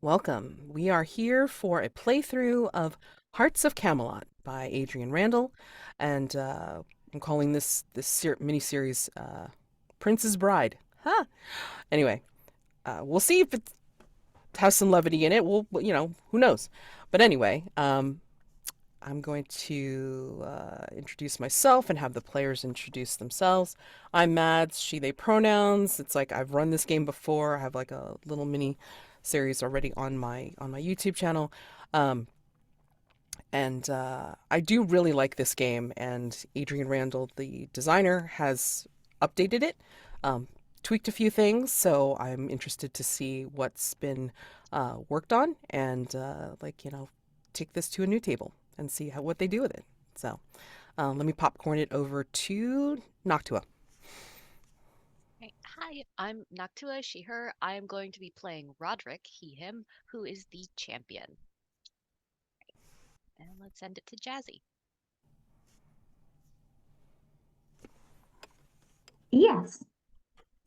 Welcome. We are here for a playthrough of Hearts of Camelot by Adrian Randall, and I'm calling this mini series Prince's Bride. Huh. Anyway, we'll see if it has some levity in it. Who knows? But anyway, I'm going to introduce myself and have the players introduce themselves. I'm Mads, she, they pronouns. It's like I've run this game before. I have like a little mini series already on my YouTube channel. Um, and I do really like this game, and Adrian Randall, the designer, has updated it, tweaked a few things, so I'm interested to see what's been worked on and take this to a new table and see what they do with it. So let me popcorn it over to Noctua. Right. Hi, I'm Noctua, she, her. I am going to be playing Roderick, he, him, who is the champion. And let's send it to Jazy. Yes.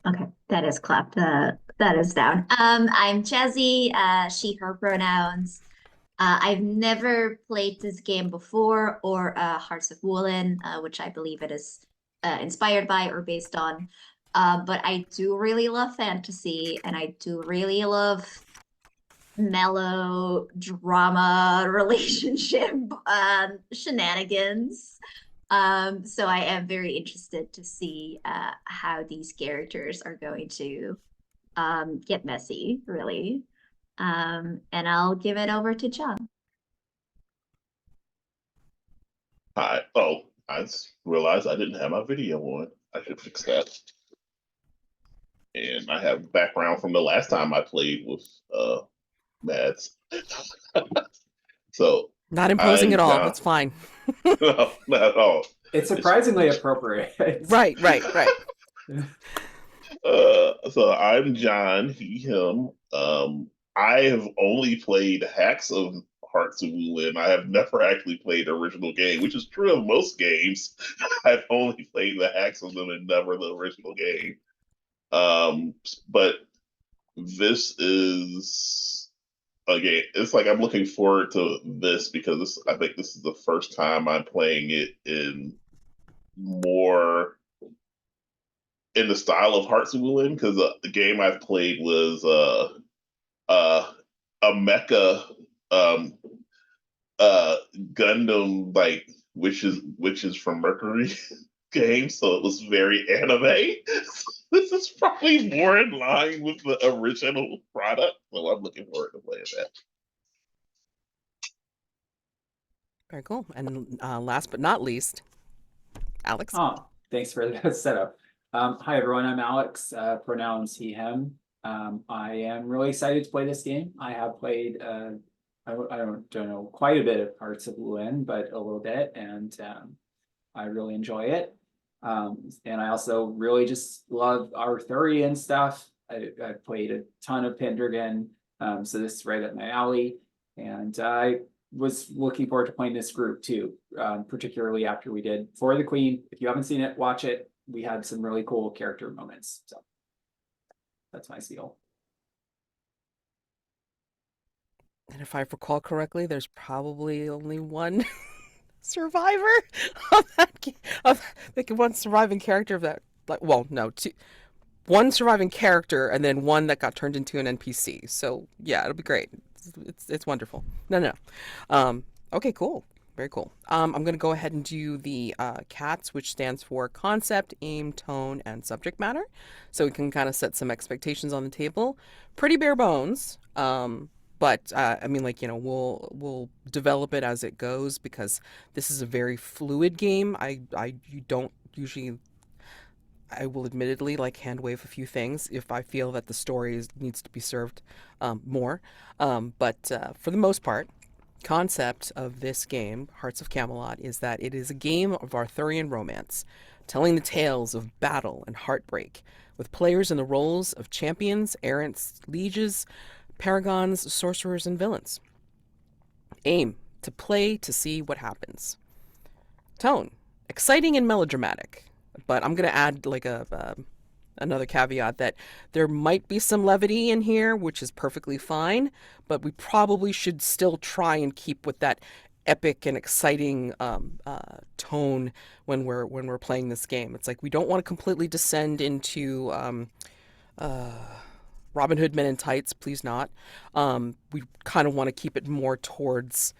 Okay, that is clapped. That is down. I'm Jazy, she, her pronouns. I've never played this game before or Hearts of Woolen, which I believe it is inspired by or based on. But I do really love fantasy and I do really love melodrama relationship shenanigans. So I am very interested to see how these characters are going to get messy, really. And I'll give it over to Jonn. Hi. Oh, I just realized I didn't have my video on. I should fix that. And I have background from the last time I played with Mads. So Not imposing at I'm all. John. It's fine. No, not at all. It's It's surprisingly appropriate. Right. so I'm John, he, him. I have only played hacks of Hearts of Woolen. I have never actually played the original game, which is true of most games. I've only played the hacks of them and never the original game. But this is again, it's like I'm looking forward to this because I think this is the first time I'm playing it in more in the style of Hearts of Woolen because the game I've played was uh, a mecha um, Gundam like witches from Mercury game, so it was very anime. This is probably more in line with the original product, so I'm looking forward to playing that. Very cool. And last but not least, Alex. Oh, thanks for the setup. Hi, everyone. I'm Alex, pronouns he, him. I am really excited to play this game. I have played, I don't know, quite a bit of Hearts of Llurywenn, but a little bit, and I really enjoy it. And I also really just love Arthurian stuff. I've played a ton of Pendragon, so this is right up my alley. And I was looking forward to playing this group too, particularly after we did For the Queen. If you haven't seen it, watch it. We had some really cool character moments. So that's my spiel. And if I recall correctly, there's probably only one survivor of that like one surviving character of that. Like, well, no, two, one surviving character, and then one that got turned into an NPC. So yeah, it'll be great. It's wonderful. No. Okay, cool. Very cool. I'm gonna go ahead and do the CATS, which stands for concept, aim, tone, and subject matter, so we can kind of set some expectations on the table. Pretty bare bones. But I mean, like, we'll develop it as it goes because this is a very fluid game. I you don't usually. I will admittedly like hand wave a few things if I feel that the story needs to be served more. But for the most part, concept of this game, Hearts of Camelot, is that it is a game of Arthurian romance, telling the tales of battle and heartbreak, with players in the roles of champions, errants, lieges, paragons, sorcerers, and villains. Aim: to play to see what happens. Tone: exciting and melodramatic, but I'm gonna add like another caveat that there might be some levity in here, which is perfectly fine, but we probably should still try and keep with that epic and exciting tone when we're playing this game. It's like we don't want to completely descend into Robin Hood Men in Tights, please not. We kind of want to keep it more towards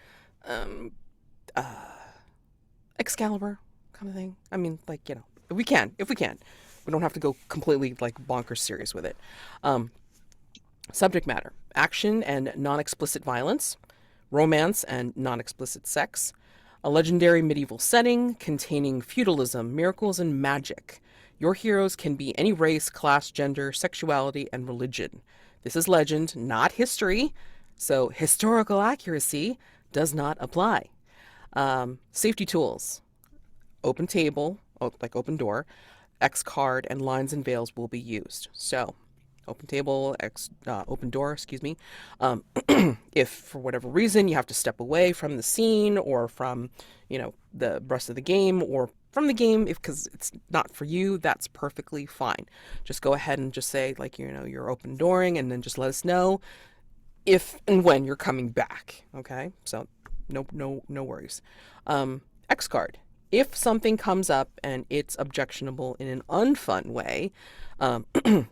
Excalibur kind of thing. I mean, like, if we can. We don't have to go completely like bonkers serious with it. Subject matter: action and non-explicit violence, romance and non-explicit sex, a legendary medieval setting containing feudalism, miracles, and magic. Your heroes can be any race, class, gender, sexuality, and religion. This is legend, not history, so historical accuracy does not apply. Safety tools: open table, like open door, X card, and lines and veils will be used. So, open table, open door, excuse me. If for whatever reason you have to step away from the scene or from, the rest of the game, or from the game because it's not for you, that's perfectly fine. Just go ahead and just say, like, you're open dooring, and then just let us know if and when you're coming back. Okay, so no worries. X card: if something comes up and it's objectionable in an unfun way,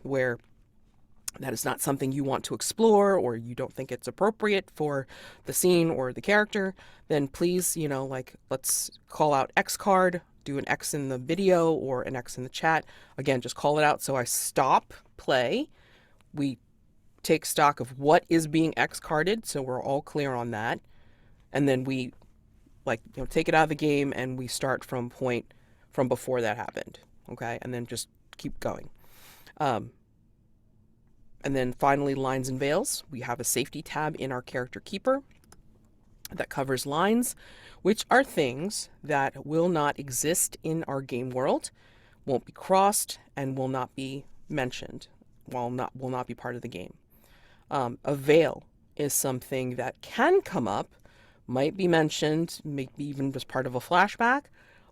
where that is not something you want to explore, or you don't think it's appropriate for the scene or the character, then please, let's call out X card, do an X in the video or an X in the chat. Again, just call it out so I stop play. We take stock of what is being X carded, so we're all clear on that. And then we take it out of the game and we start from before that happened. Okay. And then just keep going. And then finally, lines and veils. We have a safety tab in our character keeper that covers lines, which are things that will not exist in our game world, won't be crossed, and will not be mentioned, will not be part of the game. A veil is something that can come up, might be mentioned, maybe even as part of a flashback,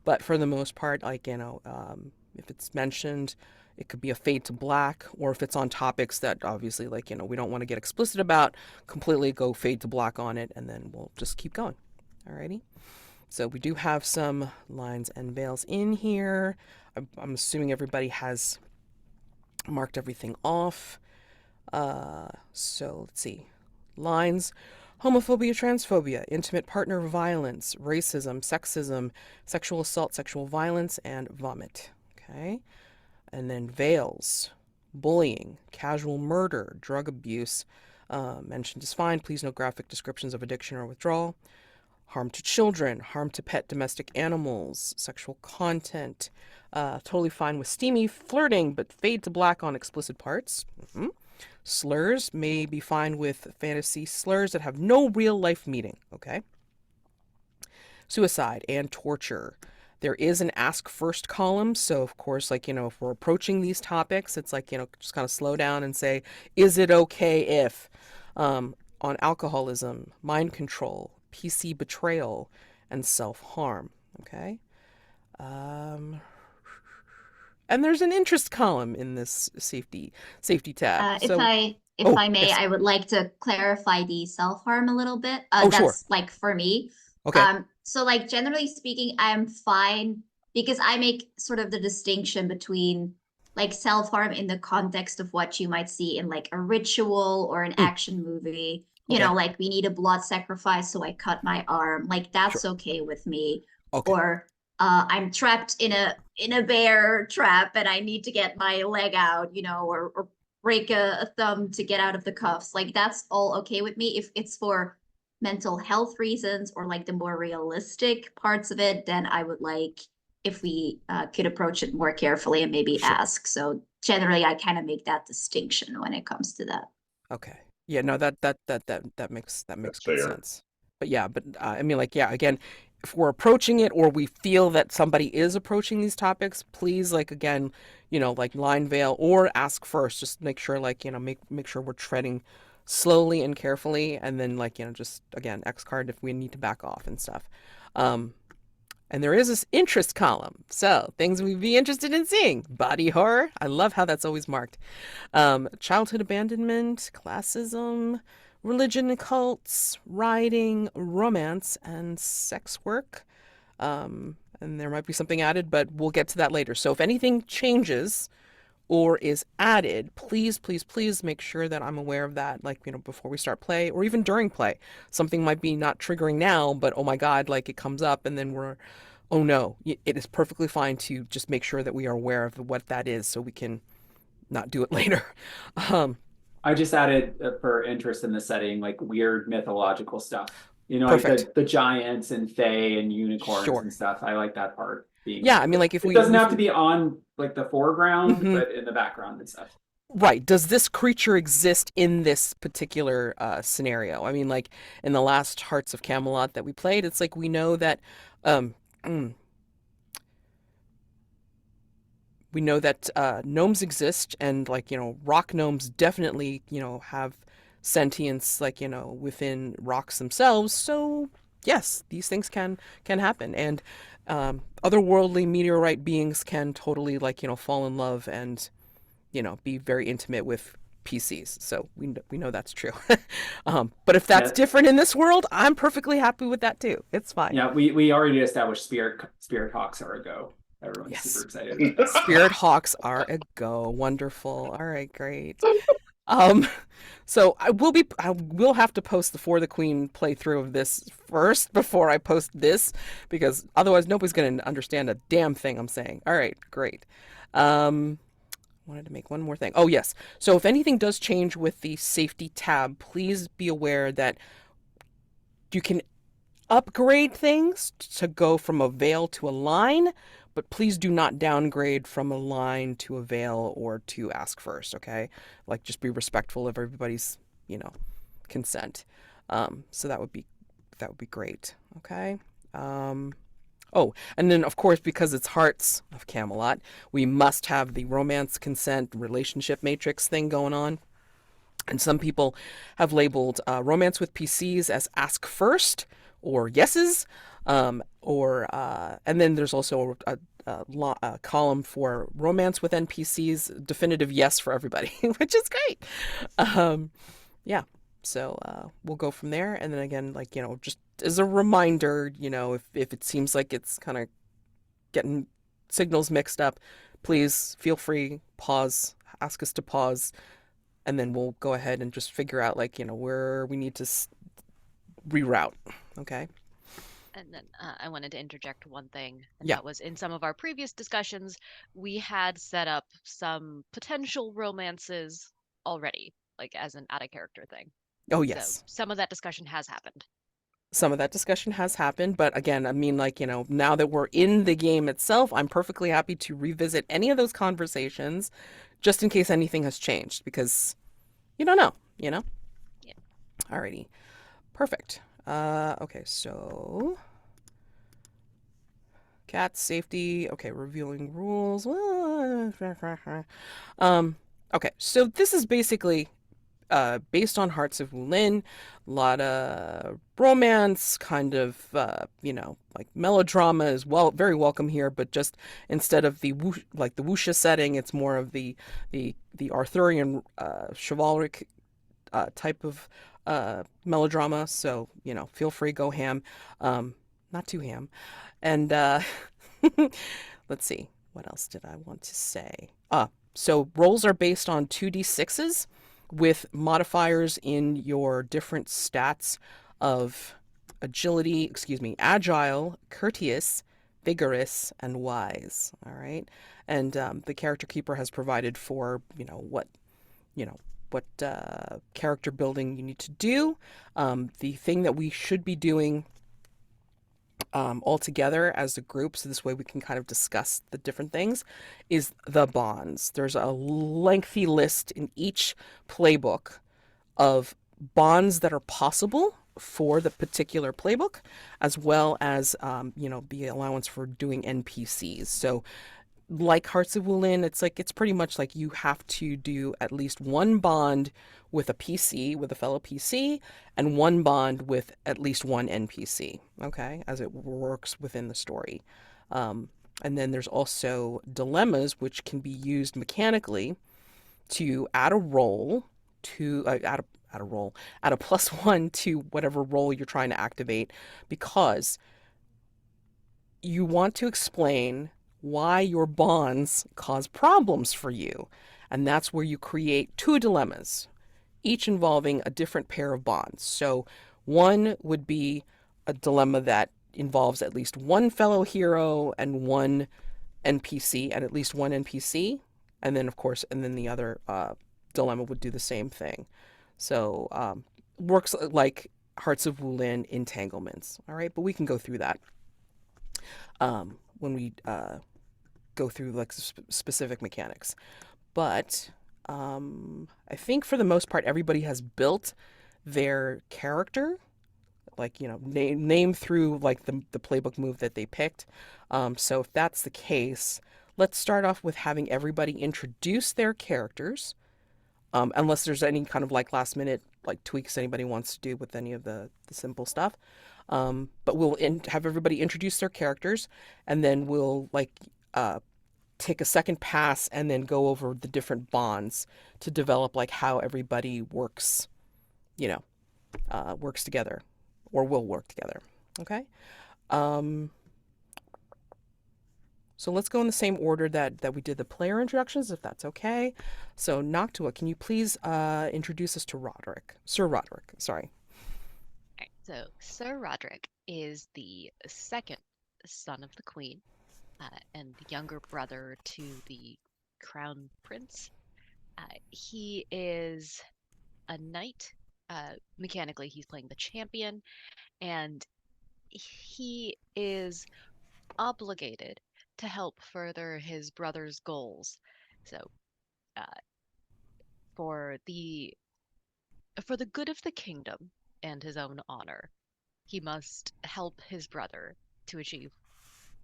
but for the most part, if it's mentioned, it could be a fade to black, or if it's on topics that obviously, we don't want to get explicit about, completely go fade to black on it, and then we'll just keep going. Alrighty. So we do have some lines and veils in here. I'm assuming everybody has marked everything off. So let's see. Lines: homophobia, transphobia, intimate partner violence, racism, sexism, sexual assault, sexual violence, and vomit. Okay. And then veils: bullying, casual murder, drug abuse, mentioned is fine. Please no graphic descriptions of addiction or withdrawal. Harm to children, harm to pet domestic animals, sexual content. Totally fine with steamy flirting, but fade to black on explicit parts. Slurs may be fine with fantasy slurs that have no real life meaning. Okay. Suicide and torture. There is an ask first column, so of course, if we're approaching these topics, it's just kind of slow down and say, is it okay if, on alcoholism, mind control, PC betrayal, and self-harm, okay? And there's an interest column in this safety tab. If I may, yes. I would like to clarify the self-harm a little bit. That's sure. For me. Okay. So generally speaking, I'm fine because I make sort of the distinction between self-harm in the context of what you might see in a ritual or an action movie. You know, we need a blood sacrifice, so I cut my arm. That's sure. Okay with me. Okay. Or I'm trapped in a bear trap and I need to get my leg out, or break a thumb to get out of the cuffs. That's all okay with me. If it's for mental health reasons or the more realistic parts of it, then I would if we could approach it more carefully and maybe sure. ask. So generally I kind of make that distinction when it comes to that. Okay. Yeah, no, that makes good sense. But again, if we're approaching it or we feel that somebody is approaching these topics, please again, line veil or ask first. Just make sure make sure we're treading slowly and carefully, and then just again X card if we need to back off and stuff. And there is this interest column. So things we'd be interested in seeing. Body horror. I love how that's always marked. Childhood abandonment, classism, religion and cults, riding, romance, and sex work. And there might be something added, but we'll get to that later. So if anything changes or is added, please, please, please make sure that I'm aware of that, like, before we start play or even during play. Something might be not triggering now, but oh my God, like it comes up and then oh no, it is perfectly fine to just make sure that we are aware of what that is so we can not do it later. I just added for interest in the setting, like weird mythological stuff. Perfect. Like the giants and fae and unicorns Sure. and stuff. I like that part. Yeah, I mean, like it doesn't have to be on like the foreground, but in the background and stuff. Right. Does this creature exist in this particular scenario? I mean, like in the last Hearts of Camelot that we played, it's like we know that gnomes exist, and like, rock gnomes definitely, have sentience, like, within rocks themselves. So yes, these things can happen. And otherworldly meteorite beings can totally, like, fall in love and, be very intimate with PCs. So we know that's true. But if that's different in this world, I'm perfectly happy with that too. It's fine. Yeah, we already established spirit hawks are a go. Everyone's super excited. Spirit hawks are a go. Wonderful. All right, great. So I will have to post the For the Queen playthrough of this first before I post this, because otherwise nobody's going to understand a damn thing I'm saying. All right, great. Wanted to make one more thing. Oh, yes. So if anything does change with the safety tab, please be aware that you can upgrade things to go from a veil to a line, but please do not downgrade from a line to a veil or to ask first, okay? Like, just be respectful of everybody's, consent. So that would be great, okay? Oh, and then, of course, because it's Hearts of Camelot, we must have the romance, consent, relationship matrix thing going on. And some people have labeled romance with PCs as ask first or yeses, and then there's also a column for romance with NPCs, definitive yes for everybody, which is great. Yeah. So we'll go from there. And then again, like, just as a reminder, if it seems like it's kind of getting signals mixed up, please feel free, pause, ask us to pause, and then we'll go ahead and just figure out, like, where we need to reroute. Okay. And then I wanted to interject one thing, and Yeah. that was in some of our previous discussions, we had set up some potential romances already, like as an out-of-character thing. Oh, yes. So some of that discussion has happened. Some of that discussion has happened, but again, I mean, like, now that we're in the game itself, I'm perfectly happy to revisit any of those conversations just in case anything has changed, because you don't know, Yeah. Alrighty. Perfect. Okay, so cat safety. Okay, revealing rules. Okay, so this is basically based on Hearts of Wulin, a lot of romance, kind of, like melodrama is very welcome here, but just instead of the wuxia setting, it's more of the Arthurian chivalric type of melodrama. So, feel free, go ham, not too ham. And let's see, what else did I want to say? So rolls are based on 2d6s with modifiers in your different stats of agile, courteous, vigorous, and wise. All right. And the character keeper has provided for, what character building you need to do. The thing that we should be doing all together as a group, so this way we can kind of discuss the different things, is the bonds. There's a lengthy list in each playbook of bonds that are possible for the particular playbook, as well as the allowance for doing NPCs. So like Hearts of Wulin, it's pretty much like you have to do at least one bond with a PC, with a fellow PC, and one bond with at least one NPC, okay, as it works within the story. And then there's also dilemmas, which can be used mechanically to add a roll to add a +1 to whatever roll you're trying to activate, because you want to explain why your bonds cause problems for you. And that's where you create two dilemmas, each involving a different pair of bonds. So one would be a dilemma that involves at least one fellow hero and one NPC, and at least one NPC. And then, of course, and then the other dilemma would do the same thing. So works like Hearts of Wulin entanglements. All right, but we can go through that when we go through like specific mechanics. But I think for the most part, everybody has built their character, like, you know, name through like the playbook move that they picked. So if that's the case, let's start off with having everybody introduce their characters, unless there's any kind of like last minute like tweaks anybody wants to do with any of the simple stuff. But we'll have everybody introduce their characters, and then we'll like take a second pass and then go over the different bonds to develop like how everybody works, you know, works together or will work together. Okay. So let's go in the same order that we did the player introductions, if that's okay. So Noctua, can you please introduce us to Roderick? Sir Roderick, sorry. Alright, so Sir Roderick is the second son of the Queen, and the younger brother to the Crown Prince. He is a knight. Mechanically, he's playing the champion, and he is obligated to help further his brother's goals. So, for the good of the kingdom and his own honor, he must help his brother to achieve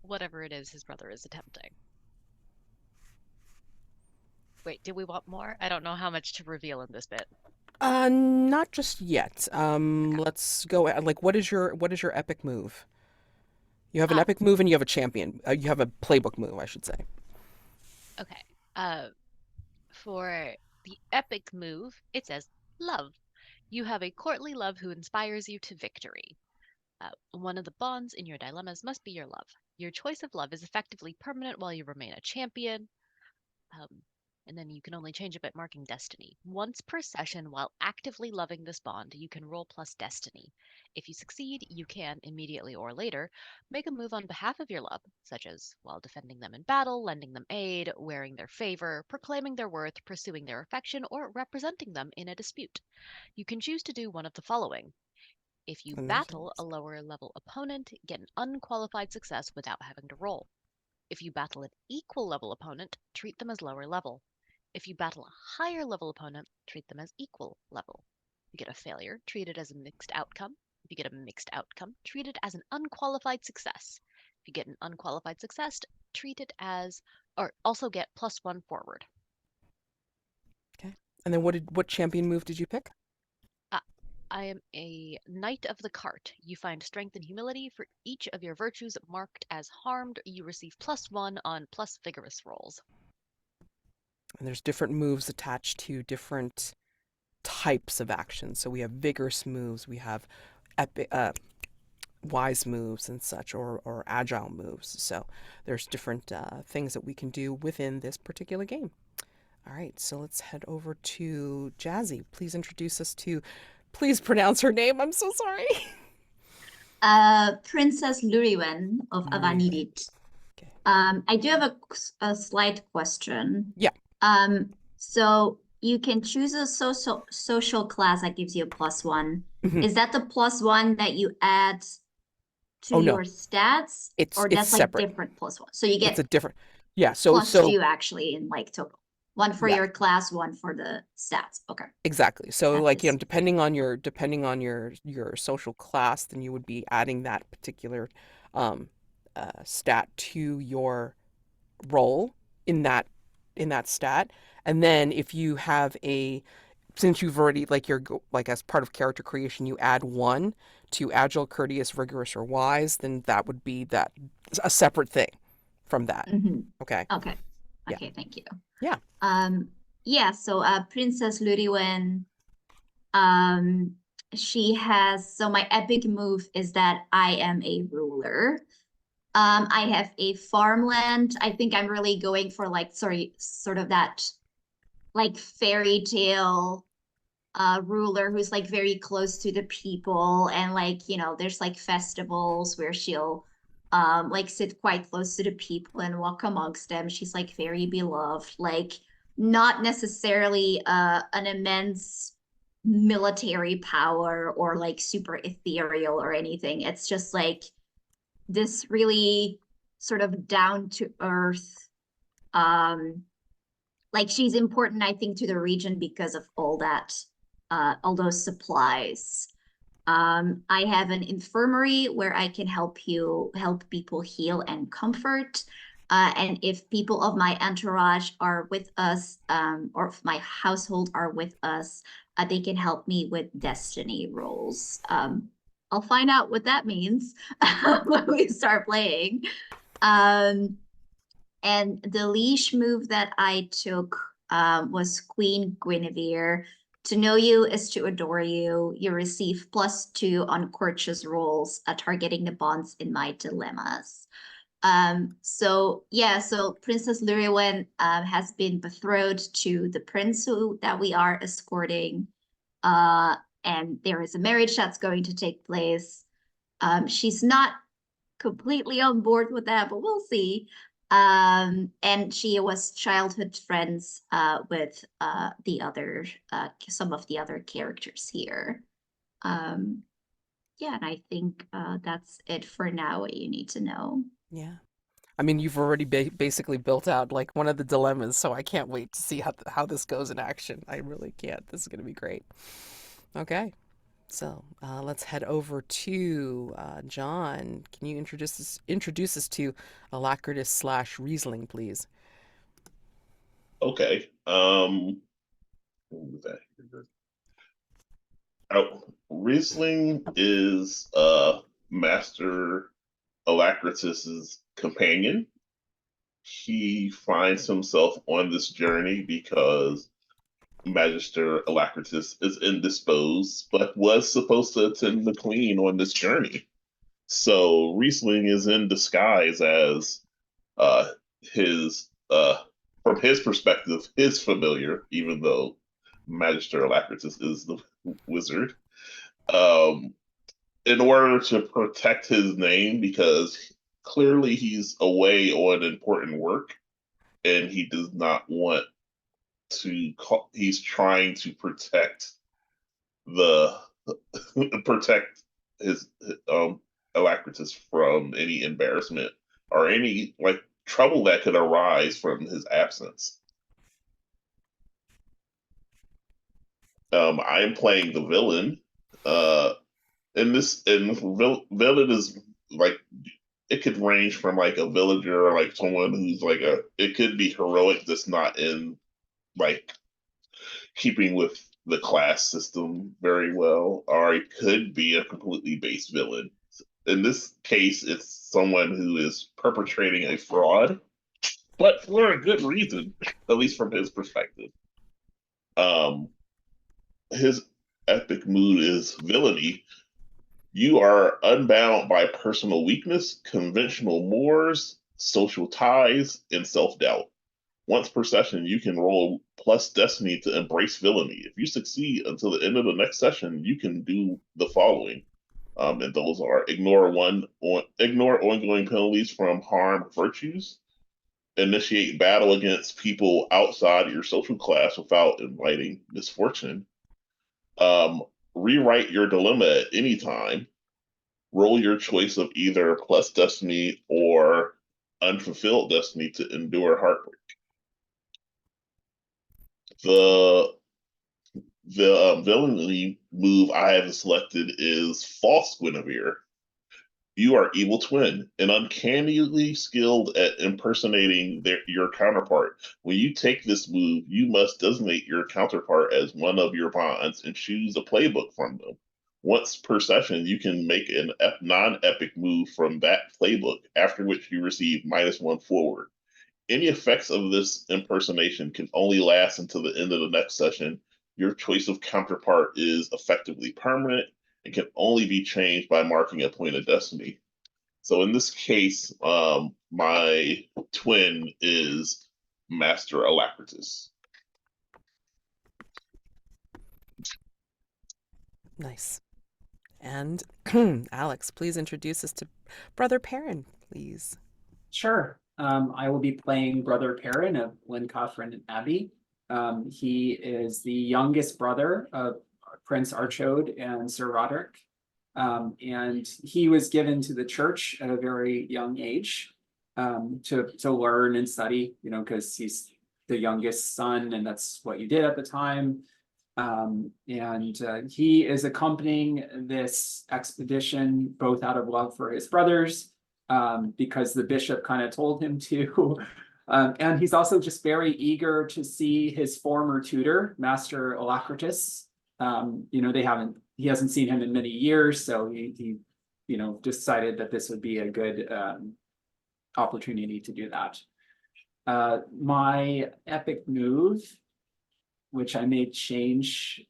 whatever it is his brother is attempting. Wait, do we want more? I don't know how much to reveal in this bit. Not just yet. Let's go like what is your epic move? You have an epic move and you have a champion. You have a playbook move, I should say. Okay. For the epic move, it says love. You have a courtly love who inspires you to victory. One of the bonds in your dilemmas must be your love. Your choice of love is effectively permanent while you remain a champion. And then you can only change it by marking destiny. Once per session, while actively loving this bond, you can roll plus destiny. If you succeed, you can, immediately or later, make a move on behalf of your love, such as while defending them in battle, lending them aid, wearing their favor, proclaiming their worth, pursuing their affection, or representing them in a dispute. You can choose to do one of the following. If you battle a lower level opponent, get an unqualified success without having to roll. If you battle an equal level opponent, treat them as lower level. If you battle a higher level opponent, treat them as equal level. If you get a failure, treat it as a mixed outcome. If you get a mixed outcome, treat it as an unqualified success. If you get an unqualified success, treat it as, or also get +1 forward. Okay. And then what champion move did you pick? I am a knight of the cart. You find strength and humility for each of your virtues marked as harmed. You receive +1 on plus vigorous rolls. And there's different moves attached to different types of actions. So we have vigorous moves, we have wise moves and such, or agile moves. So there's different things that we can do within this particular game. All right, so let's head over to Jazy. Please introduce us to, please pronounce her name. I'm so sorry. Princess Llurywenn of Avanyddyd. Okay. I do have a slight question. Yeah. So you can choose a social class that gives you a +1. Mhm. Is that the +1 that you add to no. your stats? It's or that's like separate. different +1? So you get It's a different, yeah. So +2 actually in like total. One for Yeah. your class, one for the stats. Okay. Exactly. So That like, you know, is- depending on your social class, then you would be adding that particular stat to your roll in that stat. And then if you have since you've already like as part of character creation, you add 1 to agile, courteous, rigorous, or wise, then that would be a separate thing from that. Mhm. Okay. Okay. Yeah. Okay, thank you. Yeah. Yeah, so Princess Llurywenn, she has, so my epic move is that I am a ruler. I have a farmland. I think I'm really going for like, sort of that like fairy tale ruler who's like very close to the people, and like, you know, there's like festivals where she'll like sit quite close to the people and walk amongst them. She's like very beloved, like not necessarily an immense military power or like super ethereal or anything. It's just like this really sort of down to earth, like she's important, I think, to the region because of all that, all those supplies. I have an infirmary where I can help people heal and comfort. And if people of my entourage are with us, or if my household are with us, they can help me with destiny rolls. I'll find out what that means when we start playing. And the Liege move that I took was Queen Guinevere. To know you is to adore you. You receive +2 on courteous rolls, targeting the bonds in my dilemmas. So Princess Llurywenn has been betrothed to the prince that we are escorting. And there is a marriage that's going to take place. She's not completely on board with that, but we'll see. And she was childhood friends with some of the other characters here. Yeah, and I think that's it for now, what you need to know. Yeah. I mean, you've already basically built out like one of the dilemmas, so I can't wait to see how this goes in action. I really can't. This is going to be great. Okay. So let's head over to Jonn. Can you introduce us to Alacritus / Riesling, please? Okay. What was that? Oh, Riesling is Master Alacritus's companion. He finds himself on this journey because Magister Alacritus is indisposed, but was supposed to attend the Queen on this journey. So Riesling is in disguise as his, from his perspective, his familiar, even though Magister Alacritus is the wizard. In order to protect his name, because clearly he's away on important work and he does not want to he's trying to protect protect his Alacritus from any embarrassment or any like trouble that could arise from his absence. I am playing the villain. Villain is like, it could range from like a villager or like someone who's like it could be heroic that's not in like keeping with the class system very well, or it could be a completely base villain. In this case, it's someone who is perpetrating a fraud, but for a good reason, at least from his perspective. His epic mood is villainy. You are unbound by personal weakness, conventional mores, social ties, and self-doubt. Once per session, you can roll +Destiny to embrace villainy. If you succeed until the end of the next session, you can do the following. And those are ignore ongoing penalties from harmed virtues, initiate battle against people outside your social class without inviting misfortune, rewrite your dilemma at any time, roll your choice of either +Destiny or unfulfilled destiny to endure heartbreak. The villainy move I have selected is False Guinevere. You are evil twin and uncannily skilled at impersonating your counterpart. When you take this move, you must designate your counterpart as one of your bonds and choose a playbook from them. Once per session, you can make an non-epic move from that playbook, after which you receive -1 forward. Any effects of this impersonation can only last until the end of the next session. Your choice of counterpart is effectively permanent and can only be changed by marking a point of destiny. So in this case, my twin is Master Alacritus. Nice. And Alex, please introduce us to Brother Perin, please. Sure. I will be playing Brother Perin of Llancarfan and Abbey. He is the youngest brother of Prince Archaud and Sir Roderick. And he was given to the church at a very young age to learn and study, because he's the youngest son, and that's what you did at the time. And he is accompanying this expedition both out of love for his brothers, because the bishop kind of told him to. And he's also just very eager to see his former tutor, Master Alacritus. He hasn't seen him in many years, so he decided that this would be a good opportunity to do that. My epic move, which I may change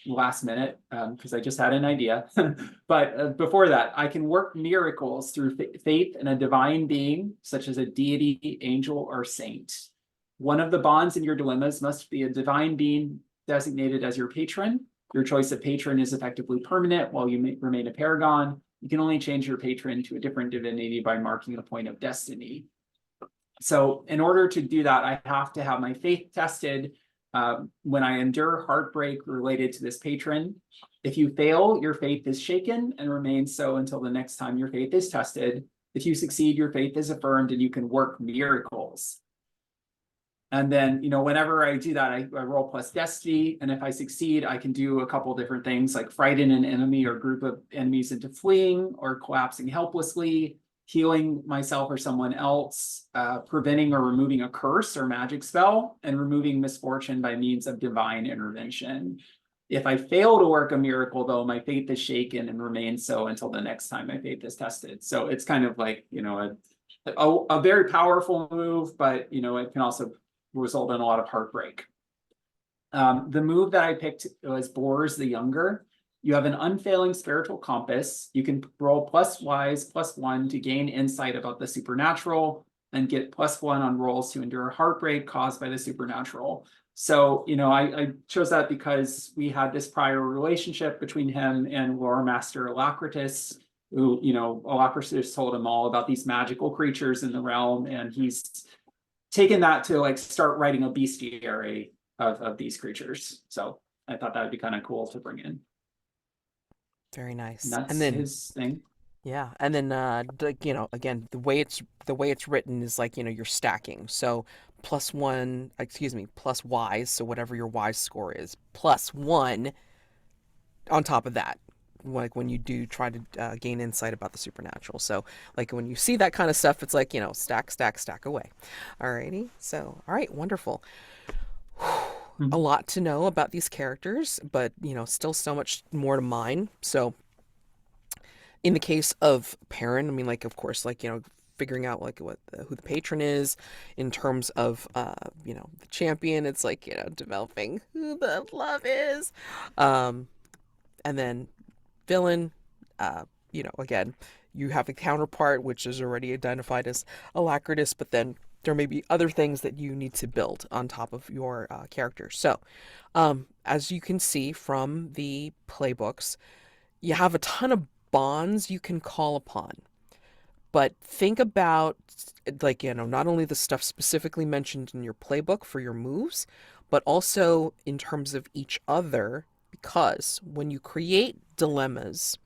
last minute because I just had an idea. But before that, I can work miracles through faith in a divine being, such as a deity, angel, or saint. One of the bonds in your dilemmas must be a divine being designated as your patron. Your choice of patron is effectively permanent while you remain a paragon. You can only change your patron to a different divinity by marking a point of destiny. So in order to do that, I have to have my faith tested. When I endure heartbreak related to this patron, if you fail, your faith is shaken and remains so until the next time your faith is tested. If you succeed, your faith is affirmed and you can work miracles. And then, whenever I do that, I roll plus destiny. And if I succeed, I can do a couple different things like frighten an enemy or group of enemies into fleeing or collapsing helplessly, healing myself or someone else, preventing or removing a curse or magic spell, and removing misfortune by means of divine intervention. If I fail to work a miracle, though, my faith is shaken and remains so until the next time my faith is tested. So it's kind of like, a very powerful move, but, it can also result in a lot of heartbreak. The move that I picked was Bors the Younger. You have an unfailing spiritual compass. You can roll plus wise +1 to gain insight about the supernatural and get +1 on rolls to endure heartbreak caused by the supernatural. So, I chose that because we had this prior relationship between him and Lore Master Alacritus, who, Alacritus told him all about these magical creatures in the realm, and he's taken that to start writing a bestiary of these creatures. So I thought that would be kind of cool to bring in. Very nice. And that's And then his thing. yeah, and then again, the way it's written is you're stacking. So plus wise, so whatever your wise score is, +1 on top of that. When you do try to gain insight about the supernatural. So when you see that kind of stuff, it's stack away. Alrighty. So, all right, wonderful. A lot to know about these characters, but still so much more to mine. So in the case of Perin, I mean, of course, figuring out who the patron is in terms of the champion, it's developing who the love is. And then villain, again, you have a counterpart which is already identified as Alacritus, but then there may be other things that you need to build on top of your character. So, as you can see from the playbooks, you have a ton of bonds you can call upon. But think about, not only the stuff specifically mentioned in your playbook for your moves, but also in terms of each other, because when you create dilemmas,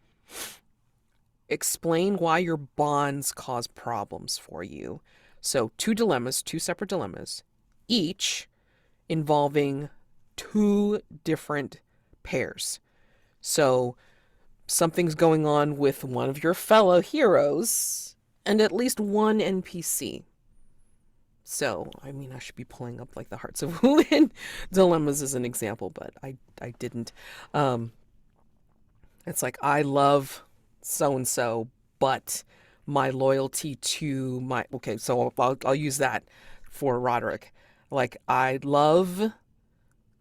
explain why your bonds cause problems for you. So two separate dilemmas, each involving two different pairs. So something's going on with one of your fellow heroes and at least one NPC. So, I mean, I should be pulling up like the Hearts of Wulin dilemmas as an example, but I didn't. It's like, I love so-and-so, but my loyalty to my... Okay, so I'll use that for Roderick. Like, I love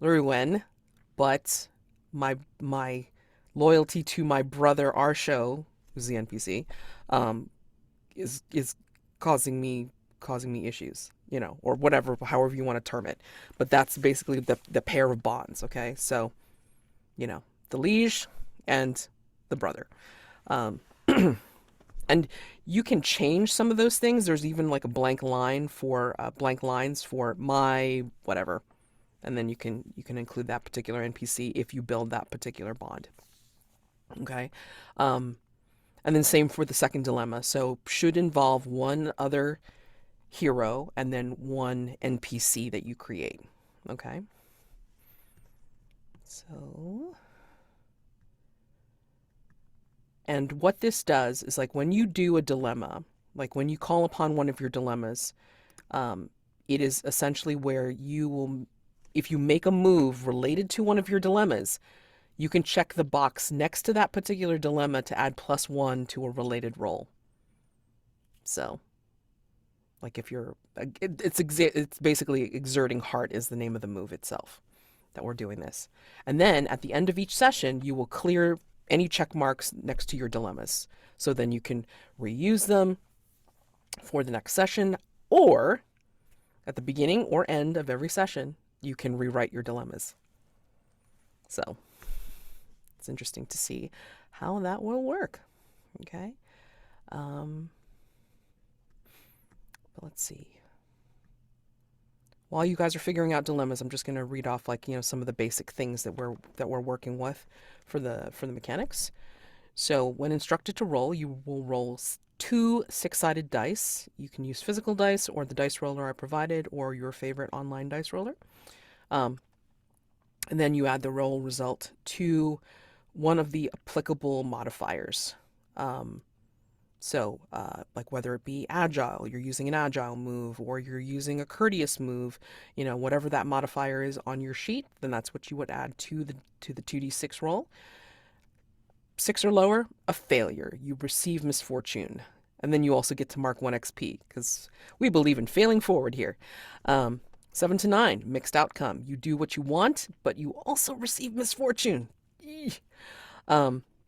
Llurywenn, but my loyalty to my brother Archaud, who's the NPC, is causing me issues, you know, or whatever, however you want to term it. But that's basically the pair of bonds. Okay, so, you know, the liege and the brother. And you can change some of those things. There's even like a blank lines for my whatever, and then you can include that particular NPC if you build that particular bond. Okay, and then same for the second dilemma. So should involve one other hero and then one NPC that you create. Okay, so. And what this does is, like, when you do a dilemma, like when you call upon one of your dilemmas, it is essentially where you will, if you make a move related to one of your dilemmas, you can check the box next to that particular dilemma to add +1 to a related roll. So, like, if you're, it's basically exerting heart is the name of the move itself that we're doing this. And then at the end of each session, you will clear any check marks next to your dilemmas. So then you can reuse them for the next session, or at the beginning or end of every session, you can rewrite your dilemmas. So it's interesting to see how that will work. Okay. But let's see. While you guys are figuring out dilemmas, I'm just going to read off, like, you know, some of the basic things that we're working with for the mechanics. So when instructed to roll, you will roll 2 6-sided dice. You can use physical dice or the dice roller I provided, or your favorite online dice roller. And then you add the roll result to one of the applicable modifiers. So, like, whether it be agile, you're using an agile move, or you're using a courteous move, you know, whatever that modifier is on your sheet, then that's what you would add to the 2d6 roll. 6 or lower, a failure. You receive misfortune. And then you also get to mark 1 XP, because we believe in failing forward here. 7 to 9, mixed outcome. You do what you want, but you also receive misfortune.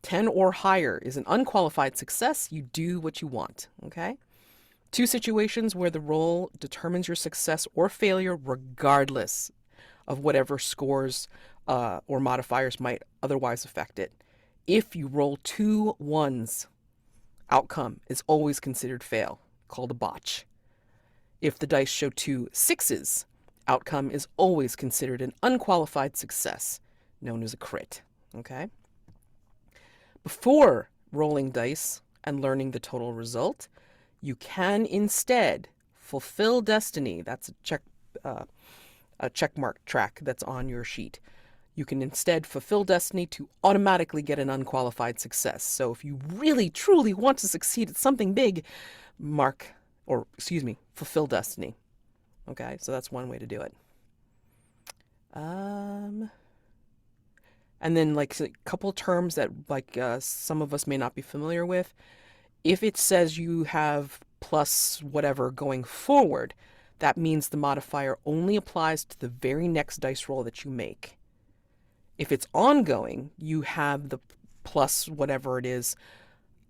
10 or higher is an unqualified success. You do what you want, okay? 2 situations where the roll determines your success or failure regardless of whatever scores or modifiers might otherwise affect it. If you roll 2 1s, outcome is always considered fail, called a botch. If the dice show 2 6s, outcome is always considered an unqualified success, known as a crit, okay? Before rolling dice and learning the total result, you can instead fulfill destiny. That's a check mark track that's on your sheet. You can instead fulfill destiny to automatically get an unqualified success. So if you really truly want to succeed at something big, fulfill destiny. Okay, so that's one way to do it. And then, like, a couple terms that, like, some of us may not be familiar with. If it says you have plus whatever going forward, that means the modifier only applies to the very next dice roll that you make. If it's ongoing, you have the plus whatever it is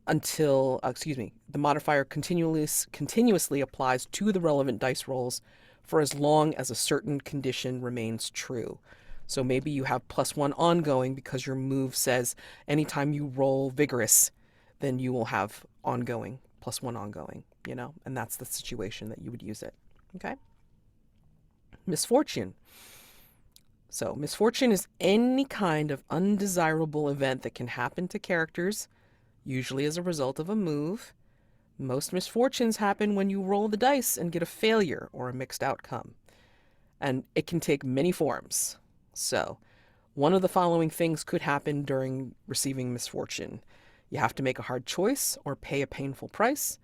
until, the modifier continuously applies to the relevant dice rolls for as long as a certain condition remains true. So maybe you have +1 ongoing because your move says anytime you roll vigorous, then you will have ongoing, +1 ongoing, you know, and that's the situation that you would use it. Okay? Misfortune. So misfortune is any kind of undesirable event that can happen to characters, usually as a result of a move. Most misfortunes happen when you roll the dice and get a failure or a mixed outcome. And it can take many forms. So One of the following things could happen during receiving misfortune. You have to make a hard choice or pay a painful price.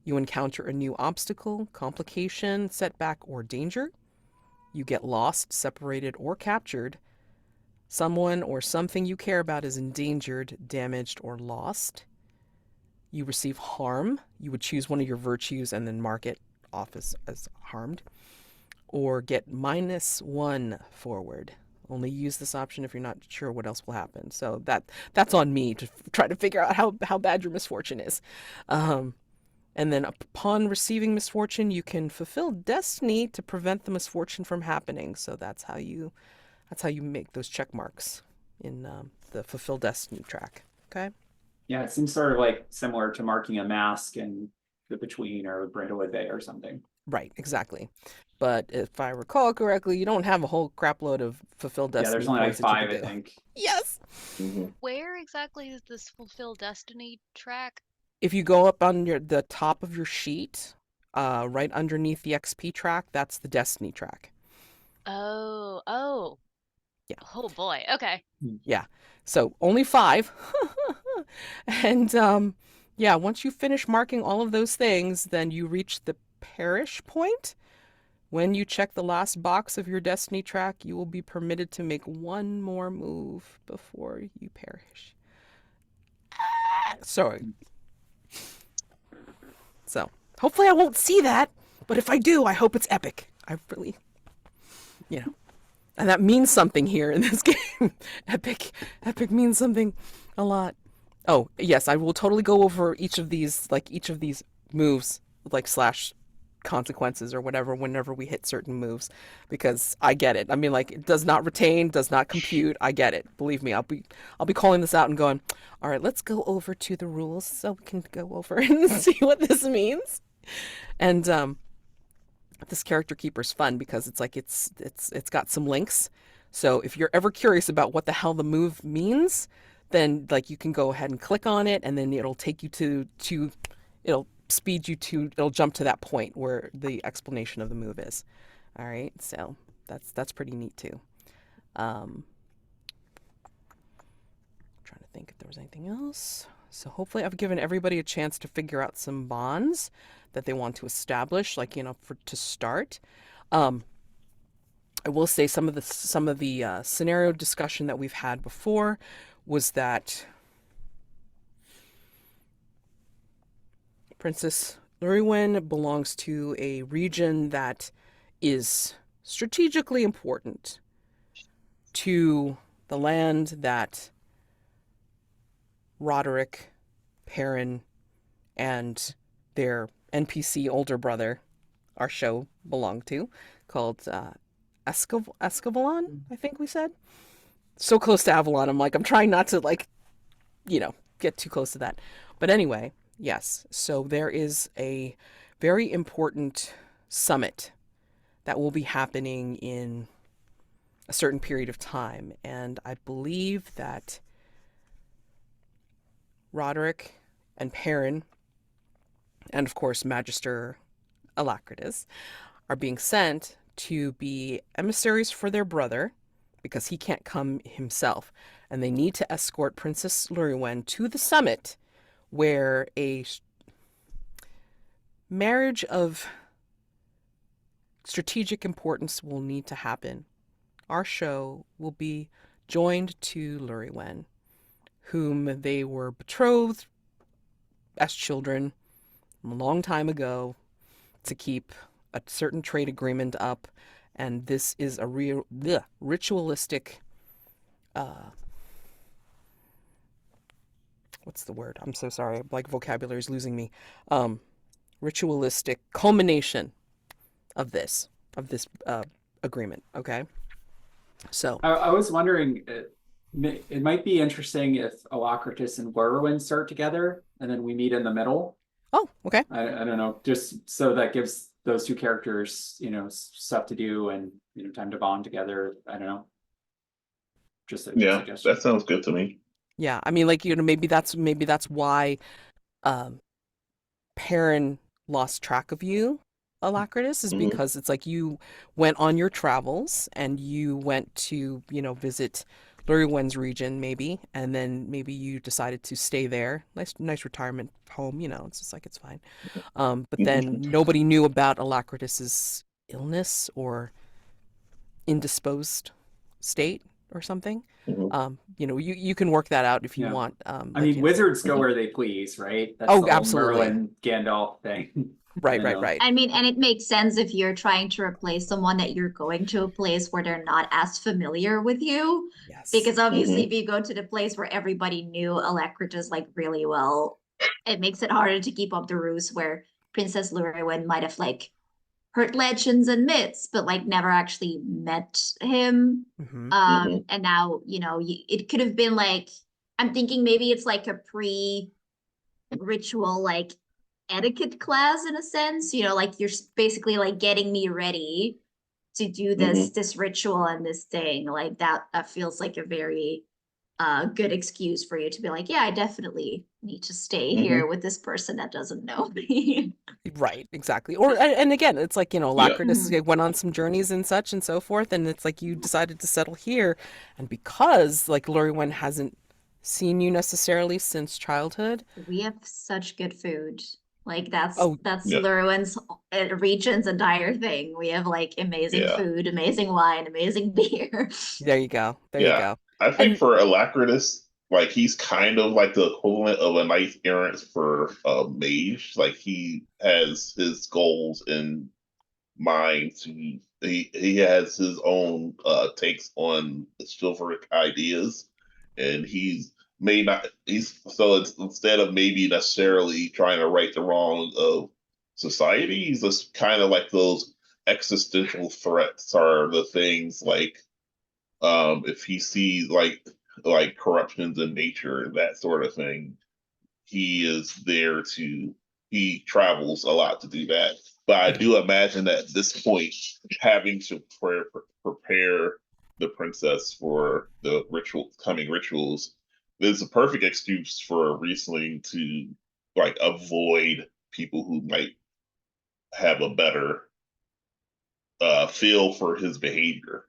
You encounter a new obstacle, complication, setback, or danger. You get lost, separated, or captured. Someone or something you care about is endangered, damaged, or lost. You receive harm. You would choose one of your virtues and then mark it off as harmed. Or get -1 forward. Only use this option if you're not sure what else will happen. So that's on me to try to figure out how bad your misfortune is. And then upon receiving misfortune, you can fulfill destiny to prevent the misfortune from happening. So that's how you make those check marks in the fulfill destiny track. Okay. Yeah, it seems sort of like similar to marking a mask in the Between or Brindlewood Bay or something. Right, exactly. But if I recall correctly, you don't have a whole crap load of fulfilled Yeah, destiny there's only like points that you 5, can I do. think. Yes. Mhm. Where exactly is this fulfill destiny track? If you go up on the top of your sheet, right underneath the XP track, that's the destiny track. Oh. Yeah. Oh boy. Okay. Yeah. So only 5. And yeah, once you finish marking all of those things, then you reach the perish point. When you check the last box of your destiny track, you will be permitted to make one more move before you perish. Sorry. So hopefully I won't see that, but if I do, I hope it's epic. I really, and that means something here in this game. Epic means something a lot. Oh yes, I will totally go over each of these moves, like slash consequences or whatever, whenever we hit certain moves, because I get it. I mean, like, it does not retain, does not compute. I get it. Believe me, I'll be calling this out and going, all right, let's go over to the rules so we can go over and see what this means. And this character keeper's fun because it's like it's got some links. So if you're ever curious about what the hell the move means, then like you can go ahead and click on it, and then it'll take you to it'll speed you to, it'll jump to that point where the explanation of the move is. All right, so that's pretty neat too. Trying to think if there was anything else. So hopefully I've given everybody a chance to figure out some bonds that they want to establish, like, to start. I will say some of the scenario discussion that we've had before was that Princess Llurywenn belongs to a region that is strategically important to the land that Roderick, Perin, and their NPC older brother, Archaud, belong to, called Escavalon, I think we said. So close to Avalon, I'm trying not to, get too close to that. But anyway, yes, so there is a very important summit that will be happening in a certain period of time, and I believe that Roderick and Perin, and of course Magister Alacritus, are being sent to be emissaries for their brother because he can't come himself, and they need to escort Princess Llurywenn to the summit where a marriage of strategic importance will need to happen. Archaud will be joined to Llurywenn, whom they were betrothed as children a long time ago to keep a certain trade agreement up, and this is a ritualistic what's the word? I'm so sorry. Like, vocabulary is losing me. Ritualistic culmination of this agreement. Okay. So I was wondering, it might be interesting if Alacritus and Llurywenn start together and then we meet in the middle. oh, okay. I don't know, just so that gives those two characters, stuff to do and, time to bond together. I don't know. Just a Yeah, suggestion. that sounds good to me. Yeah, I mean, like, maybe that's why Perin lost track of you, Alacritus, is Mhm. because it's like you went on your travels and you went to, visit Llurywen's region, maybe, and then maybe you decided to stay there. Nice retirement home, it's just like it's fine. But then nobody knew about Alacritus's illness or indisposed state or something. Mhm. You can work that out if you Yeah. want. I mean, wizards go where they please, right? That's Oh, the whole absolutely. Merlin Gandalf thing. Right, You right, know? right. I mean, and it makes sense if you're trying to replace someone that you're going to a place where they're not as familiar with you. Yes. Because obviously, if you go to the place where everybody knew Alacritus like really well, it makes it harder to keep up the ruse where Princess Llurywenn might have like heard legends and myths, but like never actually met him. Hmm. And now, it could have been like, I'm thinking maybe it's like a pre-ritual like etiquette class in a sense, like you're basically like getting me ready to do this ritual and this thing like that feels like a very good excuse for you to be like, yeah, I definitely need to stay here with this person that doesn't know me. Right, exactly. And again, it's like, Yeah. Alacritus went on some journeys and such and so forth, and it's like you decided to settle here, and because like Llurywenn hasn't seen you necessarily since childhood. We have such good food. Like that's Oh, Yeah. Lurwen's region's entire thing. We have like amazing Yeah. food, amazing wine, amazing beer. there you go. There you Yeah. go. I think And for Alacritus, like he's kind of like the equivalent of a knight errant for a mage. Like he has his goals in mind. He has his own takes on chivalric ideas, and he's instead of maybe necessarily trying to right the wrong of society, he's just kind of like those existential threats are the things like if he sees like corruptions in nature and that sort of thing, he is there to he travels a lot to do that. But I do imagine that at this point, having to prepare the princess for the coming rituals, there's a perfect excuse for Riesling to like avoid people who might have a better feel for his behavior,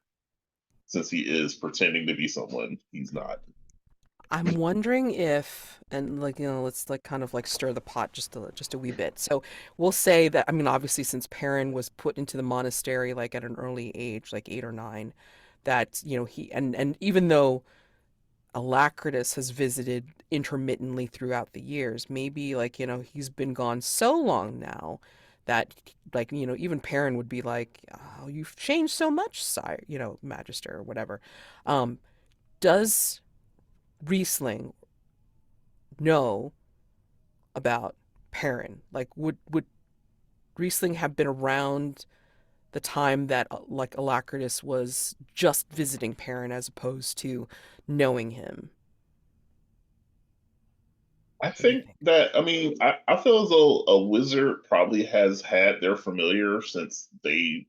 since he is pretending to be someone he's not. I'm wondering if, and like, let's like kind of like stir the pot just a wee bit. So we'll say that, I mean, obviously since Perin was put into the monastery like at an early age, like 8 or 9, that, he, and even though Alacritus has visited intermittently throughout the years, maybe like, he's been gone so long now that like, even Perin would be like, oh, you've changed so much, sire, Magister or whatever. Does Riesling know about Perin? Like, would Riesling have been around the time that like Alacritus was just visiting Perin as opposed to knowing him? I What do you think think? that I feel as though a wizard probably has had their familiar since they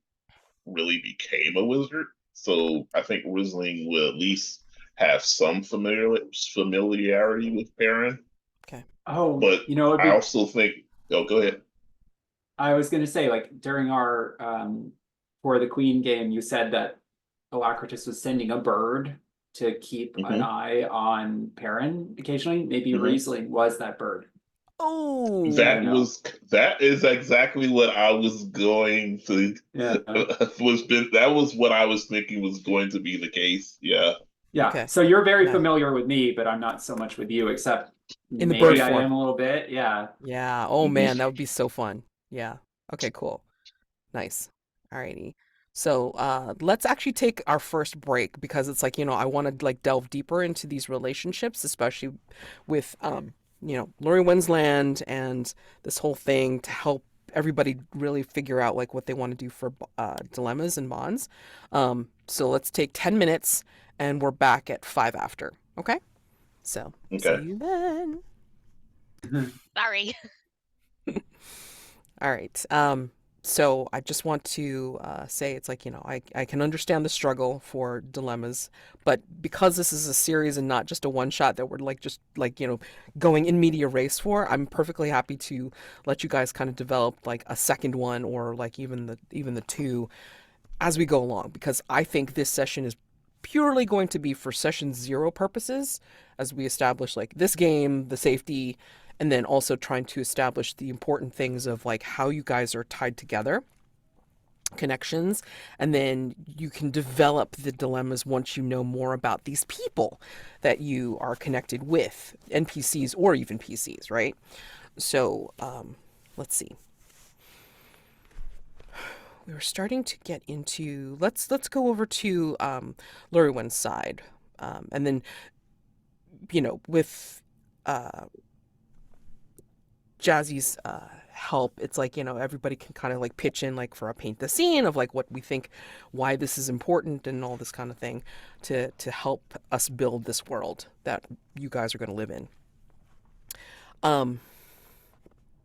really became a wizard. So I think Riesling will at least have some familiarity with Perrin. Okay. Oh, But it'd I be, also think go ahead. I was gonna say, like during our for the Queen game, you said that Alacritus was sending a bird to keep an Hmm. eye on Perrin occasionally. Maybe Hmm. Riesling was that bird. Oh, I don't know. That is exactly what I was going to Yeah. that was what I was thinking was going to be the case. Yeah. Yeah. okay. So you're very Nice. familiar with me, but I'm not so much with you, except In the bird maybe I form. am a little bit. Yeah. Yeah. Oh Mhm. man, that would be so fun. Yeah. Okay, cool. Nice. Alrighty. So let's actually take our first break because it's like, I want to like delve deeper into these relationships, especially with Llurywen's land and this whole thing to help everybody really figure out like what they want to do for dilemmas and bonds. So let's take 10 minutes and we're back at 5 after. Okay? So see Okay. you then. Sorry. All right. So I just want to say it's like, I can understand the struggle for dilemmas, but because this is a series and not just a one shot that we're like just like, going in media race for, I'm perfectly happy to let you guys kind of develop like a second one or like even the two as we go along because I think this session is purely going to be for session 0 purposes, as we establish like this game, the safety, and then also trying to establish the important things of like how you guys are tied together, connections, and then you can develop the dilemmas once you know more about these people that you are connected with, NPCs or even PCs, right? So let's see. We were starting to get into, let's go over to Llurywen's side, and then with Jazy's help, it's like everybody can kind of like pitch in like for a paint the scene of like what we think, why this is important, and all this kind of thing to help us build this world that you guys are going to live in.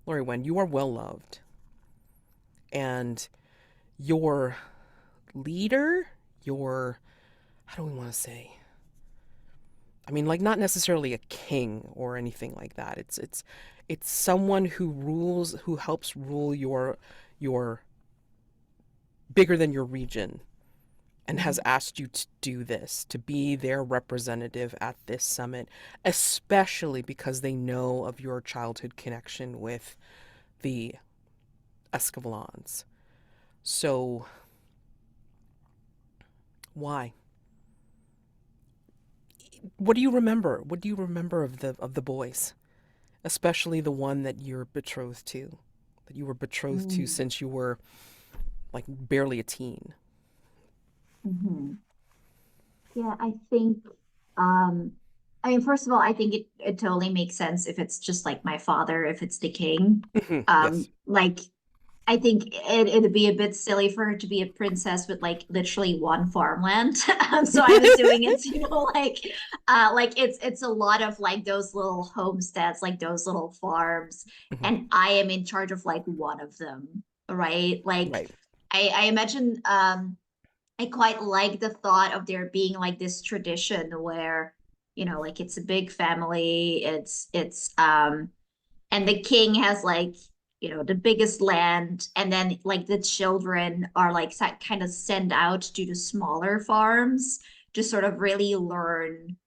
Llurywenn, you are well loved, and your leader, how do we want to say? I mean, like, not necessarily a king or anything like that. It's someone who helps rule your bigger than your region, and has asked you to do this, to be their representative at this summit, especially because they know of your childhood connection with the Escavalons. So, why? What do you remember? What do you remember of the boys, especially the one that you're betrothed to, that you were betrothed to since you were like barely a teen? Yeah, I think, I mean, first of all, I think it totally makes sense if it's just like my father, if it's the king. Yes. Like, I think it'd be a bit silly for her to be a princess with like literally one farmland. So I'm assuming it's like it's a lot of like those little homesteads, like those little farms, and I am in charge of like one of them, right? Like, Right. I imagine I quite like the thought of there being like this tradition where like it's a big family, it's and the king has like the biggest land, and then like the children are like kind of sent out to the smaller farms to sort of really learn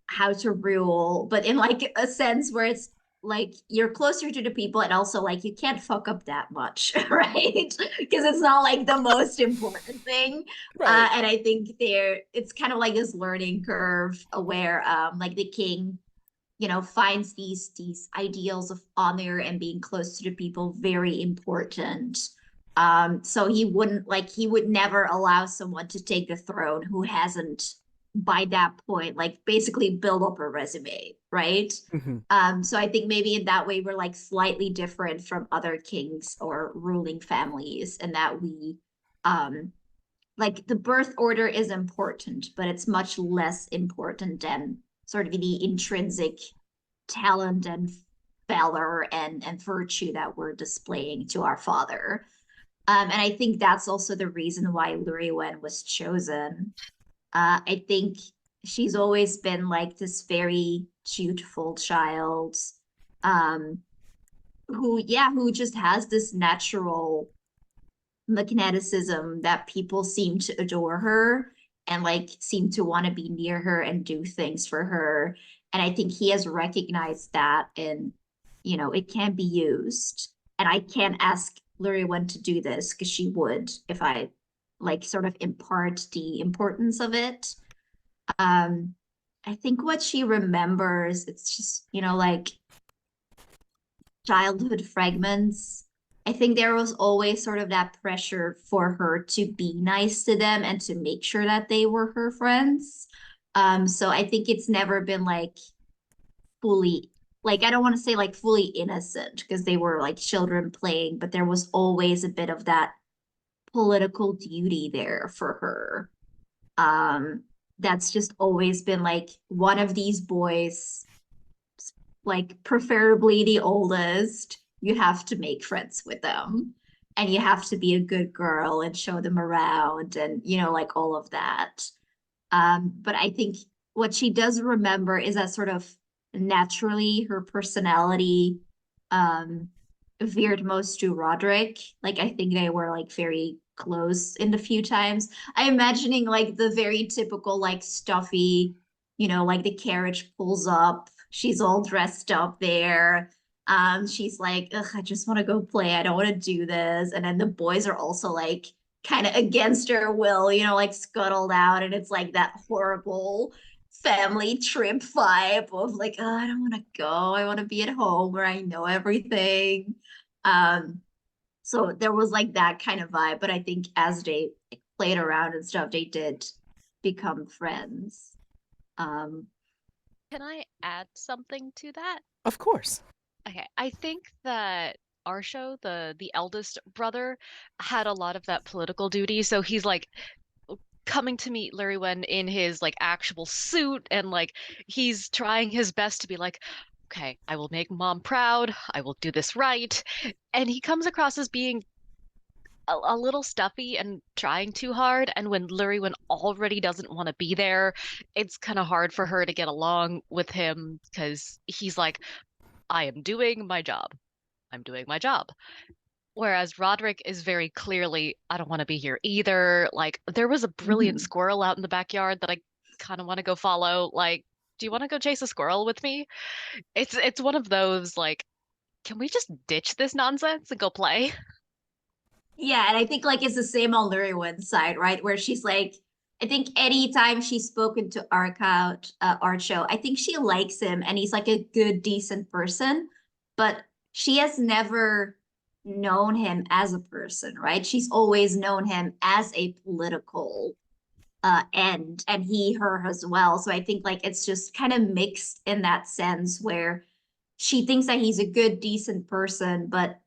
how to rule, but in like a sense where it's like you're closer to the people, and also like you can't fuck up that much, right? Because it's not like the most important thing. Right. And I think it's kind of like this learning curve where like the king finds these ideals of honor and being close to the people very important. So he would never allow someone to take the throne who hasn't by that point like basically build up a resume, right? So I think maybe in that way we're like slightly different from other kings or ruling families, and that we like the birth order is important, but it's much less important than sort of the intrinsic talent and valor and virtue that we're displaying to our father. And I think that's also the reason why Llurywenn was chosen. I think she's always been like this very dutiful child, who just has this natural magnetism that people seem to adore her and like seem to want to be near her and do things for her. And I think he has recognized that, and it can be used. And I can't ask Llurywenn to do this because she would if I like sort of impart the importance of it. I think what she remembers, it's just like childhood fragments. I think there was always sort of that pressure for her to be nice to them and to make sure that they were her friends. So I think it's never been like fully, like, I don't want to say like fully innocent because they were like children playing, but there was always a bit of that political duty there for her. That's just always been like one of these boys, like preferably the oldest, you have to make friends with them, and you have to be a good girl and show them around, and like all of that. But I think what she does remember is that sort of naturally her personality veered most to Roderick. Like I think they were like very close in the few times. I'm imagining like the very typical like stuffy, like the carriage pulls up, she's all dressed up there. She's like, ugh, I just want to go play. I don't want to do this. And then the boys are also like kind of against her will, like scuttled out. And it's like that horrible family trip vibe of like, oh, I don't want to go. I want to be at home where I know everything. So there was like that kind of vibe. But I think as they played around and stuff, they did become friends. Can I add something to that? Of course. Okay, I think that Archaud, the eldest brother, had a lot of that political duty. So he's like coming to meet Llurywenn in his like actual suit, and like he's trying his best to be like, okay, I will make mom proud. I will do this right. And he comes across as being a little stuffy and trying too hard. And when Llurywenn already doesn't want to be there, it's kind of hard for her to get along with him because he's like, I am doing my job. I'm doing my job. Whereas Roderick is very clearly, I don't want to be here either. Like, there was a brilliant squirrel out in the backyard that I kind of want to go follow. Like, do you want to go chase a squirrel with me? It's one of those, like, can we just ditch this nonsense and go play? Yeah, and I think like it's the same on Llurywen's side, right? Where she's like, I think anytime she's spoken to Archaud, I think she likes him and he's like a good, decent person, but she has never known him as a person, right? She's always known him as a political end, and he, her as well. So I think like it's just kind of mixed in that sense where she thinks that he's a good, decent person, but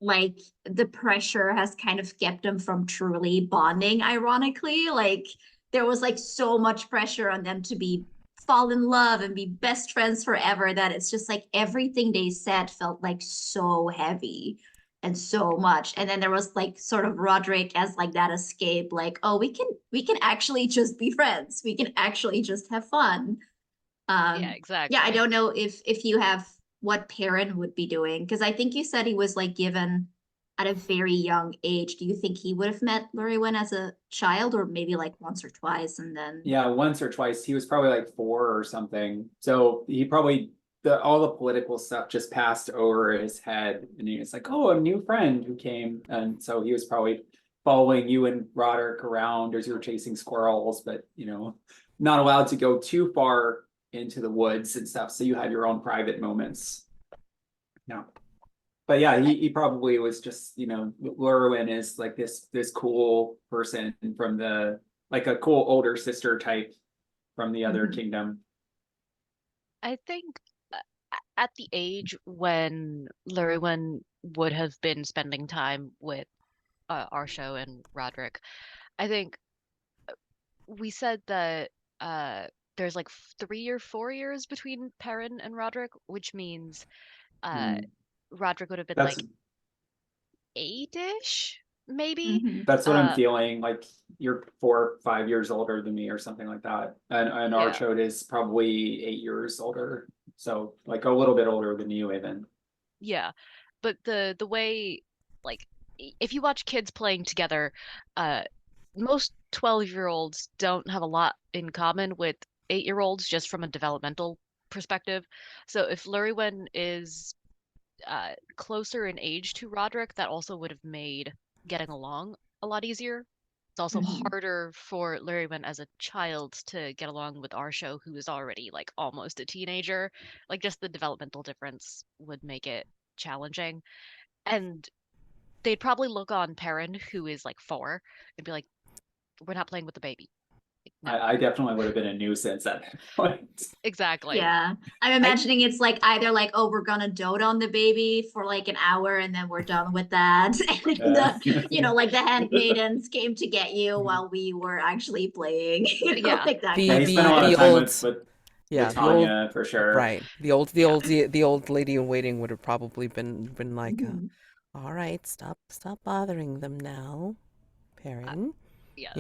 like the pressure has kind of kept them from truly bonding, ironically. Like there was like so much pressure on them to be fall in love and be best friends forever that it's just like everything they said felt like so heavy and so much. And then there was like sort of Roderick as like that escape, like, oh, we can actually just be friends, we can actually just have fun. Yeah, exactly. Yeah, I don't know if you have what Perin would be doing, because I think you said he was like given at a very young age. Do you think he would have met Llurywenn as a child, or maybe like once or twice and then? Yeah, once or twice. He was probably like 4 or something. So he probably all the political stuff just passed over his head, and he was like, "Oh, a new friend who came," and so he was probably following you and Roderick around as you were chasing squirrels, but not allowed to go too far into the woods and stuff. So you had your own private moments. No. But yeah, he probably was just, Llurywenn is like this cool person from like a cool older sister type from the other kingdom. I think at the age when Llurywenn would have been spending time with Archaud and Roderick, I think we said that there's like 3 or 4 years between Perin and Roderick, which means Roderick would have been like 8-ish, maybe. That's what I'm feeling. Like you're 4 or 5 years older than me or something like that. And Yeah. Archaud is probably 8 years older. So like a little bit older than you even. Yeah. But the way, like, if you watch kids playing together, most 12-year-olds don't have a lot in common with 8-year-olds just from a developmental perspective. So if Llurywenn is closer in age to Roderick, that also would have made getting along a lot easier. It's also harder for Llurywenn as a child to get along with Archaud, who is already like almost a teenager. Like just the developmental difference would make it challenging. And they'd probably look on Perin, who is like 4, and be like, we're not playing with the baby. No. I definitely would have been a nuisance at that point. Exactly. Yeah, I'm imagining it's like either like, oh, we're gonna dote on the baby for like an hour and then we're done with that. And like the handmaidens came to get you while we were actually playing. Yeah. Like that. Yeah, he The- spent a lot the of time old- with Tanya for sure. Right. The old lady in waiting would have probably been like, all right, stop bothering them now, Perin. Yes.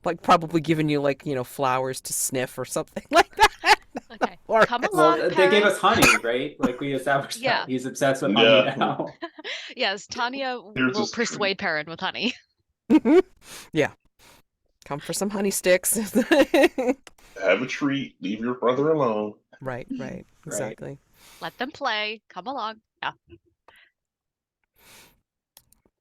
Like probably giving you like, flowers to sniff or something like that. Okay. Or- Come along, Well, they Perin. gave us honey, right? Like we established Yeah. that. He's obsessed with honey Yeah. now. Yes, Tanya Here's will his treat. persuade Perin with honey. Yeah. Come for some honey sticks. Have a treat. Leave your brother alone. Right, Right. exactly. Let them play. Come along. Yeah.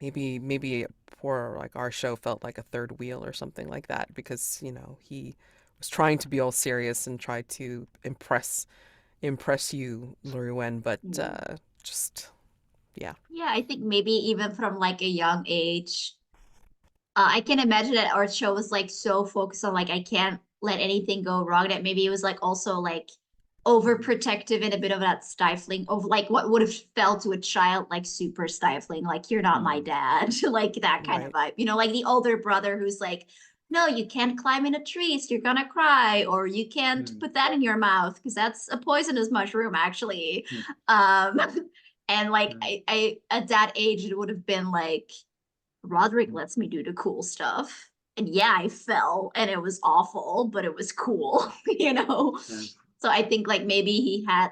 Maybe poor like our show felt like a third wheel or something like that because, he was trying to be all serious and try to impress you, Llurywenn, but just yeah. Yeah, I think maybe even from like a young age, I can imagine that our show was like so focused on like I can't let anything go wrong that maybe it was like also like overprotective and a bit of that stifling of like what would have felt to a child like super stifling, like you're not my dad, like that kind of Right. vibe. Like the older brother who's like, no, you can't climb in a tree, so you're gonna cry, or you can't Mm. put that in your mouth because that's a poisonous mushroom, actually. Mm. Um, and like Mm. I at that age, it would have been like Roderick Mm. lets me do the cool stuff. And yeah, I fell and it was awful, but it was cool, you know? Yeah. So I think like maybe he had,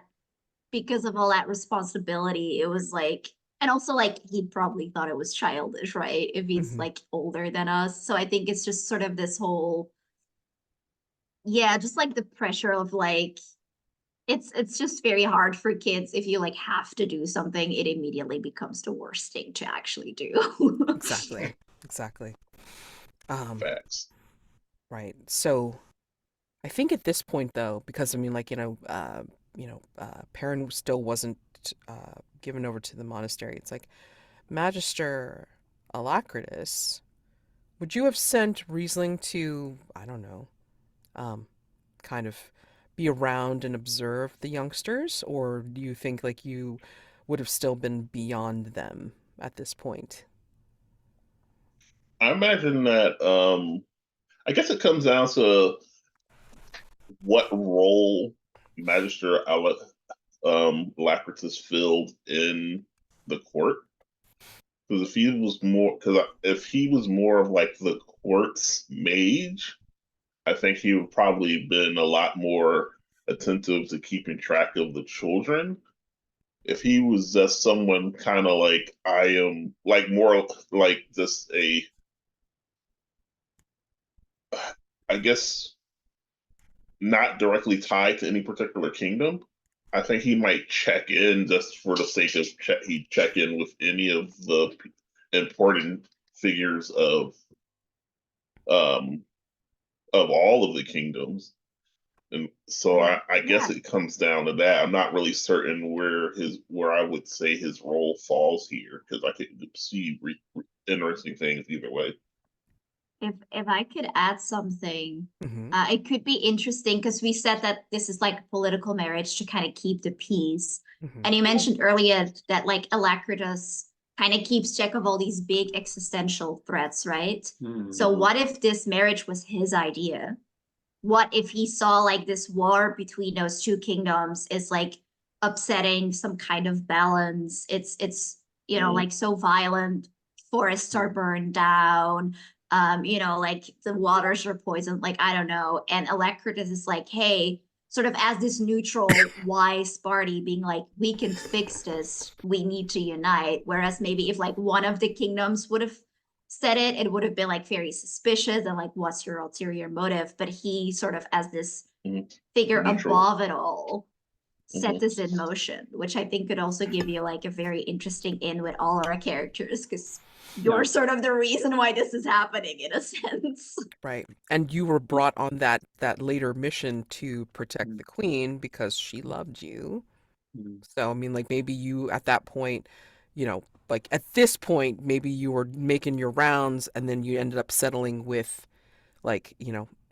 because of all that responsibility, it was like, and also like he probably thought it was childish, right? If he's Hmm. like older than us. So I think it's just sort of this whole, yeah, just like the pressure of like, it's just very hard for kids if you like have to do something, it immediately becomes the worst thing to actually do. Exactly. Exactly. Um, Facts. right. So I think at this point though, because I mean like, Perrin still wasn't given over to the monastery. It's like Magister Alacritus, would you have sent Riesling to, I don't know, um, kind of be around and observe the youngsters, or do you think like you would have still been beyond them at this point? I imagine that I guess it comes down to what role Magister Alacritus filled in the court. Because if he was more of like the court's mage, I think he would probably been a lot more attentive to keeping track of the children. If he was just someone kind of like I am, like more like just I guess not directly tied to any particular kingdom, I think he might check in just for the sake of he'd check in with any of the important figures um of all of the kingdoms. And so I Yeah. guess it comes down to that. I'm not really certain where I would say his role falls here because I could see interesting things either way. If I could add something, Hmm. it could be interesting because we said that this is like a political marriage to kind of keep the peace. Hmm. And you mentioned earlier that like Alacritus kind of keeps check of all these big existential threats, right? So Mm. what if this marriage was his idea? What if he saw like this war between those two kingdoms is like upsetting some kind of balance? It's Mm-hmm. like so violent, forests are burned down, like the waters are poisoned, like I don't know. And Alacritus is like, hey, sort of as this neutral, wise party being like, we can fix this, we need to unite. Whereas maybe if like one of the kingdoms would have said it, it would have been like very suspicious and like, what's your ulterior motive? But he sort of, as this figure Neutral. above it all, set Mm-hmm. this in motion, which I think could also give you like a very interesting in with all our characters because you're Yeah. sort of the reason why this is happening in a sense. Right. And you were brought on that later mission to protect Mm. the queen because she loved you. Mm. So I mean like maybe you at that point, like at this point maybe you were making your rounds and then you ended up settling with like,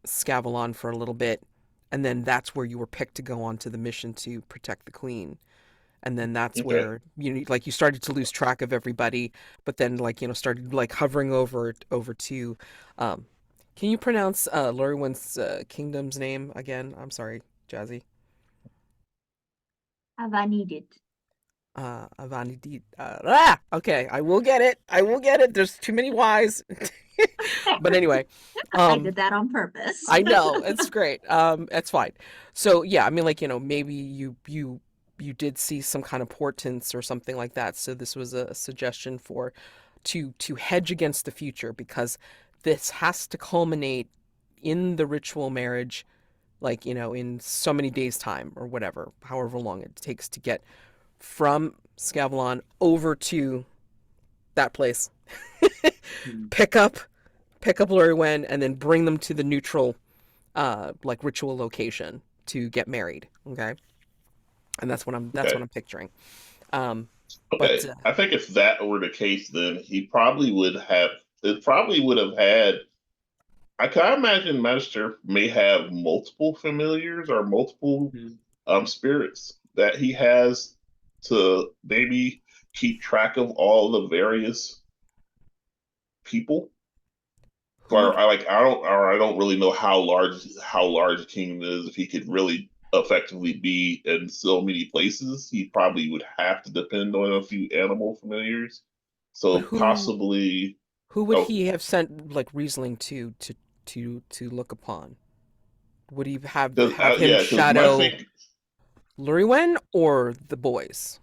Escavalon for a little bit and then that's where you were picked to go on to the mission to protect the queen. And then that's Okay. where like you started to lose track of everybody, but then like started like hovering over to um can you pronounce Lurywin's kingdom's name again? I'm sorry, Jazy. Avanyddyd. Avanyddyd. Okay, I will get it. There's too many Y's. But anyway, I um did that on purpose. I know it's great. It's fine. So yeah, I mean, like maybe you did see some kind of portents or something like that. So this was a suggestion for to hedge against the future, because this has to culminate in the ritual marriage, like, in so many days' time or whatever, however long it takes to get from Escavalon over to that place. Hmm. pick up Llurywenn and then bring them to the neutral like ritual location to get married. Okay. And that's what Okay. I'm picturing. Um Okay. but I think if that were the case, then he probably would have. It probably would have had. I can imagine Magister may have multiple familiars or multiple Hmm. spirits that he has to maybe keep track of all the various people. who would I don't really know how large a kingdom is. If he could really effectively be in so many places, he probably would have to depend on a few animal familiars. but So possibly, who would oh, he have sent like Riesling to look upon? Would he cause, have him yeah, because my shadow thing, Llurywenn or the boys?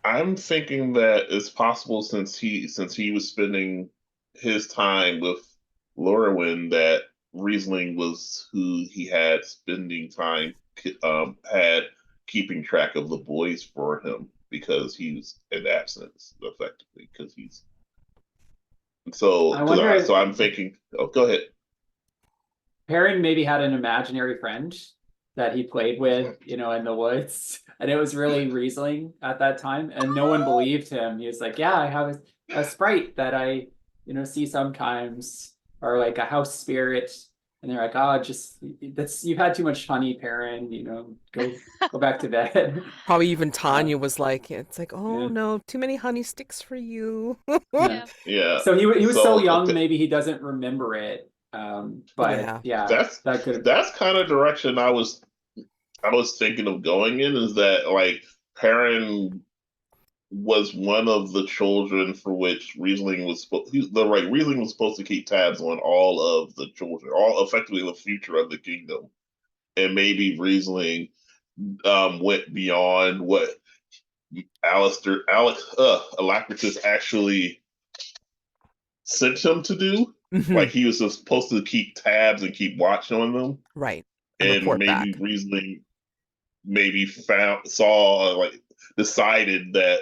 I'm thinking that it's possible since he was spending his time with Lorwyn that Riesling was who he had spending time had keeping track of the boys for him because he was in absence effectively because he's I wonder so if I'm thinking, oh, go ahead. Perrin maybe had an imaginary friend that he played with, in the woods. And it was really Riesling at that time. And no one believed him. He was like, yeah, I have a sprite that I, see sometimes, or like a house spirit. And they're like, oh, you've had too much honey, Perrin, go back to bed. Probably even Uh, Tanya was like, it's like, oh yeah. no, too many honey sticks for you. Yeah. Yeah. Yeah, So he was so so young, maybe he doesn't remember it. But Yeah. yeah, that's that could have. that's kind of direction I was thinking of going in is that like Perrin was one of the children for which Riesling was Riesling was supposed to keep tabs on all of the children, all effectively the future of the kingdom, and maybe Riesling went beyond what Alacritus actually sent him to do. Hmm. Like he was supposed to keep tabs and keep watch on them, Right. And and report maybe back. Riesling maybe saw like decided that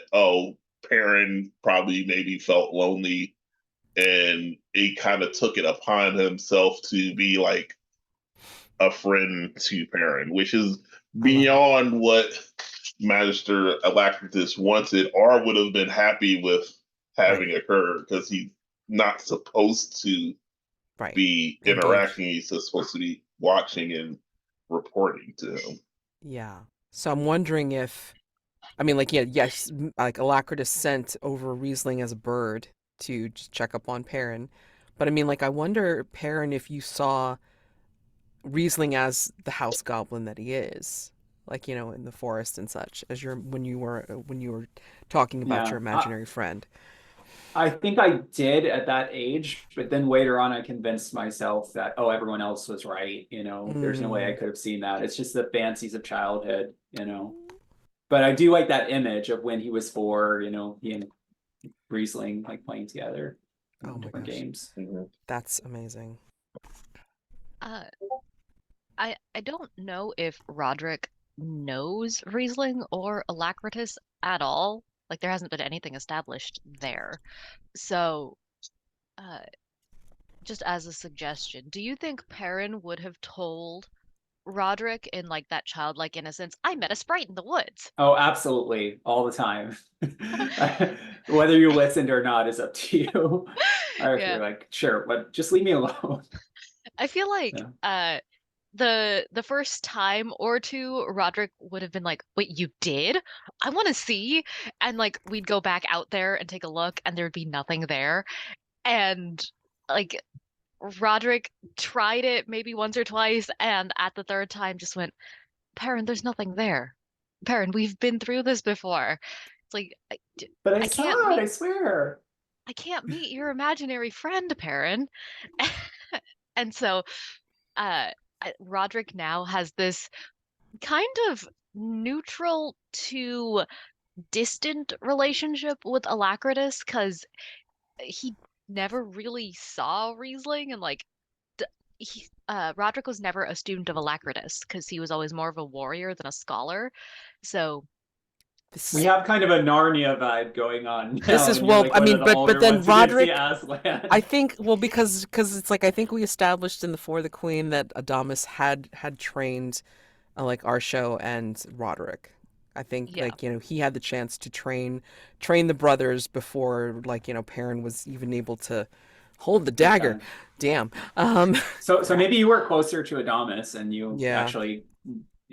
Perrin probably maybe felt lonely and he kind of took it upon himself to be like a friend to Perrin, which is I love it. beyond what Magister Alacritus wanted or would have been happy with Right. having occurred because he's not supposed to Right. be Engage. interacting. He's just supposed to be watching and reporting to him. Yeah. So I'm wondering if, I mean, like, yeah, yes, like Alacritus sent over Riesling as a bird to just check up on Perrin. But I mean, like, I wonder, Perrin, if you saw Riesling as the house goblin that he is, like, in the forest and such, as when you were talking about your Yeah. imaginary friend. I think I did at that age, but then later on, I convinced myself that, oh, everyone else was right. There's no way I Mm. could have seen that. It's just the fancies of childhood. But I do like that image of when he was 4, he and Riesling like playing together, Oh my different gosh, games. Mm-hmm. that's amazing. Uh, I don't know if Roderick knows Riesling or Alacritus at all. Like there hasn't been anything established there. So, uh, just as a suggestion, do you think Perrin would have told Roderick in like that childlike innocence, I met a sprite in the woods? Oh, absolutely, all the time. Whether you listened or not is up to you. Or if you're Yeah. like, sure, but just leave me alone. I feel like Yeah. the first time or two, Roderick would have been like, "Wait, you did? I want to see." And like we'd go back out there and take a look, and there'd be nothing there. And like Roderick tried it maybe once or twice, and at the third time just went, "Perrin, there's nothing there. Perrin, we've been through this before." It's like But I I saw can't it, I meet swear. I can't meet your imaginary friend, Perrin. And so uh Roderick now has this kind of neutral to distant relationship with Alacritus because he never really saw Riesling, and like Roderick was never a student of Alacritus because he was always more of a warrior than a scholar. So We This have kind of a Narnia vibe going on this now, is and you're well, like I one of mean, the but older then ones who did see Roderick, Aslan. I think, well, because it's like I think we established in the For the Queen that Adamas had trained like Archaud and Roderick. I think yeah, like he had the chance to train the brothers before like Perrin was even able to hold the dagger. Okay. Damn. So maybe you were closer to Adamas and you Yeah, actually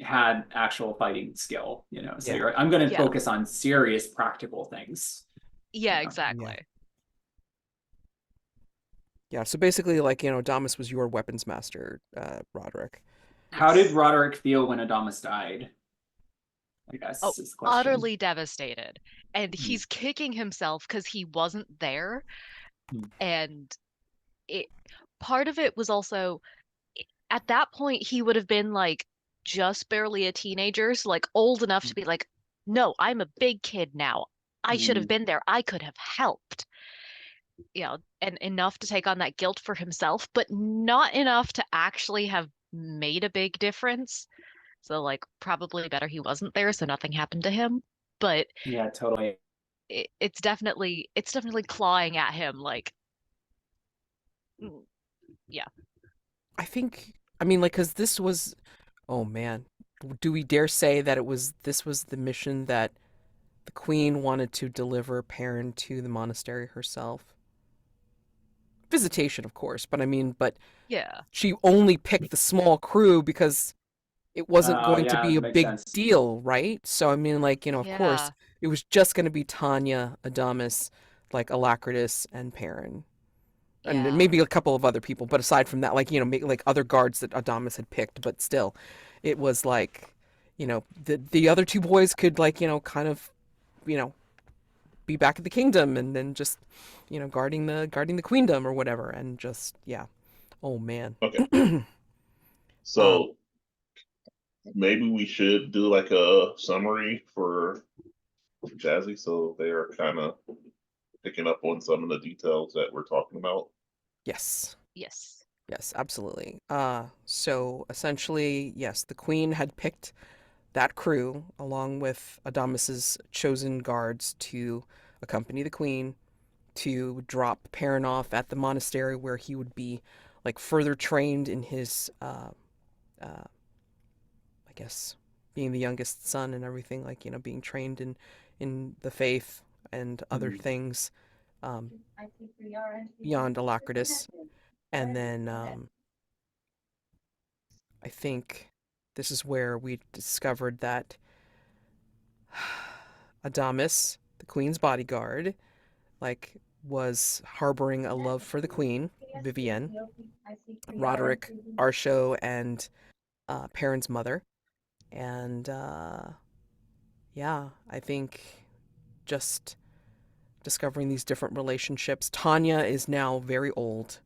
had actual fighting skill, So yeah, you're like, I'm going to yeah, focus on serious practical things. yeah, yeah, exactly. yeah. So basically, like Adamas was your weapons master, Roderick. How did Yes. Roderick feel when Adamas died? I Oh, guess is the question. utterly devastated. And Hmm. he's kicking himself because he wasn't there. Hmm. And it part of it was also at that point he would have been like just barely a teenager, so like old enough to be like, no, I'm a big kid now. I should have Hmm. been there. I could have helped. And enough to take on that guilt for himself, but not enough to actually have made a big difference. So like probably better he wasn't there so nothing happened to him. But Yeah, totally. it's definitely clawing at him like mm, yeah. I think. I mean, like, because this was. Oh man, do we dare say that this was the mission that the queen wanted to deliver Perrin to the monastery herself? Visitation, of course, but I mean, but Yeah. she only picked the small crew because it wasn't going to Yeah, be a makes big sense. deal, right? So I mean, like, of course, Yeah. it was just going to be Tanya, Adamas, like Alacritus, and Perrin, and then Yeah. maybe a couple of other people. But aside from that, like like other guards that Adamas had picked, but still, it was like, the other two boys could like kind of you know be back at the kingdom and then just guarding the queendom or whatever, and just yeah. Oh man. Okay. um So maybe we should do like a summary for Jazy so they're kind of picking up on some of the details that we're talking about. yes. Yes. Yes, absolutely. So essentially, yes, the queen had picked that crew along with Adamis's chosen guards to accompany the queen to drop Perrin off at the monastery where he would be like further trained in his I guess being the youngest son and everything, like being trained in the faith and other Hmm. things beyond Alacritus. And then I think this is where we discovered that Adamas, the queen's bodyguard, like was harboring a love for the queen, Vivienne, Roderick, Archaud, and Perrin's mother. And yeah, I think just discovering these different relationships. Tanya is now very old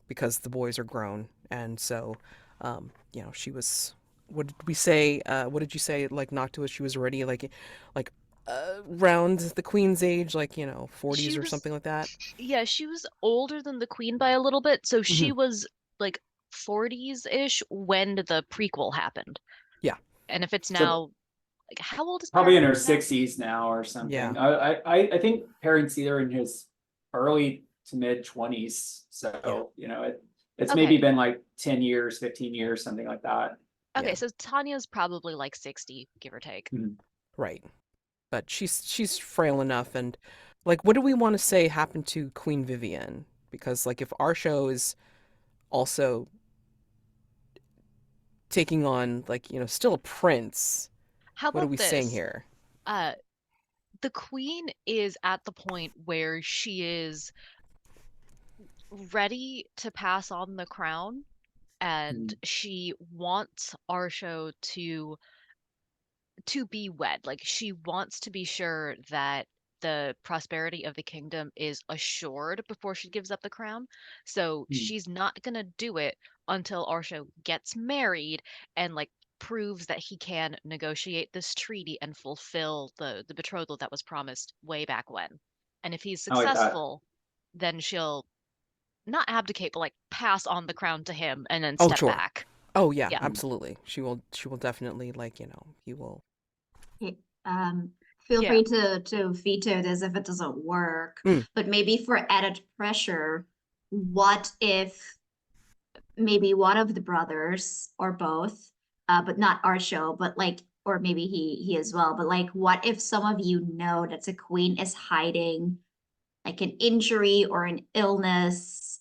because the boys are grown, and so she was. What did we say? What did you say? Like Noctua, she was already like around the queen's age, like 40s She or was something like that. Yeah, she was older than the queen by a little bit, so Hmm. she was like 40s-ish when the prequel happened. Yeah, And if it's So now like how old is probably in her Perrin now? 60s now or yeah, something. I think Perrin's either in his early to mid 20s. yeah, So, it's maybe Okay. been like 10 years, 15 years, something like that. yeah. Okay, so Tanya's probably like 60, give or take. Mhm. Right. But she's frail enough, and like, what do we want to say happened to Queen Vivienne? Because like, if Archaud is also taking on like still a prince, How what are about we saying this? here? Uh, the queen is at the point where she is ready to pass on the crown, and Mhm. she wants Archaud to be wed. Like she wants to be sure that the prosperity of the kingdom is assured before she gives up the crown. So Mhm. she's not gonna do it until Archaud gets married and like proves that he can negotiate this treaty and fulfill the betrothal that was promised way back when. And if he's I like that. successful, then she'll not abdicate, but like pass on the crown to him and then Oh, step sure. back. Oh yeah, Yeah. absolutely. She will definitely, like, he will. Feel Yeah. free to veto this if it doesn't work. But maybe for added pressure, what if maybe one of the brothers or both, but not Archaud, but like, or maybe he as well, but like, what if some of you know that the queen is hiding like an injury or an illness,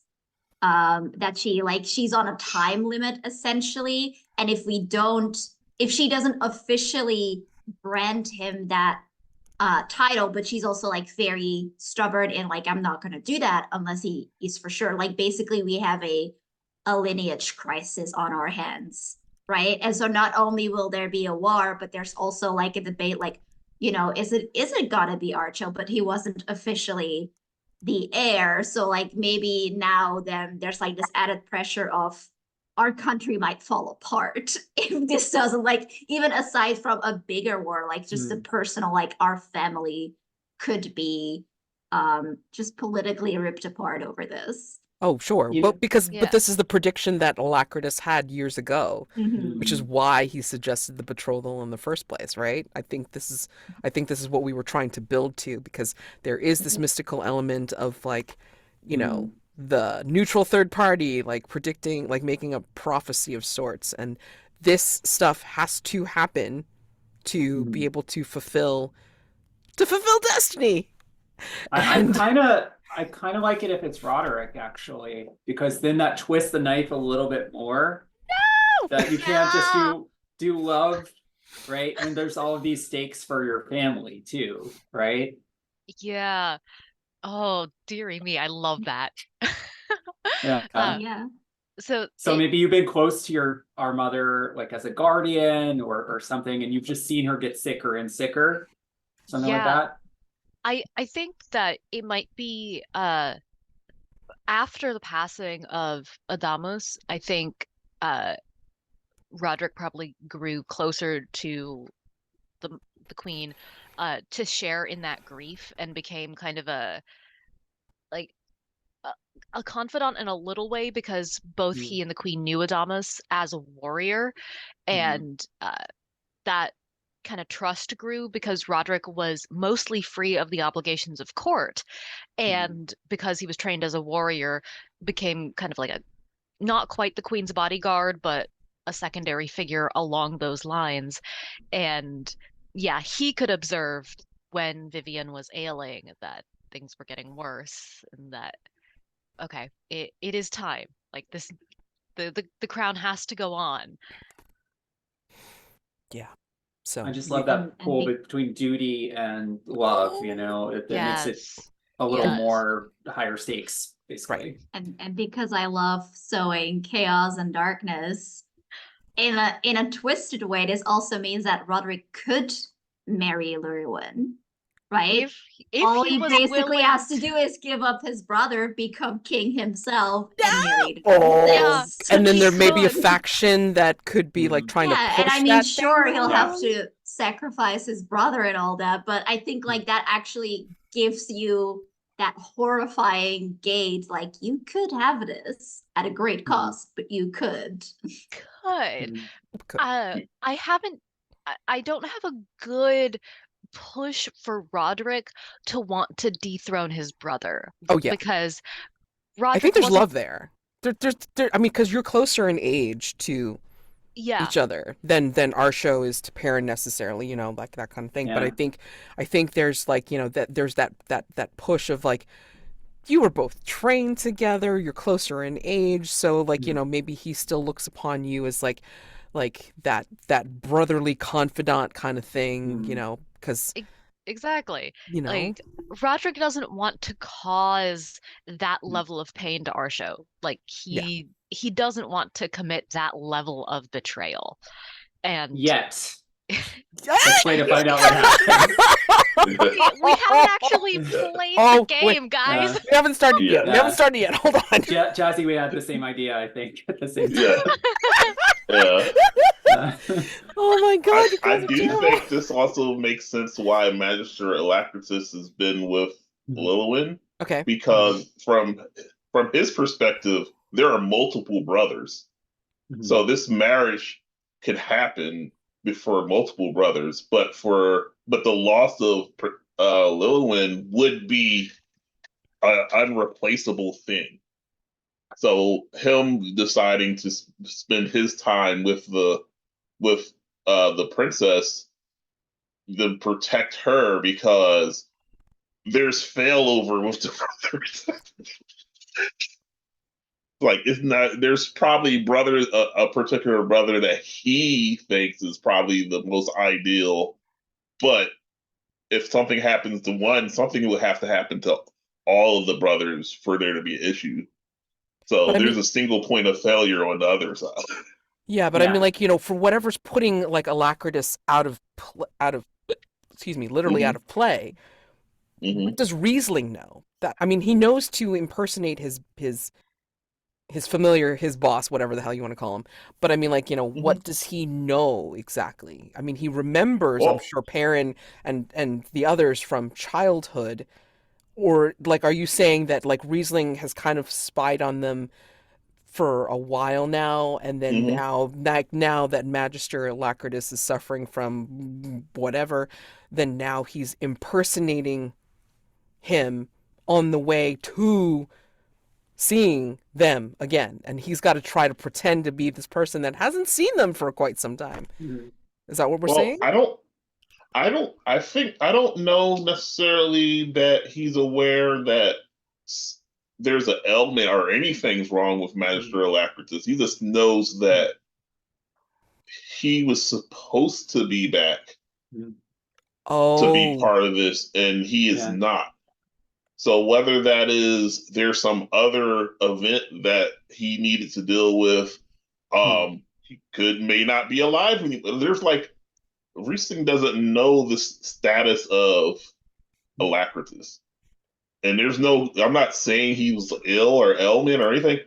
that she's on a time limit essentially, and if she doesn't officially brand him that title, but she's also like very stubborn and like, I'm not gonna do that unless he is for sure. Like basically we have a lineage crisis on our hands, right? And so not only will there be a war, but there's also like a debate, like, is it gotta be Archaud, but he wasn't officially the heir. So like maybe now then there's like this added pressure of our country might fall apart if this doesn't, like, even aside from a bigger war, like just the personal, like our family could be just politically ripped apart over this. Oh, sure. You- But Yeah. but this is the prediction that Alacritus had years ago, Mhm. which is why he suggested the betrothal in the first place, right? I think this is what we were trying to build to, because there is this mystical element of, like, the neutral third party, like predicting, like making a prophecy of sorts, and this stuff has to happen to be able to fulfill destiny. I And- kind of like it if it's Roderick, actually, because then that twists the knife a little bit more. No! That you can't just do love, right? And there's all of these stakes for your family too, right? Yeah. Oh, dearie me, I love that. Yeah. Yeah. So Maybe you've been close to our mother, like as a guardian or something, and you've just seen her get sicker and sicker, something like Yeah. that. I think that it might be after the passing of Adamus, I think Roderick probably grew closer to the queen to share in that grief, and became kind of a confidant in a little way, because both he and the queen knew Adamus as a warrior, and that kind of trust grew because Roderick was mostly free of the obligations of court, and because he was trained as a warrior, became kind of like not quite the queen's bodyguard, but a secondary figure along those lines. And yeah, he could observe when Vivienne was ailing that things were getting worse, and that okay, it is time. Like this, the crown has to go on. Yeah. So I just love that And pull between duty and love, it makes it Yes. a little Yes. more higher stakes, basically. And because I love sowing chaos and darkness, in a twisted way, this also means that Roderick could marry Llurywenn, right? If All he he was basically willing has to do is give up his brother, become king himself, and marry the Oh. princess. And then he there may be a could. faction that could be like trying to Yeah, push and I mean, that sure, thing he'll down. have to sacrifice his brother and all that, but I think like that actually gives you that horrifying gauge, like you could have this at a great cost, but you could. Could. Could. I don't have a good push for Roderick to want to dethrone his brother. Oh, yeah. Because I Roderick think there's wasn't- love there. I mean, because you're closer in age to Yeah. each other than Archaud is to Perin necessarily, like that kind of thing. But Yeah. I think there's like, that there's that push of like, you were both trained together, you're closer in age, so like, maybe he still looks upon you as like that brotherly confidant kind of thing, because Exactly. you know Like Roderick doesn't want to cause that level of pain to Archaud. Like he doesn't want to commit that level of betrayal. And Yet. Let's wait to find out what happens. we haven't actually played the game, guys. We haven't started yet. We Yeah. haven't started yet. Hold on. Jazy, we had the same idea, I think, at the same time. Yeah. Yeah. Oh my god, you I guys are do terrible. think this also makes sense why Magister Alacritus has been with Llurywenn, Okay. because from his perspective, there are multiple brothers. So this marriage could happen before multiple brothers, but the loss of Llurywenn would be an unreplaceable thing. So him deciding to spend his time with the princess, to protect her, because there's failover with the brothers. Like, it's not, there's probably a particular brother that he thinks is probably the most ideal, but if something happens to one, something would have to happen to all of the brothers for there to be an issue. So But I there's mean, a single point of failure on the other side. yeah, but I mean, Yeah. like, for whatever's putting like Alacritus out of, excuse me, literally out Hmm. of play. Hmm. What does Riesling know? That I mean, he knows to impersonate his familiar, his boss, whatever the hell you want to call him. But I mean, like, Hmm. what does he know exactly? I mean, he remembers, I'm Well, sure, Perin and the others from childhood. Or like, are you saying that like Riesling has kind of spied on them for a while now, and then hmm now that Magister Alacritus is suffering from whatever, then now he's impersonating him on the way to seeing them again, and he's got to try to pretend to be this person that hasn't seen them for quite some time. Is that what we're well, saying? I don't know necessarily that he's aware that there's an ailment or anything's wrong with Magister Alacritus. He just knows that he was supposed to be back to be Oh, part of this, and he is Yeah. not. So whether that is there's some other event that he needed to deal with, he may not be alive anymore. There's like Riesling doesn't know the status of Alacritus. And there's no, I'm not saying he was ill or ailment or anything,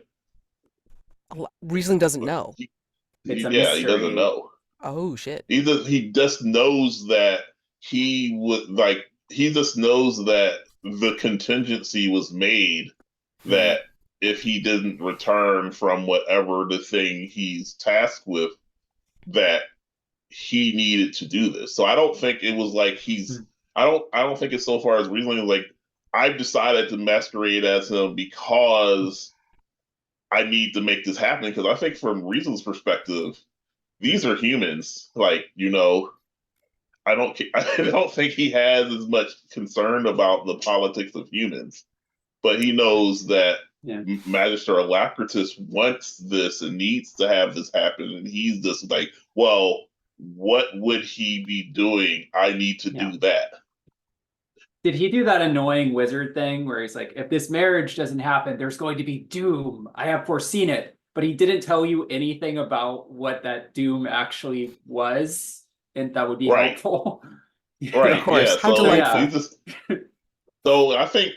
Riesling doesn't but know. It's a yeah, he doesn't mystery. know. Oh shit. He just knows that he just knows that the contingency was made that if he didn't return from whatever the thing he's tasked with, that he needed to do this. So I don't think it was like I don't think it's so far as reasoning like I've decided to masquerade as him because I need to make this happen. Because I think from Reason's perspective, these are humans. Like, I don't think he has as much concern about the politics of humans, but he knows that Yeah. Magister Alacritus wants this and needs to have this happen, and he's just like, well, what would he be doing? I need to Yeah. do that. Did he do that annoying wizard thing where he's like, if this marriage doesn't happen, there's going to be doom. I have foreseen it. But he didn't tell you anything about what that doom actually was. And that would be Right. helpful. Right. Of course. Yeah. How So delightful. he just. So I think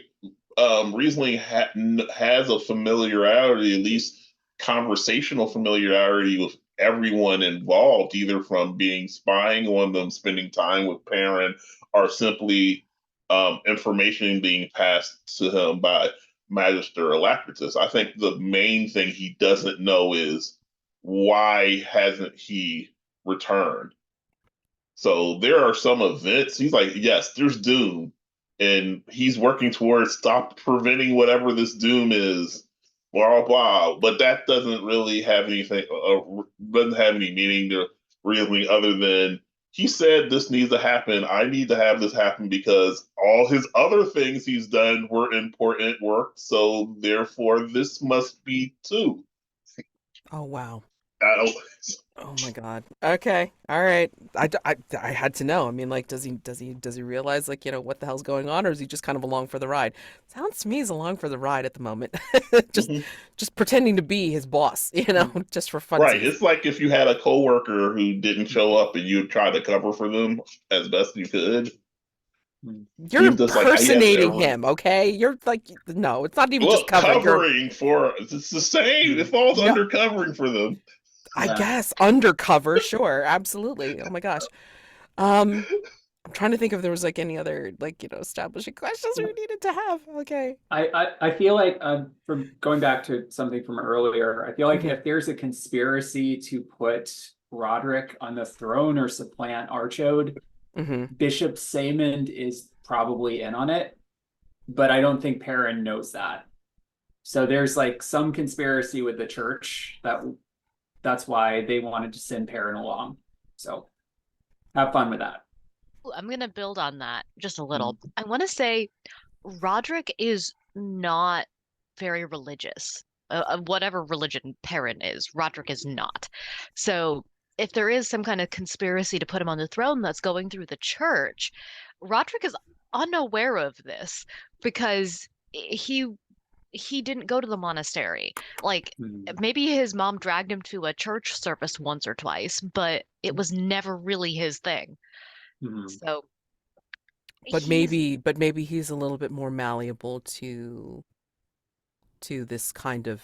Riesling has a familiarity, at least conversational familiarity with everyone involved, either from being spying on them, spending time with Perin, or simply information being passed to him by Magister Alacritus. I think the main thing he doesn't know is why hasn't he returned? So there are some events. He's like, yes, there's doom, and he's working towards stop preventing whatever this doom is. Blah blah. But that doesn't really have anything. Doesn't have any meaning to really other than he said this needs to happen. I need to have this happen because all his other things he's done were important work. So therefore, this must be too. Oh wow. I don't. Oh my god. Okay. All right. I had to know. I mean, like, does he realize, like, what the hell's going on, or is he just kind of along for the ride? Sounds to me he's along for the ride at the moment. just Mhm. just pretending to be his boss, just for Right. funsies. It's like if you had a coworker who didn't show up and you tried to cover for them as best you could. You're He's just like, yes, impersonating everyone. him, okay? You're like, no, it's not even just Look, covering. covering for it's the same. It falls No, under covering for them. I Yeah. guess undercover, sure, absolutely. Oh my gosh. I'm trying to think if there was like any other like establishing questions we needed to have. Okay. I feel like from going back to something from earlier, I feel like Mhm. if there's a conspiracy to put Roderick on the throne or supplant Archaud, Mhm. Bishop Saymond is probably in on it, but I don't think Perin knows that. So there's like some conspiracy with the church that's why they wanted to send Perin along. So have fun with that. Ooh, I'm gonna build on that just a little. I want to say Roderick is not very religious. Whatever religion Perrin is, Roderick is not. So if there is some kind of conspiracy to put him on the throne that's going through the church, Roderick is unaware of this because he didn't go to the monastery. Like Mhm. maybe his mom dragged him to a church service once or twice, but it was never really his thing. Mhm. So But he's maybe he's a little bit more malleable to this kind of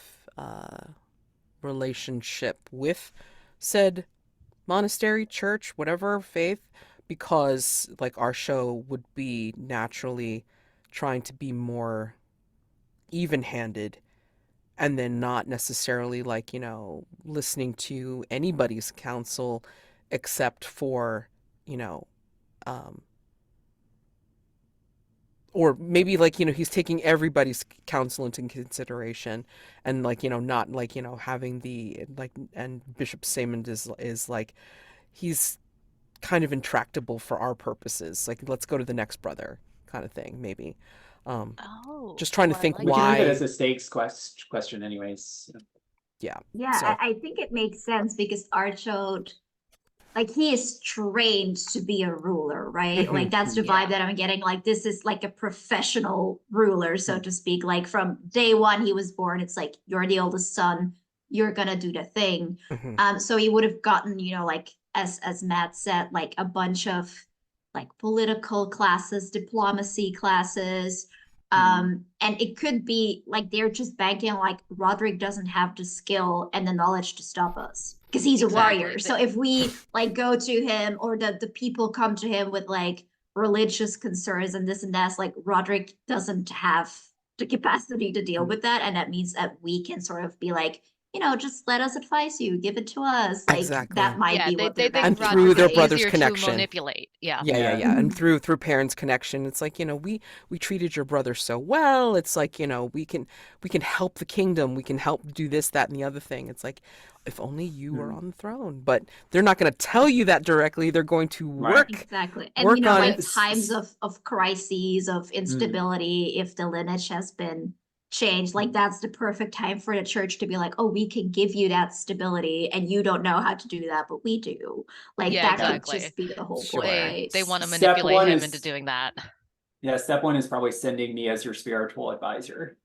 relationship with said monastery, church, whatever faith, because like our show would be naturally trying to be more even-handed and then not necessarily like, listening to anybody's counsel except for, you know, um, or maybe like, he's taking everybody's counsel into consideration and like, not like, having the like, and Bishop Saymond is like, he's kind of intractable for our purposes. Like, let's go to the next brother kind of thing, maybe. Um, oh, just trying to oh, I think like We can leave that. it why. as a stakes question anyways. Yeah. Yeah, So, I think it makes sense because Archaud, like he is trained to be a ruler, right? mhm, Like that's the mhm, vibe Yeah. that I'm getting. Like this is like a professional ruler, so Mhm. to speak. Like from day one he was born, it's like you're the oldest son, you're gonna do the thing. mhm, So he would have gotten, like as Matt said, like a bunch of like political classes, diplomacy classes. Mhm. And it could be like they're just banking like Roderick doesn't have the skill and the knowledge to stop us because he's a Exactly. warrior. So if we like go to him or the people come to him with like religious concerns and this and that, like Roderick doesn't have the capacity to deal Mhm. with that. And that means that we can sort of be like, just let us advise you, give it to us. Like that exactly. might Yeah, be they what they they're think And banking through on, Roderick is their right? brother's easier to connection. manipulate. Yeah. Yeah, yeah, Yeah. yeah. And Mhm. through parents' connection, it's like, we treated your brother so well. It's like, we can help the kingdom. We can help do this, that, and the other thing. It's like, if only you were Mhm. on the throne. But they're not going to tell you that directly. They're going to Right. Exactly. And work on like times of crises, of Mhm. instability, if the lineage has been changed, like that's the perfect time for the church to be like, oh, we can give you that stability and you don't know how to do that, but we do. Like Yeah, that Yeah. could exactly. just be the whole point, Sure. right? They want to Step manipulate one him into is doing that. step one is probably sending me as your spiritual advisor.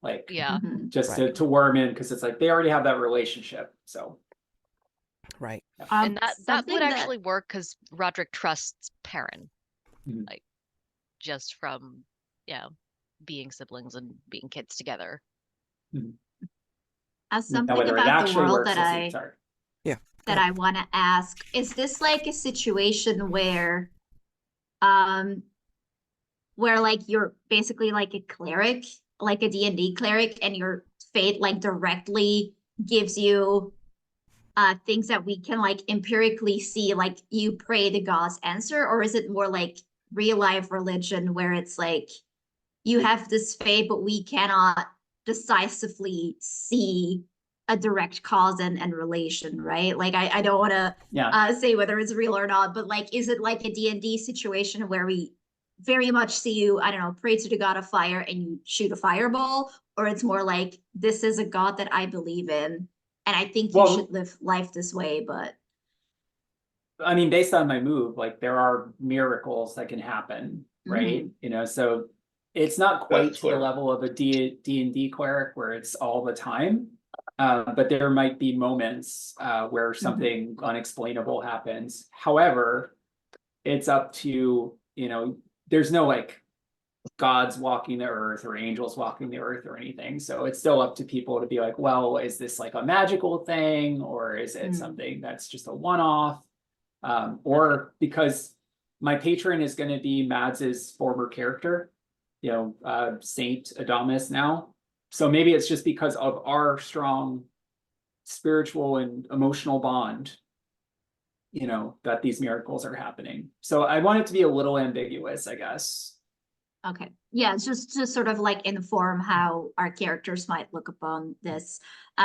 Like Yeah. Mhm. just Right. to worm in because it's like they already have that relationship. So Right. yeah. And that would Something that actually work because Roderick trusts Perrin, Mhm. like just from, being siblings and being kids together. Mhm. Now something whether it about the actually world works, that we'll see. I Sorry. Yeah. Go that ahead. I want to ask, is this like a situation um where like you're basically like a cleric, like a D&D cleric, and your fate like directly gives you things that we can like empirically see, like you pray the gods answer, or is it more like real life religion where it's like you have this fate but we cannot decisively see a direct cause and relation, right? Like I don't want to Yeah. say whether it's real or not, but like is it like a D&D situation where we very much see you, I don't know, pray to the god of fire and you shoot a fireball, or it's more like this is a god that I believe in and I think you should Well, live life this way, but I mean, based on my move, like there are miracles that can happen, right? Mhm. So it's not quite That's to the clear. level of a D&D cleric where it's all the time. But there might be moments where something unexplainable happens. However, it's up to, there's no like gods walking the earth or angels walking the earth or anything. So it's still up to people to be like, well, is this like a magical thing, or is it something that's just a one-off? Or because my patron is going to be Mads's former character, Saint Adamus now. So maybe it's just because of our strong spiritual and emotional bond, that these miracles are happening. So I want it to be a little ambiguous, I guess. Okay. Yeah, it's just to sort of like inform how our characters might look upon this.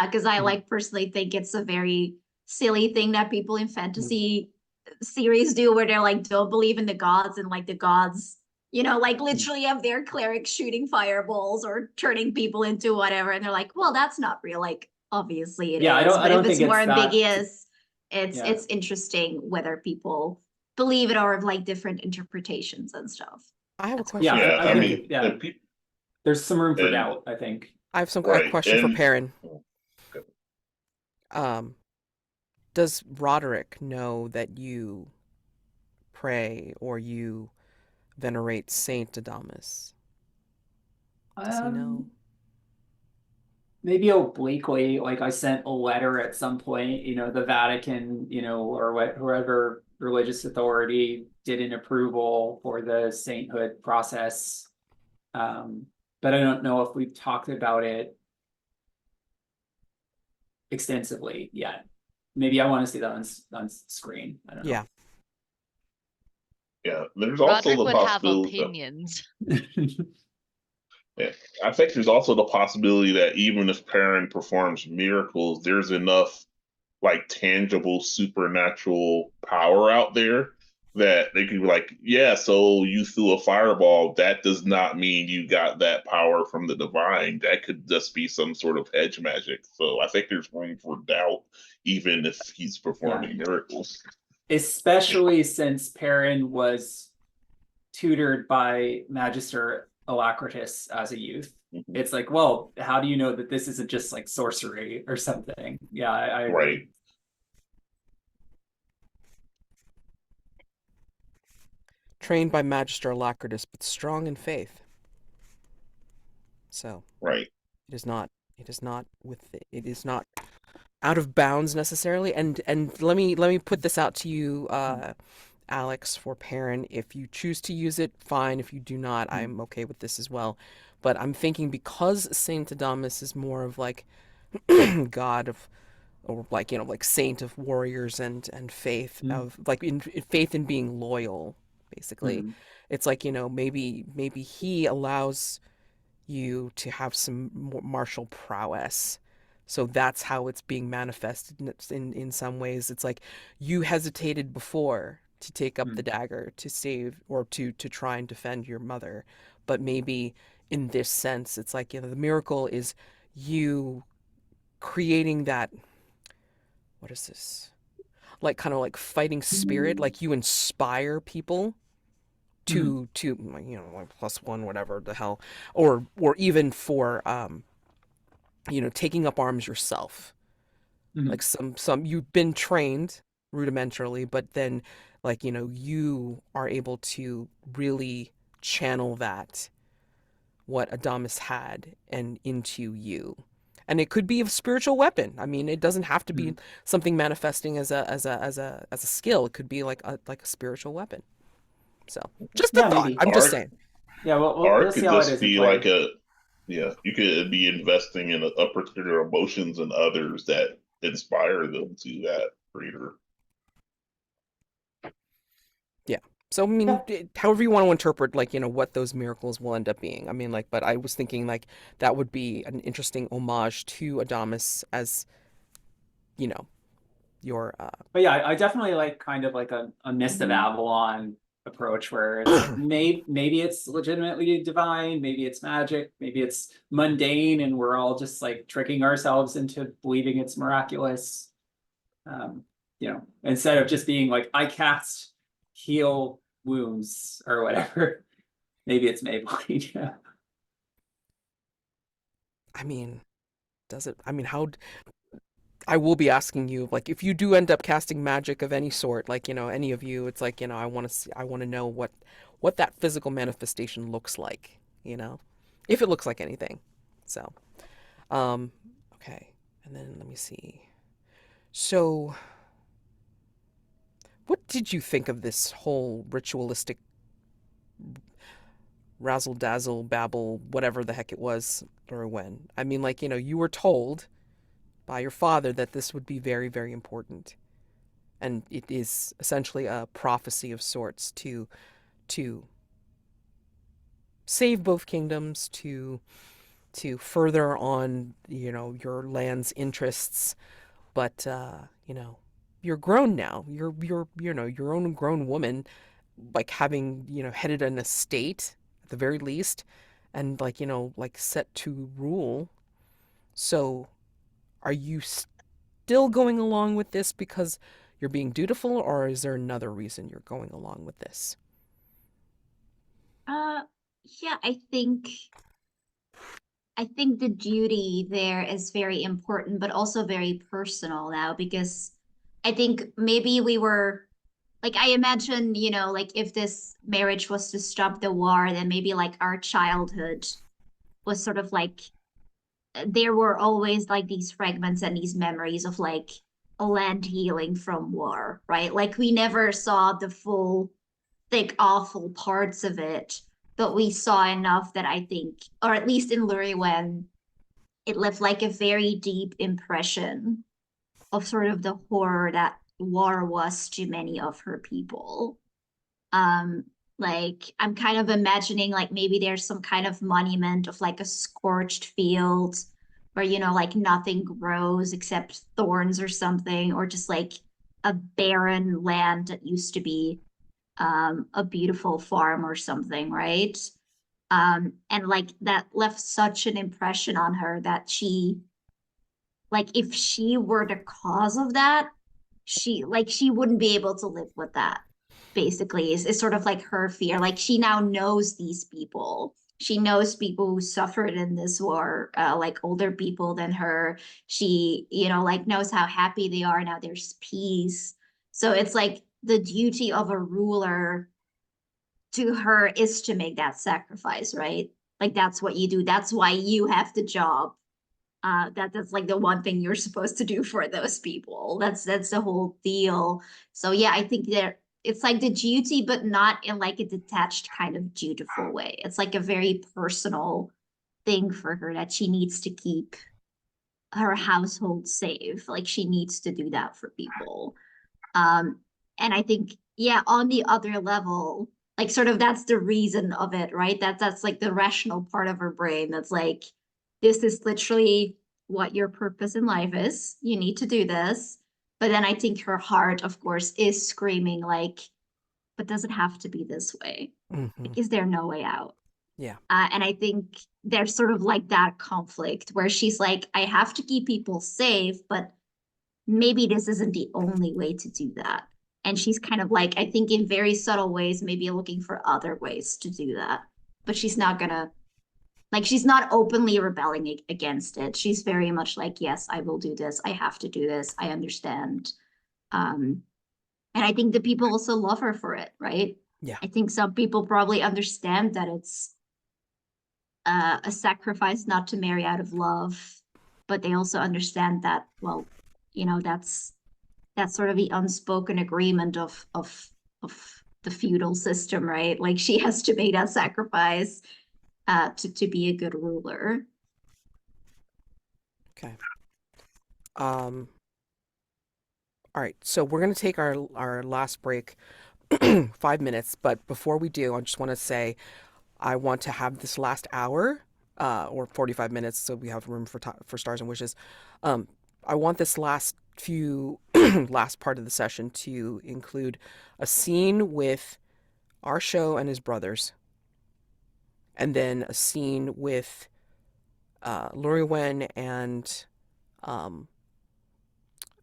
Because I like personally think it's a very silly thing that people in fantasy series do, where they're like, don't believe in the gods, and like the gods, like literally have their clerics shooting fireballs or turning people into whatever. And they're like, well, that's not real. Like, obviously it is. I But don't if it's think more it's that- ambiguous, it's interesting whether people believe it or have like different interpretations and stuff. I have a That's question. Yeah, Yeah, I I think mean, yeah. There's some room for and- doubt, I think. I have a Right, question for and- Perin. Okay. Does Roderick know that you pray or you venerate Saint Adamus? Does he know? Maybe obliquely, like I sent a letter at some point, the Vatican, or whoever religious authority did an approval for the sainthood process. But I don't know if we've talked about it extensively yet. Maybe I want to see that on screen. I don't know. Yeah. Yeah, there's also Roderick the would have possibility. opinions. I think there's also the possibility that even if Perin performs miracles, there's enough like tangible supernatural power out there that they could be like, yeah, so you threw a fireball. That does not mean you got that power from the divine. That could just be some sort of hedge magic. So I think there's room for doubt, even if he's performing miracles. Especially since Perin was tutored by Magister Alacritus as a youth. Mhm. It's like, well, how do you know that this isn't just like sorcery or something? Yeah, I agree. Right. Trained by Magister Alacritus, but strong in faith. So Right. it is not out of bounds necessarily. And let me put this out to you, Alex, for Perin. If you choose to use it, fine. If you do not, I'm okay with this as well. But I'm thinking because Saint Adamus is more of like god of, or like like saint of warriors and faith of like in faith in being loyal, basically. It's like maybe he allows you to have some martial prowess. So that's how it's being manifested in some ways. It's like you hesitated before to take up the dagger to save or to try and defend your mother. But maybe in this sense, it's like, the miracle is you creating that, what is this? Like kind of like fighting spirit, like you inspire people to like +1, whatever the hell, or even for taking up arms yourself. Like some you've been trained rudimentarily, but then like you are able to really channel that what Adamus had and into you. And it could be a spiritual weapon. I mean, it doesn't have to be something manifesting as a skill. It could be like a spiritual weapon. So just a thought. Maybe. I'm just saying. Yeah, well, Art we'll see could how it just is in be play. like you could be investing in a particular emotions in others that inspire them to that reader. Yeah. So I mean, however you want to interpret like what those miracles will end up being. I mean, like, but I was thinking like that would be an interesting homage to Adamus as your But yeah, I definitely like kind of like a Mist of Avalon approach where it's like maybe it's legitimately divine, maybe it's magic, maybe it's mundane, and we're all just like tricking ourselves into believing it's miraculous. Instead of just being like, I cast heal wounds or whatever. Maybe it's Maybelline. Yeah. I mean, does it? I mean, how I will be asking you, like, if you do end up casting magic of any sort, like, any of you, it's like, I want to see, I want to know what that physical manifestation looks like, if it looks like anything. So, okay. And then let me see. So, what did you think of this whole ritualistic razzle dazzle babble, whatever the heck it was, Llurywenn? I mean, like, you were told by your father that this would be very, very important. And it is essentially a prophecy of sorts to save both kingdoms, to further on, your land's interests. But you're grown now. You're your own grown woman, like having, headed an estate at the very least, and like, like set to rule. So are you still going along with this because you're being dutiful, or is there another reason you're going along with this? Uh, yeah, I think the duty there is very important, but also very personal now because I think maybe we were like I imagine, like if this marriage was to stop the war, then maybe like our childhood was sort of like there were always like these fragments and these memories of like a land healing from war, right? Like we never saw the full thick, awful parts of it, but we saw enough that I think, or at least in Llurywenn, it left like a very deep impression of sort of the horror that war was to many of her people. Um, like I'm kind of imagining like maybe there's some kind of monument of like a scorched field where like nothing grows except thorns or something, or just like a barren land that used to be a beautiful farm or something, right? And like that left such an impression on her that she like if she were the cause of that, she wouldn't be able to live with that. Basically, is sort of like her fear. Like she now knows these people. She knows people who suffered in this war, like older people than her. She, like knows how happy they are now. There's peace. So it's like the duty of a ruler to her is to make that sacrifice, right? Like that's what you do. That's why you have the job. That's like the one thing you're supposed to do for those people. That's the whole deal. So yeah, I think that it's like the duty, but not in like a detached kind of dutiful way. It's like a very personal thing for her that she needs to keep her household safe. Like she needs to do that for people. Um, and I think, yeah, on the other level, like sort of that's the reason of it, right? That's like the rational part of her brain that's like, this is literally what your purpose in life is. You need to do this. But then I think her heart, of course, is screaming like, but does it have to be this way? Mm-hmm. Like, is there no way out? Yeah. And I think there's sort of like that conflict where she's like, I have to keep people safe, but maybe this isn't the only way to do that. And she's kind of like, I think in very subtle ways, maybe looking for other ways to do that. But she's not gonna, like, she's not openly rebelling against it. She's very much like, yes, I will do this. I have to do this. I understand. And I think the people also love her for it, right? Yeah. I think some people probably understand that it's a sacrifice not to marry out of love, but they also understand that, well, that's sort of the unspoken agreement of the feudal system, right? Like she has to make that sacrifice to be a good ruler. Okay. All right. So we're gonna take our last break, 5 minutes. But before we do, I just want to say I want to have this last hour, or 45 minutes, so we have room for stars and wishes. I want this last part of the session to include a scene with Archaud and his brothers, and then a scene with Llurywenn and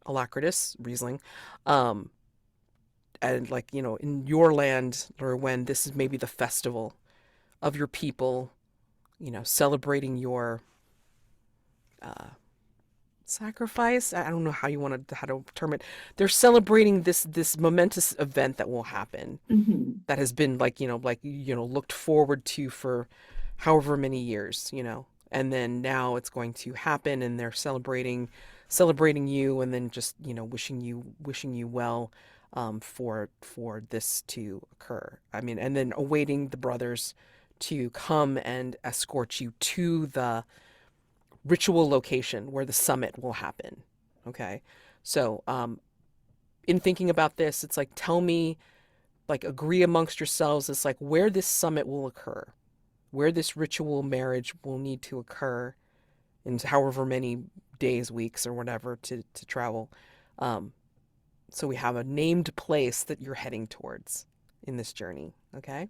Alacritus, Riesling. Um, and like, in your land, Llurywenn, this is maybe the festival of your people, celebrating your sacrifice. I don't know how you want to how to term it. They're celebrating this momentous event that will happen, Mhm. that has been looked forward to for however many years, and then now it's going to happen, and they're celebrating you, and then just wishing you well, for this to occur. I mean, and then awaiting the brothers to come and escort you to the ritual location where the summit will happen. Okay. So, in thinking about this, it's like, tell me, like, agree amongst yourselves. It's like where this summit will occur, where this ritual marriage will need to occur in however many days, weeks, or whatever to travel. Um, so we have a named place that you're heading towards in this journey. Okay.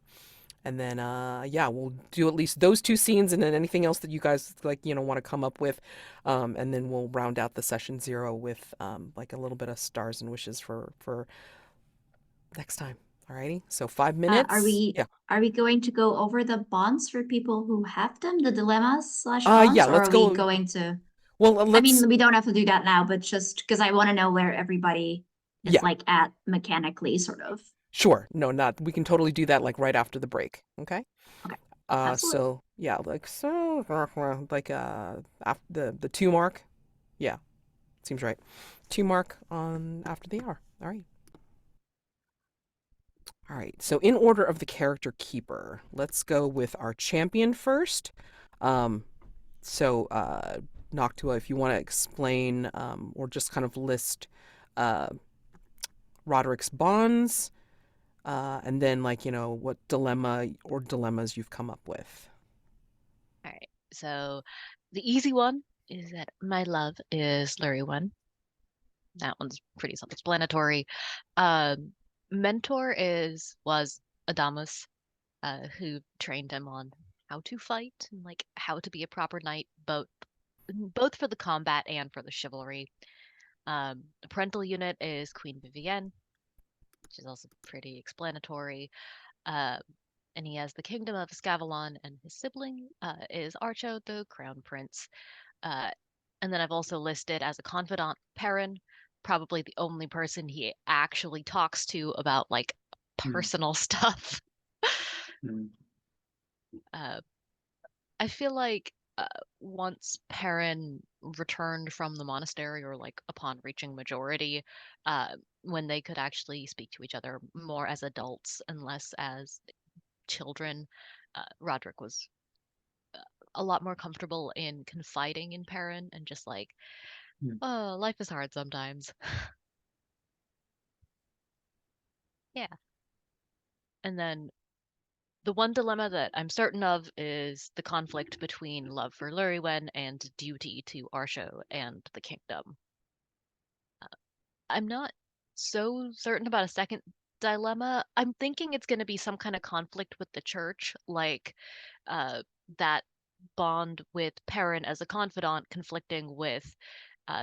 And then, yeah, we'll do at least those two scenes, and then anything else that you guys want to come up with, and then we'll round out the session 0 with like a little bit of stars and wishes for next time. Alrighty, so 5 minutes. Yeah. Are we going to go over the bonds for people who have them, the dilemmas / bonds, Yeah, or let's are go. we going to? Well, I mean, let's. we don't have to do that now, but just because I want to know where everybody is Yeah, like at mechanically, sort of. sure. No, not. We can totally do that like right after the break. Okay. Okay. Absolutely. So yeah, like the 2 mark. Yeah, seems right. 2 mark on after the hour. All right. All right, so in order of the character keeper, let's go with our champion first. So, Noctua, if you want to explain, or just kind of list uh, Roderick's bonds, and then, what dilemma or dilemmas you've come up with. All right. So the easy one is that my love is Llurywenn. That one's pretty self-explanatory. Mentor was Adamus, who trained him on how to fight and like how to be a proper knight, both for the combat and for the chivalry. The parental unit is Queen Vivienne, which is also pretty explanatory. And he has the kingdom of Escavalon, and his sibling is Archaud, the crown prince. And then I've also listed as a confidant Perin, probably the only person he actually talks to about like personal stuff. I feel like once Perin returned from the monastery, or like upon reaching majority, when they could actually speak to each other more as adults and less as children, Roderick was a lot more comfortable in confiding in Perin and just like, oh, life is hard sometimes. Yeah. And then the one dilemma that I'm certain of is the conflict between love for Llurywenn and duty to Archaud and the kingdom. I'm not so certain about a second dilemma. I'm thinking it's going to be some kind of conflict with the church, like that bond with Perin as a confidant conflicting with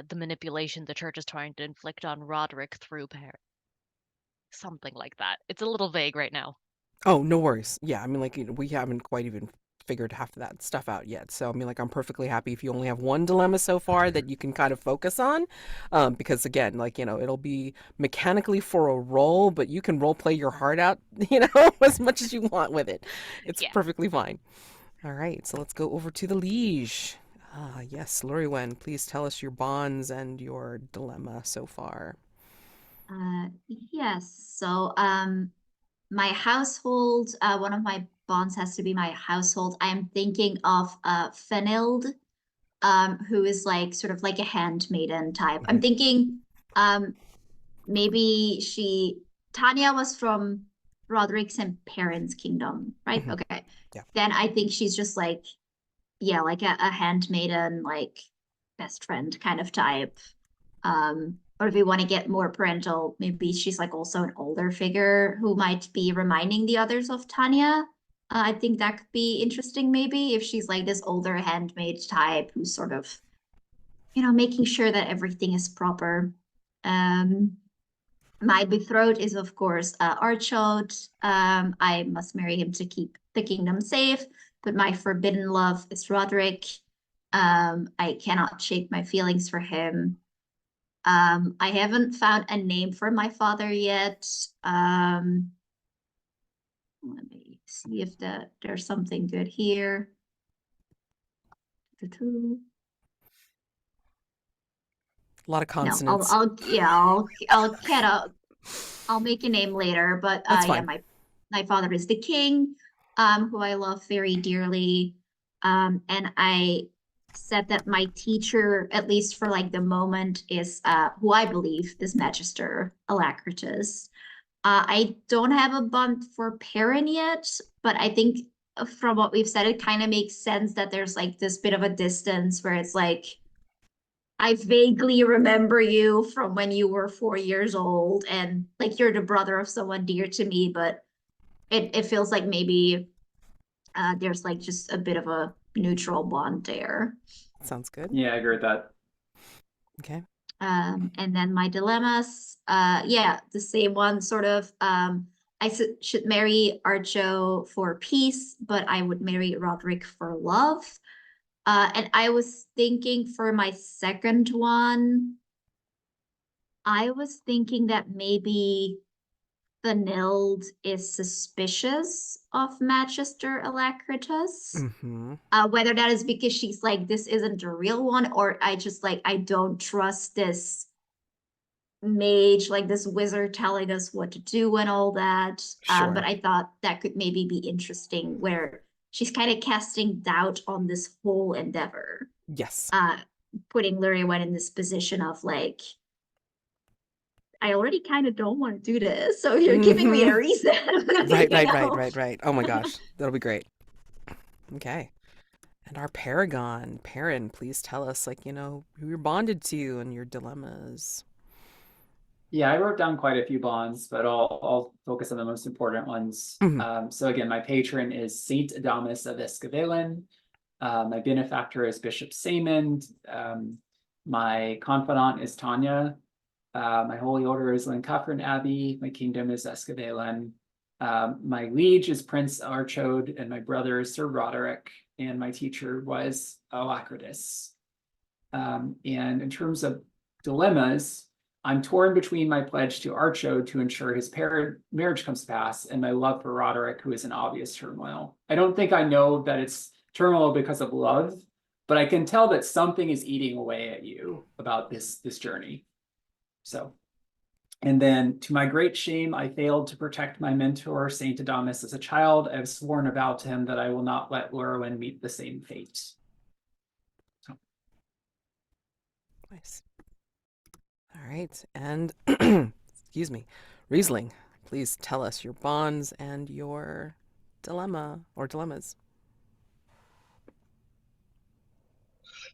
the manipulation the church is trying to inflict on Roderick through Perin. Something like that. It's a little vague right now. Oh, no worries. Yeah, I mean, we haven't quite even figured half of that stuff out yet. So, I mean, I'm perfectly happy if you only have one dilemma so far that you can kind of focus on. Because again, it'll be mechanically for a role, but you can role play your heart out, as much as you want with it. It's perfectly fine. All right, so let's go over to the Liege. Yes, Llurywenn, please tell us your bonds and your dilemma so far. Yes. So, my household, one of my bonds has to be my household. I am thinking of Fenild, who is like sort of like a handmaiden type. I'm thinking maybe Tanya was from Roderick's and Perin's kingdom, right? Mm-hmm. Okay. Yeah. Then I think she's just like, yeah, like a handmaiden, like best friend kind of type. Or if we want to get more parental, maybe she's like also an older figure who might be reminding the others of Tanya. I think that could be interesting, maybe, if she's like this older handmaid type who's sort of, making sure that everything is proper. My betrothed is, of course, Archaud. I must marry him to keep the kingdom safe, but my forbidden love is Roderick. I cannot shake my feelings for him. I haven't found a name for my father yet. Let me see if there's something good here. A lot of No, consonants. I'll make a name later, but That's yeah, fine. my father is the king, who I love very dearly. And I said that my teacher, at least for like the moment, is who I believe is Magister Alacritus. I don't have a bond for Perin yet, but I think from what we've said, it kind of makes sense that there's like this bit of a distance where it's like I vaguely remember you from when you were 4 years old, and like you're the brother of someone dear to me, but it feels like maybe there's like just a bit of a neutral bond there. Sounds good. Yeah, I agree with that. Okay. And then my dilemmas, yeah, the same one sort of. I should marry Archaud for peace, but I would marry Roderick for love. And I was thinking for my second one, I was thinking that maybe Vanilled is suspicious of Magister Alacritus. Mm-hmm. Whether that is because she's like, this isn't a real one, or I just like, I don't trust this mage, like this wizard telling us what to do and all that. Sure. But I thought that could maybe be interesting where she's kind of casting doubt on this whole endeavor. Yes. Putting Llurywenn in this position of like, I already kind of don't want to do this, so you're giving me a reason. Right. Oh my gosh, that'll be great. Okay. And our Paragon, Perin, please tell us, like, who you're bonded to and your dilemmas. Yeah, I wrote down quite a few bonds, but I'll focus on the most important ones. Mhm. So again, my patron is Saint Adamus of Escavalon. My benefactor is Bishop Saymond. My confidant is Tanya. My holy order is Llancarfan Abbey. My kingdom is Escavalon. My liege is Prince Archaud, and my brother is Sir Roderick, and my teacher was Alacritus. And in terms of dilemmas, I'm torn between my pledge to Archaud to ensure his marriage comes to pass and my love for Roderick, who is in obvious turmoil. I don't think I know that it's turmoil because of love, but I can tell that something is eating away at you about this journey. So, and then to my great shame, I failed to protect my mentor, Saint Adamus, as a child. I have sworn a vow to him that I will not let Llurywenn meet the same fate. So. Nice. All right. And, excuse me, Riesling, please tell us your bonds and your dilemma or dilemmas.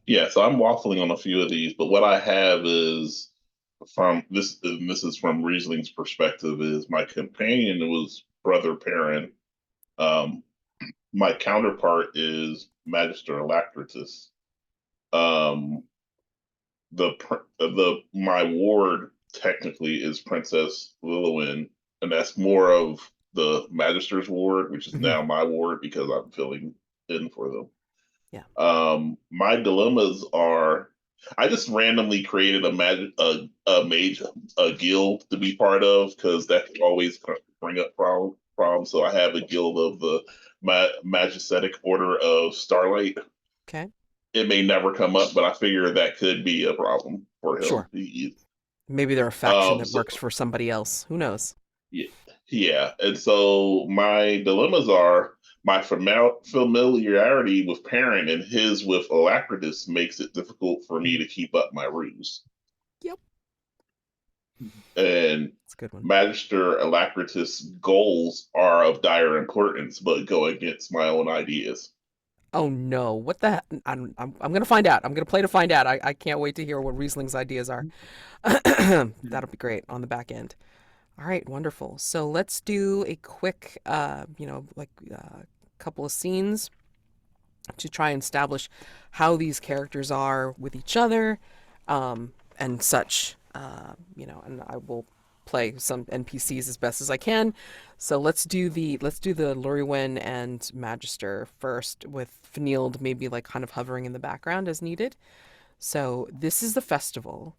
Yeah, so I'm waffling on a few of these, but what I have is from this, and this is from Riesling's perspective, is my companion was Brother Perin. My counterpart is Magister Alacritus. Um, my ward technically is Princess Llurywenn, and that's more of the Magister's ward, which is now my ward because I'm filling in for them. Yeah. My dilemmas are I just randomly created a mage a guild to be part of because that can always bring up problems. So I have a guild of the Magisteric Order of Starlight. Okay. It may never come up, but I figure that could be a problem for him. Sure. Maybe they're a faction that So works for somebody else. Who knows? yeah, and so my dilemmas are my familiarity with Perin and his with Alacritus makes it difficult for me to keep up my ruse. Yep. And That's a good one. Magister Alacritus' goals are of dire importance, but go against my own ideas. Oh no! What the heck? I'm gonna find out. I'm gonna play to find out. I can't wait to hear what Riesling's ideas are. That'll be great on the back end. All right, wonderful. So let's do a quick, couple of scenes to try and establish how these characters are with each other, and such. And I will play some NPCs as best as I can. So let's do the Llurywenn and Magister first, with Feneld maybe like kind of hovering in the background as needed. So this is the festival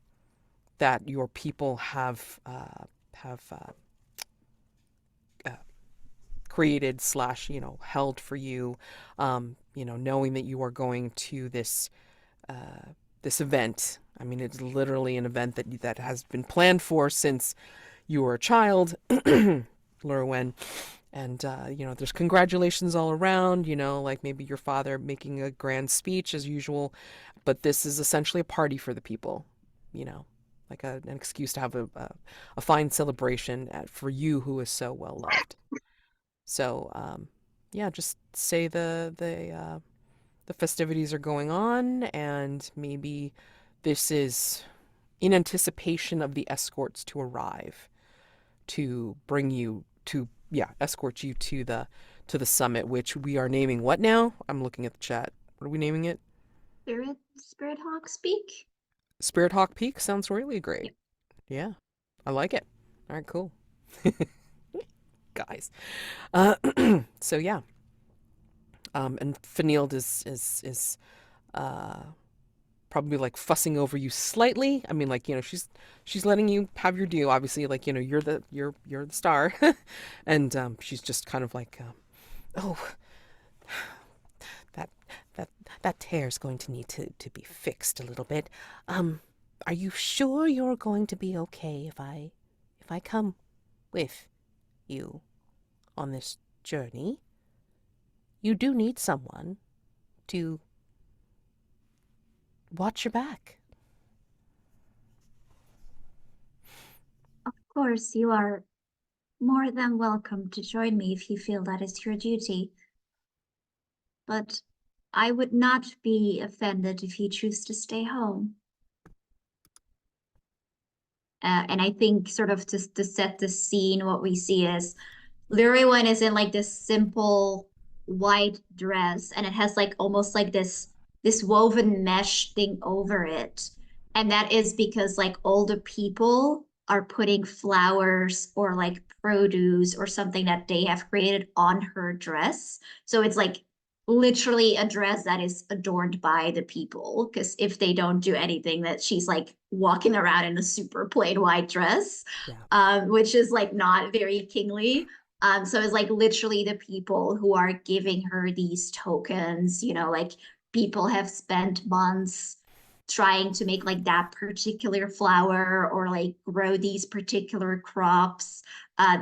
that your people have uh, created slash held for you. Knowing that you are going to this event. I mean, it's literally an event that has been planned for since you were a child, Llurywenn. And there's congratulations all around. Like maybe your father making a grand speech as usual, but this is essentially a party for the people. Like an excuse to have a fine celebration for you who is so well loved. So yeah, just say the festivities are going on, and maybe this is in anticipation of the escorts to arrive to bring you to escort you to the summit, which we are naming what now? I'm looking at the chat. What are we naming it? Spirit Hawk speak? Spirit Hawk Peak sounds really great. Yeah, I like it. All right, cool. Guys. So yeah. And Feneld is probably like fussing over you slightly. I mean, like, she's letting you have your due. Obviously, like, you're the star, and she's just kind of like, oh, that that tear's going to need to be fixed a little bit. Are you sure you're going to be okay if I come with you on this journey? You do need someone to watch your back. Of course, you are more than welcome to join me if you feel that is your duty. But I would not be offended if you choose to stay home. And I think sort of to set the scene, what we see is Llurywenn is in like this simple white dress, and it has like almost like this woven mesh thing over it. And that is because like older people are putting flowers or like produce or something that they have created on her dress. So it's like literally a dress that is adorned by the people, because if they don't do anything, that she's like walking around in a super plain white dress, which is like not very kingly. So it's like literally the people who are giving her these tokens, like people have spent months trying to make like that particular flower or like grow these particular crops.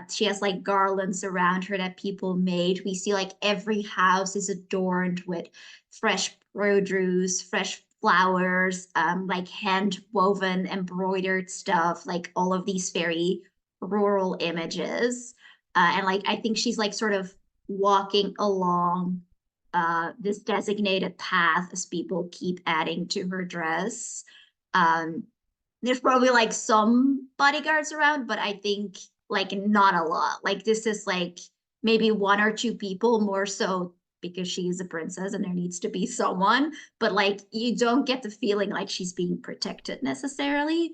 She has like garlands around her that people made. We see like every house is adorned with fresh produce, fresh flowers, like hand woven, embroidered stuff, like all of these very rural images. And like I think she's like sort of walking along this designated path as people keep adding to her dress. Um, there's probably like some bodyguards around, but I think like not a lot. Like this is like maybe one or two people, more so because she is a princess and there needs to be someone. But like you don't get the feeling like she's being protected necessarily,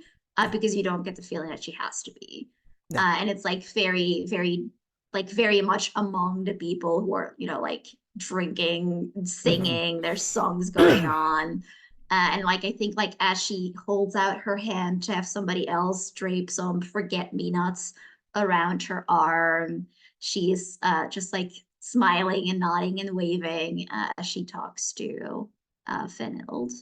because you don't get the feeling that she has to be. No. And it's like very, very, like very much among the people who are, like drinking, singing, there's songs going on. And like I think like as she holds out her hand to have somebody else drape some forget-me-nots around her arm, she's just like smiling and nodding and waving as she talks to Feneld.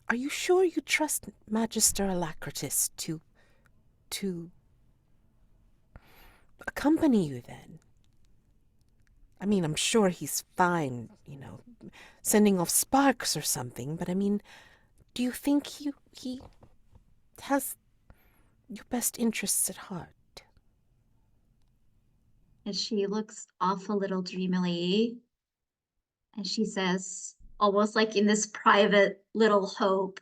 Are you sure you trust Magister Alacritus to accompany you then? I mean, I'm sure he's fine, sending off sparks or something, but I mean, do you think he has your best interests at heart? And she looks off a little dreamily, and she says, almost like in this private little hope,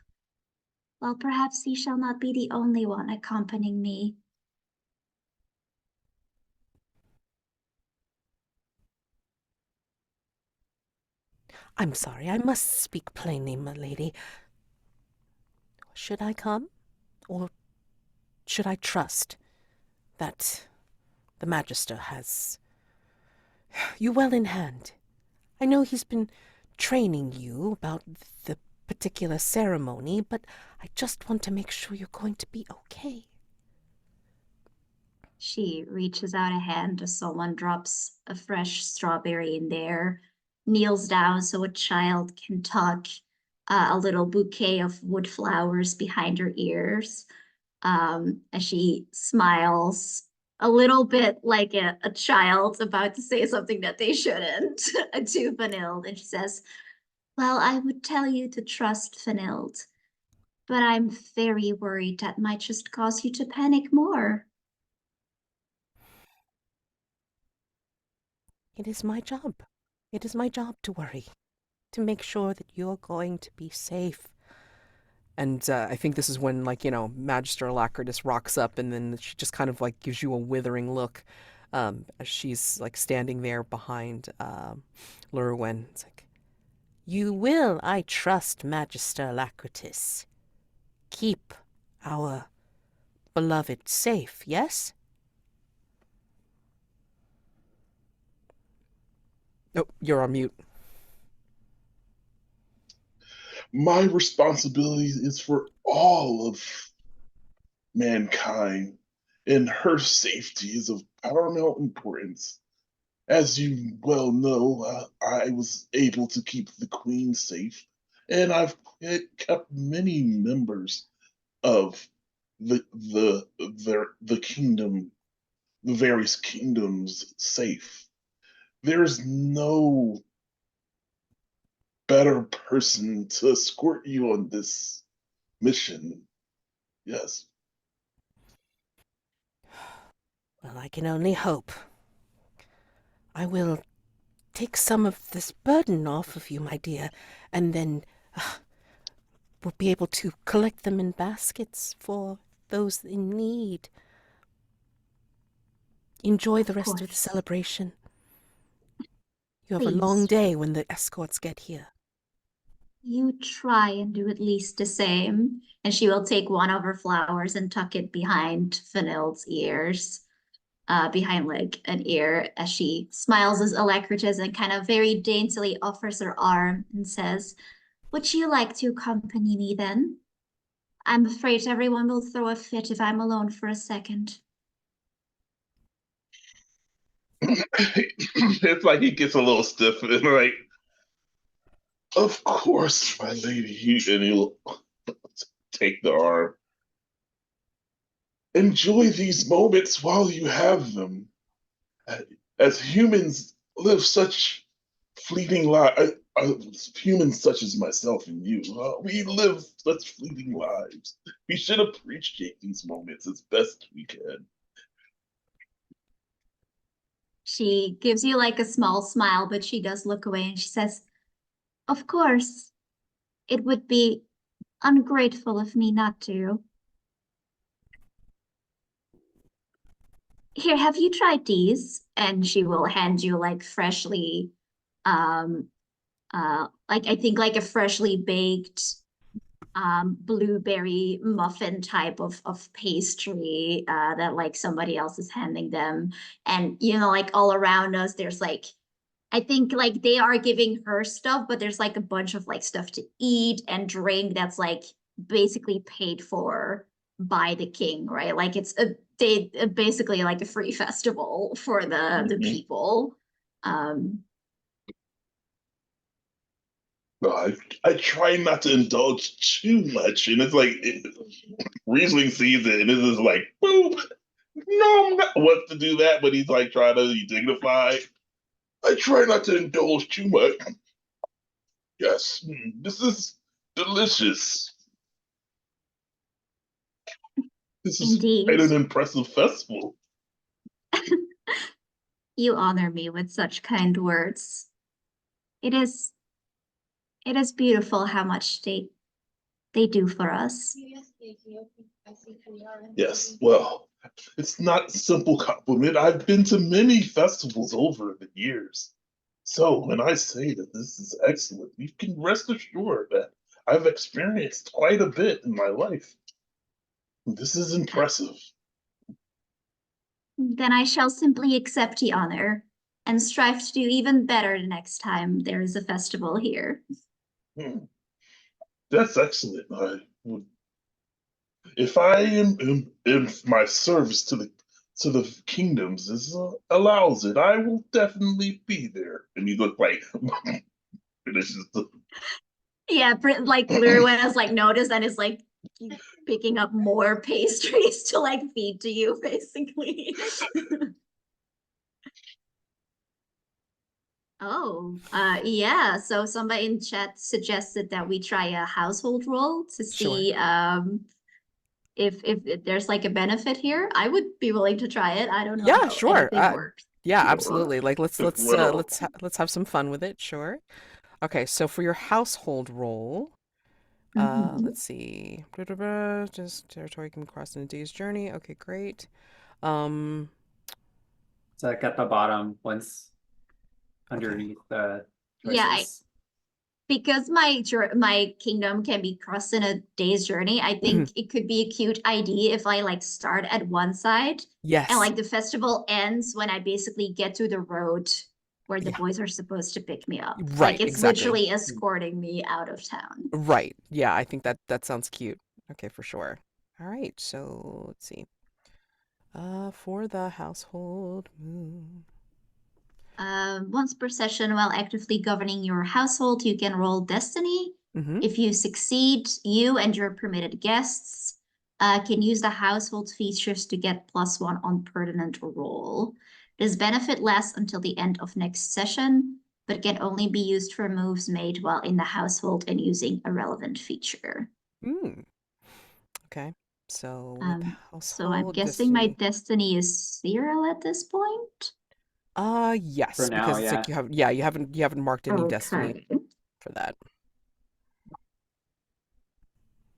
well, perhaps he shall not be the only one accompanying me. I'm sorry, I must speak plainly, my lady. Should I come? Or should I trust that the Magister has you well in hand? I know he's been training you about the particular ceremony, but I just want to make sure you're going to be okay. She reaches out a hand as someone drops a fresh strawberry in there, kneels down so a child can tuck a little bouquet of wood flowers behind her ears. As she smiles a little bit like a child about to say something that they shouldn't to Vanilde. And she says, well, I would tell you to trust Vanilde, but I'm very worried that might just cause you to panic more. It is my job. It is my job to worry, to make sure that you're going to be safe. And I think this is when, like, Magister Alacritus rocks up, and then she just kind of, like, gives you a withering look as she's, like, standing there behind Llurywenn. It's like, you will, I trust, Magister Alacritus, keep our beloved safe, yes? Oh, you're on mute. My responsibility is for all of mankind, and her safety is of paramount importance. As you well know, I was able to keep the Queen safe, and I've kept many members of the kingdom, the various kingdoms safe. There's no better person to escort you on this mission. Yes. Well, I can only hope. I will take some of this burden off of you, my dear, and then we'll be able to collect them in baskets for those in need. Enjoy the rest of the celebration. You have a long day when the escorts get here. You try and do at least the same. And she will take one of her flowers and tuck it behind Vanilde's ears, behind like an ear, as she smiles as Alacritus and kind of very daintily offers her arm and says, would you like to accompany me then? I'm afraid everyone will throw a fit if I'm alone for a second. It's like he gets a little stiff and like, of course, my lady, and he'll take the arm. Enjoy these moments while you have them. As humans live such fleeting lives, humans such as myself and you, we live such fleeting lives. We should appreciate these moments as best we can. She gives you like a small smile, but she does look away and she says, of course, it would be ungrateful of me not to. Here, have you tried these? And she will hand you like freshly, like I think like a freshly baked blueberry muffin type of pastry that like somebody else is handing them. And like all around us, there's like I think like they are giving her stuff, but there's like a bunch of like stuff to eat and drink that's like basically paid for by the king, right? Like it's basically like a free festival for the people. I try not to indulge too much, and it's like Riesling sees it, and it is like, boom, no, I'm not wants to do that, but he's like trying to be dignified. I try not to indulge too much. Yes, this is delicious. This is Indeed. quite an impressive festival. You honor me with such kind words. It is beautiful how much they do for us. Yes, well, it's not a simple compliment. I've been to many festivals over the years. So when I say that this is excellent, you can rest assured that I've experienced quite a bit in my life. This is impressive. Then I shall simply accept the honor and strive to do even better the next time there is a festival here. Hmm. That's excellent. I would, if I am if my service to the kingdoms is allows it, I will definitely be there. And you look like finishes the. Yeah, like Llurywenn has like noticed and is like picking up more pastries to like feed to you, basically. Oh, yeah. So somebody in chat suggested that we try a household roll to see if there's like a benefit here. I would be willing to try it. I don't know Yeah, how sure. anything works. Yeah, Sure. absolutely. Like Well, let's have some fun with it. Sure. Okay, so for your household roll, Mhm. let's see. Just territory can cross in a day's journey. Okay, great. Um, So like at the bottom, once okay. underneath the Yeah, choices. because my kingdom can be crossed in a day's journey, I think it could be a cute idea if I like start at one side and Yes. like the festival ends when I basically get to the road where the Yeah. boys are supposed to pick me up. Right, Like it's exactly. literally escorting me out of town. Right. Yeah, I think that sounds cute. Okay, for sure. All right, so let's see. For the household move. Once per session, while actively governing your household, you can roll Destiny. Mm-hmm. If you succeed, you and your permitted guests can use the household features to get +1 on pertinent roll. This benefit lasts until the end of next session, but can only be used for moves made while in the household and using a relevant feature. Mm. Okay. So with So I'm household guessing my destiny. Destiny is 0 at this point. Yes, For now, because it's like yeah. you haven't marked any destiny Okay. for that.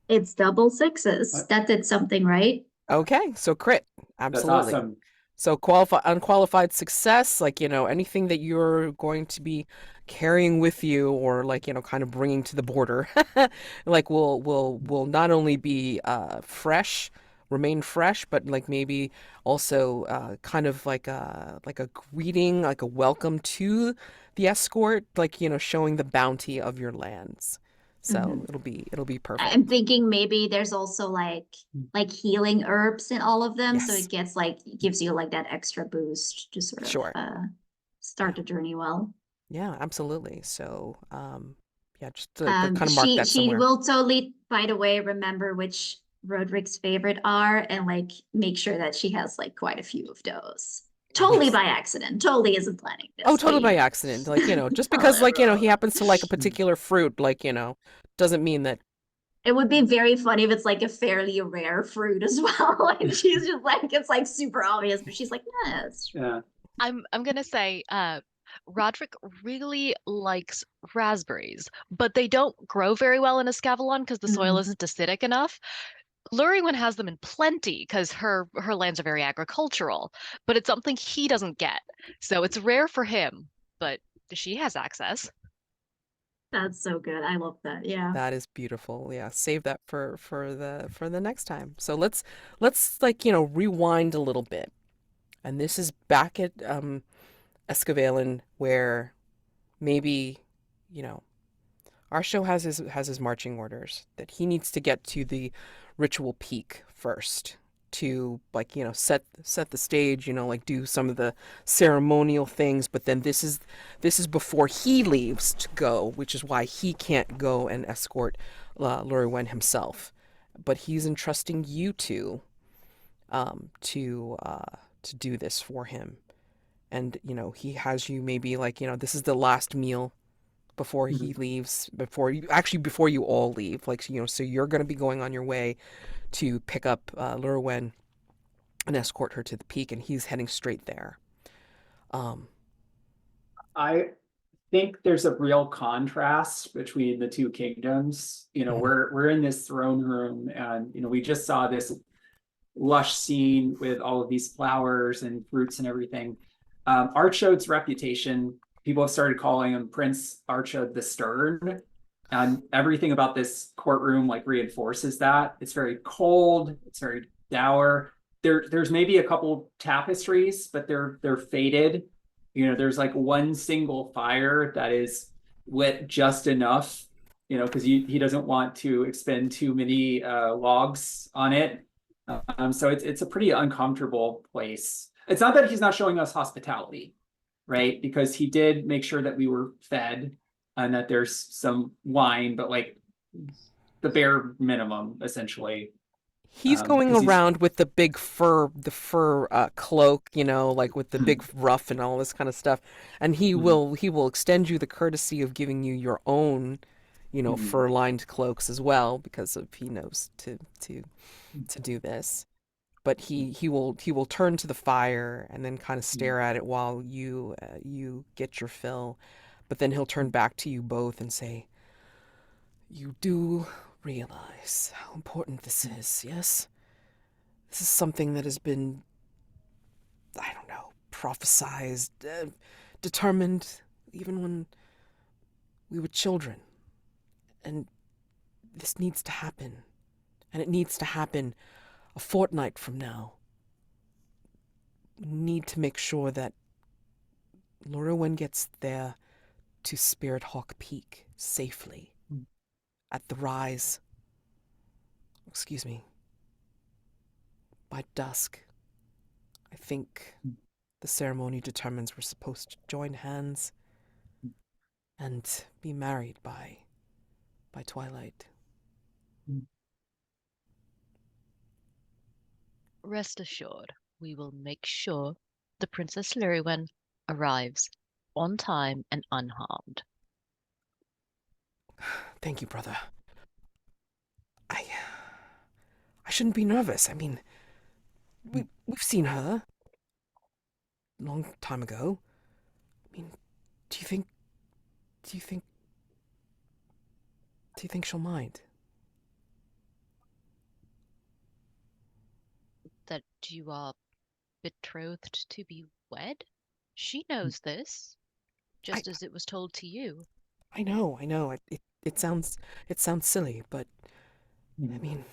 It's double sixes. That did something right. Okay, so crit. That's Absolutely. awesome. So unqualified success, like, anything that you're going to be carrying with you or like, kind of bringing to the border, like will not only be fresh, remain fresh, but like maybe also kind of like a greeting, like a welcome to the escort, like, showing the bounty of your lands. So Mhm. it'll be perfect. I'm thinking maybe there's also like healing herbs in all of them, so Yes, it gives you like that extra boost to sort of sure. start the journey well. Yeah, absolutely. So, yeah, just to kind of mark She that somewhere. will totally, by the way, remember which Roderick's favorite are and like make sure that she has like quite a few of those. Totally Yes. by accident. Totally isn't planning this. Oh, but, totally by accident. Like, just I'll because, let like, her he know. happens to like a particular fruit, like, doesn't mean that. It would be very funny if it's like a fairly rare fruit as well. And she's just like, it's like super obvious, but she's like, yes. Yeah. I'm gonna say, Roderick really likes raspberries, but they don't grow very well in Escavalon because the soil isn't acidic enough. Llurywenn has them in plenty because her lands are very agricultural, but it's something he doesn't get. So it's rare for him, but she has access. That's so good. I love that. Yeah. That is beautiful. Yeah, save that for the next time. So let's like, rewind a little bit. And this is back at Escavalon where maybe, you know, Archaud has his marching orders that he needs to get to the ritual peak first to like, set the stage, like do some of the ceremonial things, but then this is before he leaves to go, which is why he can't go and escort Llurywenn himself. But he's entrusting you two to do this for him. And he has you maybe like, this is the last meal before he leaves, before you all leave, like, so you're going to be going on your way to pick up Llurywenn and escort her to the peak, and he's heading straight there. I think there's a real contrast between the two kingdoms. We're in this throne room, and we just saw this lush scene with all of these flowers and fruits and everything. Archaud's reputation, people have started calling him Prince Archaud the Stern. And everything about this courtroom like reinforces that. It's very cold, it's very dour. There's maybe a couple tapestries, but they're faded. There's like one single fire that is lit just enough, because he doesn't want to expend too many logs on it. So it's a pretty uncomfortable place. It's not that he's not showing us hospitality, right? Because he did make sure that we were fed and that there's some wine, but like the bare minimum, essentially. He's going Because around with the fur cloak, like with the big ruff and all this kind of stuff, and he will extend you the courtesy of giving you your own, fur-lined cloaks as well, because he knows to do this. But he will turn to the fire and then kind of stare at it while you get your fill, but then he'll turn back to you both and say, "You do realize how important this is, yes? This is something that has been, I don't know, prophesized, determined, even when we were children. And this needs to happen. And it needs to happen a fortnight from now. We need to make sure that Llurywenn gets there to Spirit Hawk Peak safely. At the rise, by dusk. I think the ceremony determines we're supposed to join hands and be married by twilight." Rest assured, we will make sure the Princess Llurywenn arrives on time and unharmed. Thank you, brother. I shouldn't be nervous. I mean, we've seen her a long time ago. I mean, do you think she'll mind? That you are betrothed to be wed? She knows this, just as it was told to you. I know. It sounds silly, but I mean,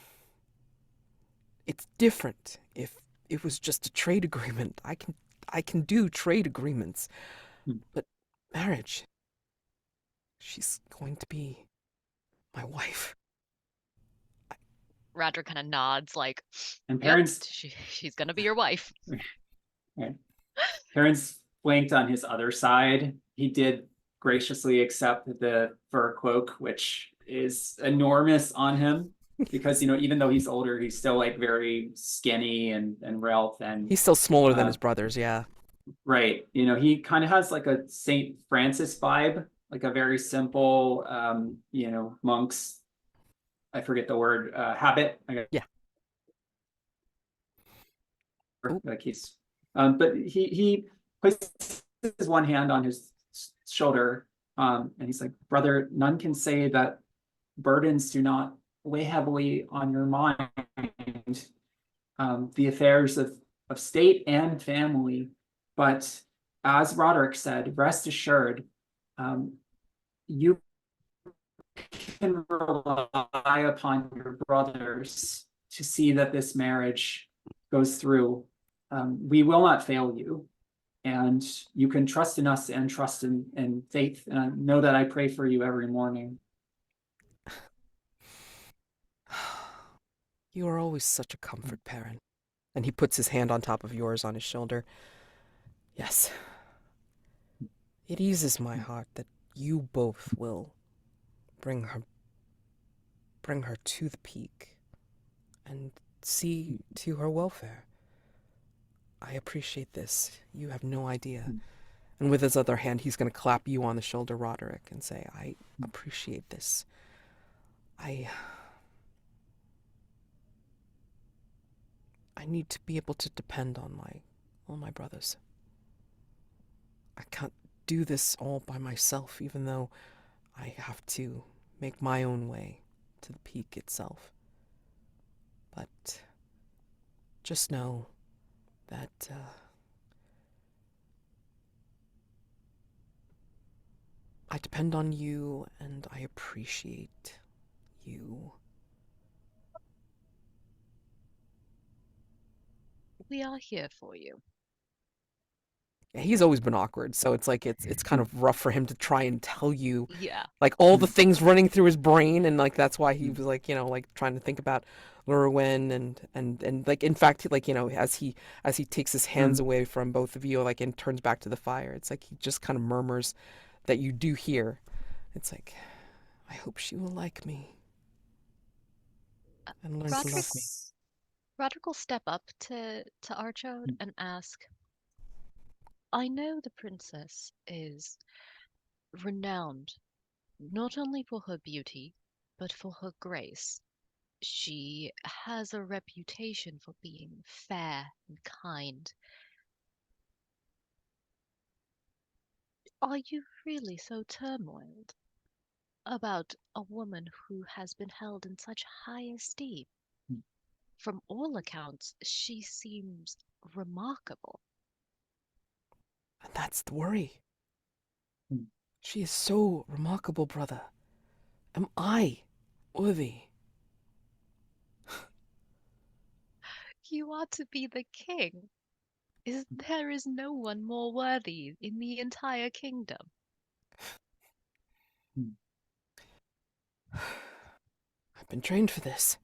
it's different if it was just a trade agreement. I can do trade agreements, but marriage, she's going to be my wife. Roderick kind of nods like, and yep, Perin's she's going to be your wife. right. Perin's flanked on his other side. He did graciously accept the fur cloak, which is enormous on him. Because even though he's older, he's still like very skinny and Ralph, and He's still smaller than his brothers, yeah. right. He kind of has like a Saint Francis vibe, like a very simple monks, I forget the word, habit. Yeah. Like he's but he places his one hand on his shoulder, and he's like, "Brother, none can say that burdens do not weigh heavily on your mind. The affairs of state and family. But as Roderick said, rest assured, you can rely upon your brothers to see that this marriage goes through. We will not fail you. And you can trust in us and trust in faith. And I know that I pray for you every morning." You are always such a comfort, Perin. And he puts his hand on top of yours on his shoulder. Yes. It eases my heart that you both will bring her to the peak and see to her welfare. I appreciate this. You have no idea. And with his other hand, he's going to clap you on the shoulder, Roderick, and say, "I appreciate this. I need to be able to depend on my brothers. I can't do this all by myself, even though I have to make my own way to the peak itself. But just know that I depend on you, and I appreciate you. We are here for you. Yeah, he's always been awkward, so it's like it's kind of rough for him to try and tell you Yeah. like all the things running through his brain, and like that's why he was like, you know, like trying to think about Llurywenn and like in fact like, you know, as he takes his hands away from both of you, like, and turns back to the fire, it's like he just kind of murmurs that you do hear. It's like, I hope she will like me and learn to Roderick, love me. Roderick will step up to Archaud and ask, I know the princess is renowned not only for her beauty, but for her grace. She has a reputation for being fair and kind. Are you really so turmoiled about a woman who has been held in such high esteem? From all accounts, she seems remarkable. And that's the worry. Hmm. She is so remarkable, brother. Am I worthy? You are to be the king. There is no one more worthy in the entire kingdom. I've been trained for this.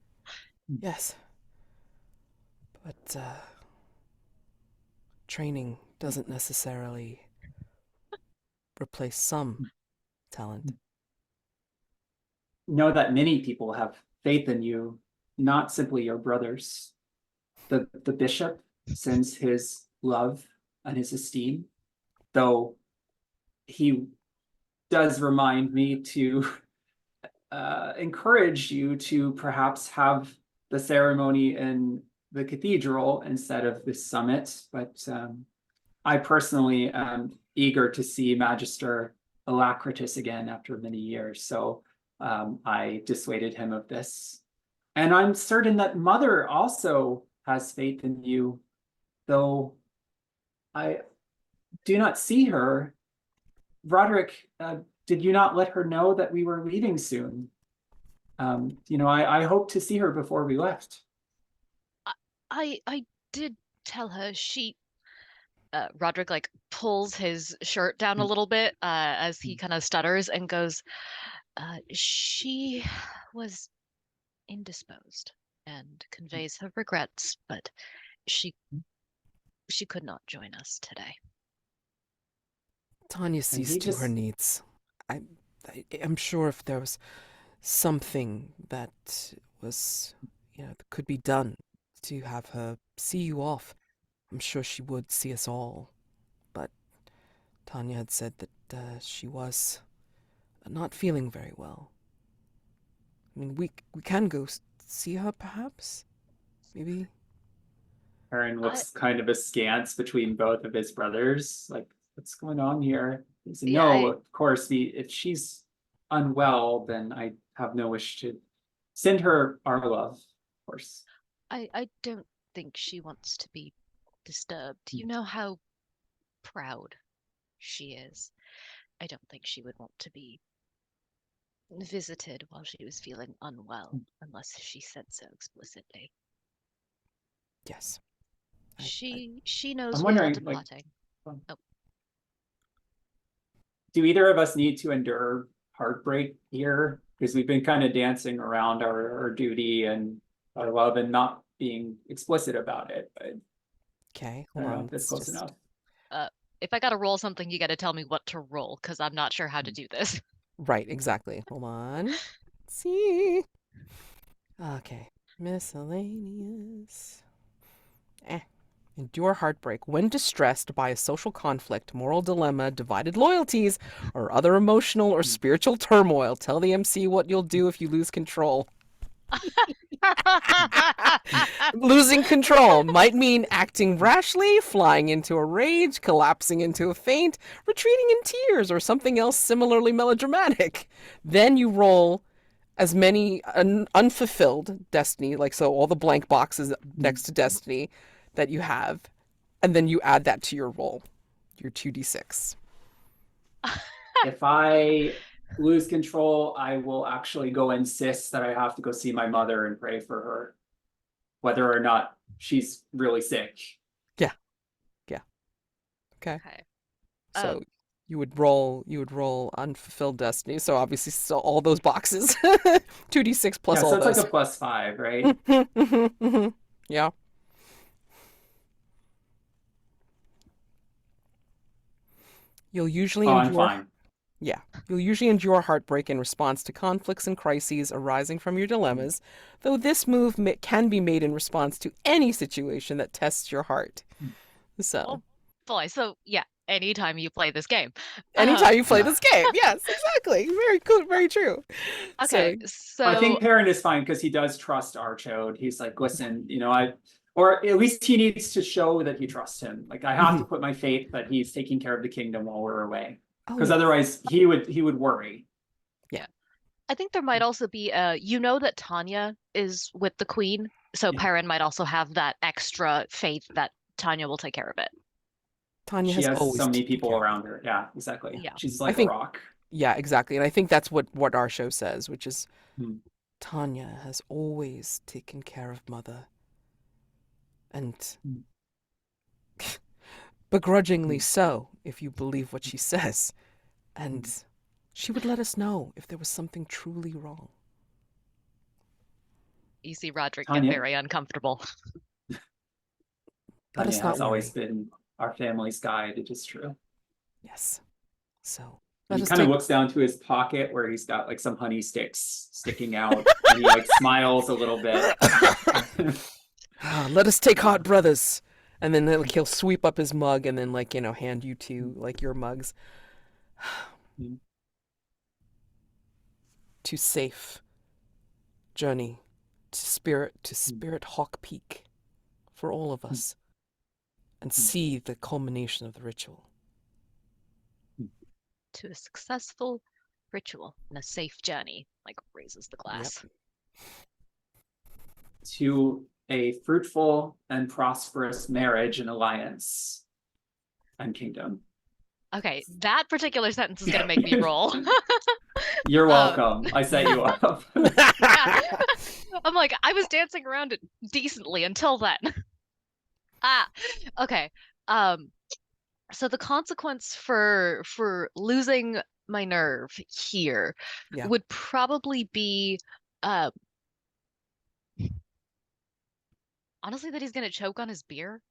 Yes. But training doesn't necessarily replace some talent. Know that many people have faith in you, not simply your brothers. The bishop sends his love and his esteem, though he does remind me to encourage you to perhaps have the ceremony in the cathedral instead of this summit. But I personally am eager to see Magister Alacritus again after many years. So I dissuaded him of this. And I'm certain that Mother also has faith in you, though I do not see her. Roderick, did you not let her know that we were leaving soon? I hope to see her before we left. I did tell her she. Roderick like pulls his shirt down a little bit as he kind of stutters and goes, she was indisposed and conveys her regrets, but she could not join us today. Tanya sees to her needs. I'm sure if there was something that was, that could be done to have her see you off, I'm sure she would see us all. But Tanya had said that she was not feeling very well. I mean, we can go see her, perhaps? Maybe? Perin looks kind of askance between both of his brothers. Like, what's going on here? He said, no, of course, if she's unwell, then I have no wish to send her our love, of course. I don't think she wants to be disturbed. You know how proud she is. I don't think she would want to be visited while she was feeling unwell, unless she said so explicitly. Yes. She knows I'm we are wondering, departing. Do either of us need to endure heartbreak here? Because we've been kind of dancing around our duty and our love and not being explicit about it. But okay, hold on. That's close enough. If I gotta roll something, you gotta tell me what to roll, because I'm not sure how to do this. Right, exactly. Hold on. Let's see. Okay. Miscellaneous. Endure heartbreak when distressed by a social conflict, moral dilemma, divided loyalties, or other emotional or spiritual turmoil. Tell the MC what you'll do if you lose control. Losing control might mean acting rashly, flying into a rage, collapsing into a faint, retreating in tears, or something else similarly melodramatic. Then you roll as many unfulfilled destiny, like so all the blank boxes next to destiny that you have, and then you add that to your roll, your 2d6. If I lose control, I will actually go insist that I have to go see my mother and pray for her, whether or not she's really sick. Okay. Okay. So you would roll unfulfilled destiny. So obviously still all those boxes. 2d6 plus Yeah, all so it's those. like a +5, right? Yeah. You'll usually Oh, I'm endure fine. Yeah. You'll usually endure heartbreak in response to conflicts and crises arising from your dilemmas, though this move can be made in response to any situation that tests your heart. So, Oh boy. So yeah, anytime you play this game. anytime you play Yeah. this game. Yes, exactly. Very cool. Very true. Okay, So, I think so Perin is fine because he does trust Archaud. He's like, listen, or at least he needs to show that he trusts him. Like, I have to put my faith that he's taking care of the kingdom while we're away, oh, because yeah. otherwise he would worry. I think there might also be that Tanya is with the queen, so Yeah. Perin might also have that extra faith that Tanya will take care of it. Tanya She has has always so many taken people care of around her. Yeah, exactly. Yeah. She's I like a think- rock. Yeah, exactly. And I think that's what Archaud says, which is Hmm. Tanya has always taken care of Mother. And begrudgingly so, if you believe what she says. And she would let us know if there was something truly wrong. You see Roderick Tanya- get very uncomfortable. Let us Tanya not has always worry. been our family's guide. It is true. Yes. So let He us kind of take... looks down to his pocket where he's got like some honey sticks sticking out, and he like smiles a little bit. Let us take heart, brothers. And then like, he'll sweep up his mug and then hand you two like your mugs. To safe journey to Spirit Hawk Peak for all of us, and see the culmination of the ritual. To a successful ritual and a safe journey, like raises the glass. To a fruitful and prosperous marriage and alliance and kingdom. Okay, that particular sentence is gonna make me roll. You're welcome. I set you up. Yeah. I'm like, I was dancing around it decently until then. Okay. So the consequence for losing my nerve here Yeah. would probably be honestly that he's gonna choke on his beer.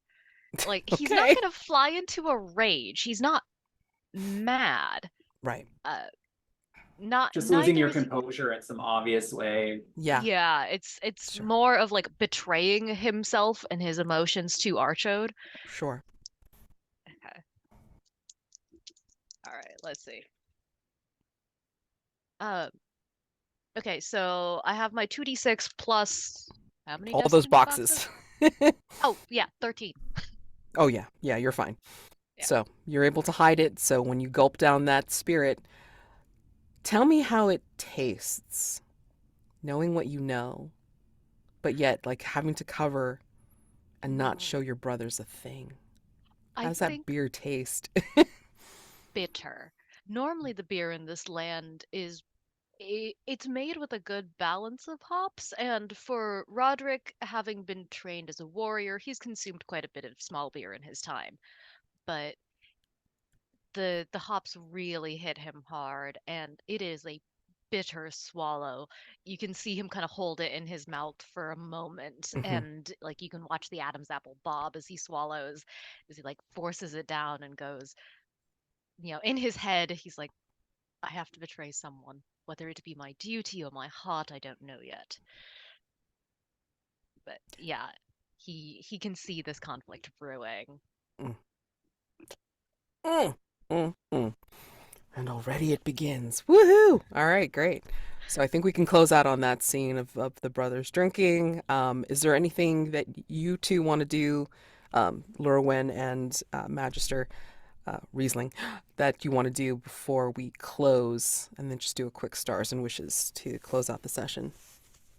Like, he's not Okay. gonna fly into a rage. He's not mad. Right. Not Just losing neither your is he- composure in some obvious way. Yeah. Yeah, it's Sure. more of like betraying himself and his emotions to Archaud. Sure. Okay. All right, let's see. Okay, so I have my 2d6 plus how many All those destiny boxes. Oh, yeah, 13. Oh yeah. Yeah, you're fine. Yeah. So you're able to hide it. So when you gulp down that spirit, tell me how it tastes. Knowing what you know, but yet like having to cover and not show your brothers a thing. How I does that think beer taste? bitter. Normally the beer in this land is it's made with a good balance of hops, and for Roderick, having been trained as a warrior, he's consumed quite a bit of small beer in his time. But the hops really hit him hard, and it is a bitter swallow. You can see him kind of hold it in his mouth for a moment, and like you can watch the Adam's apple bob as he swallows, as he like forces it down and goes, in his head, he's like, I have to betray someone. Whether it be my duty or my heart, I don't know yet. But yeah, he can see this conflict brewing. And already it begins. Woohoo! All right, great. So I think we can close out on that scene of the brothers drinking. Is there anything that you two want to do, Llurywenn and Magister Riesling, that you want to do before we close, and then just do a quick stars and wishes to close out the session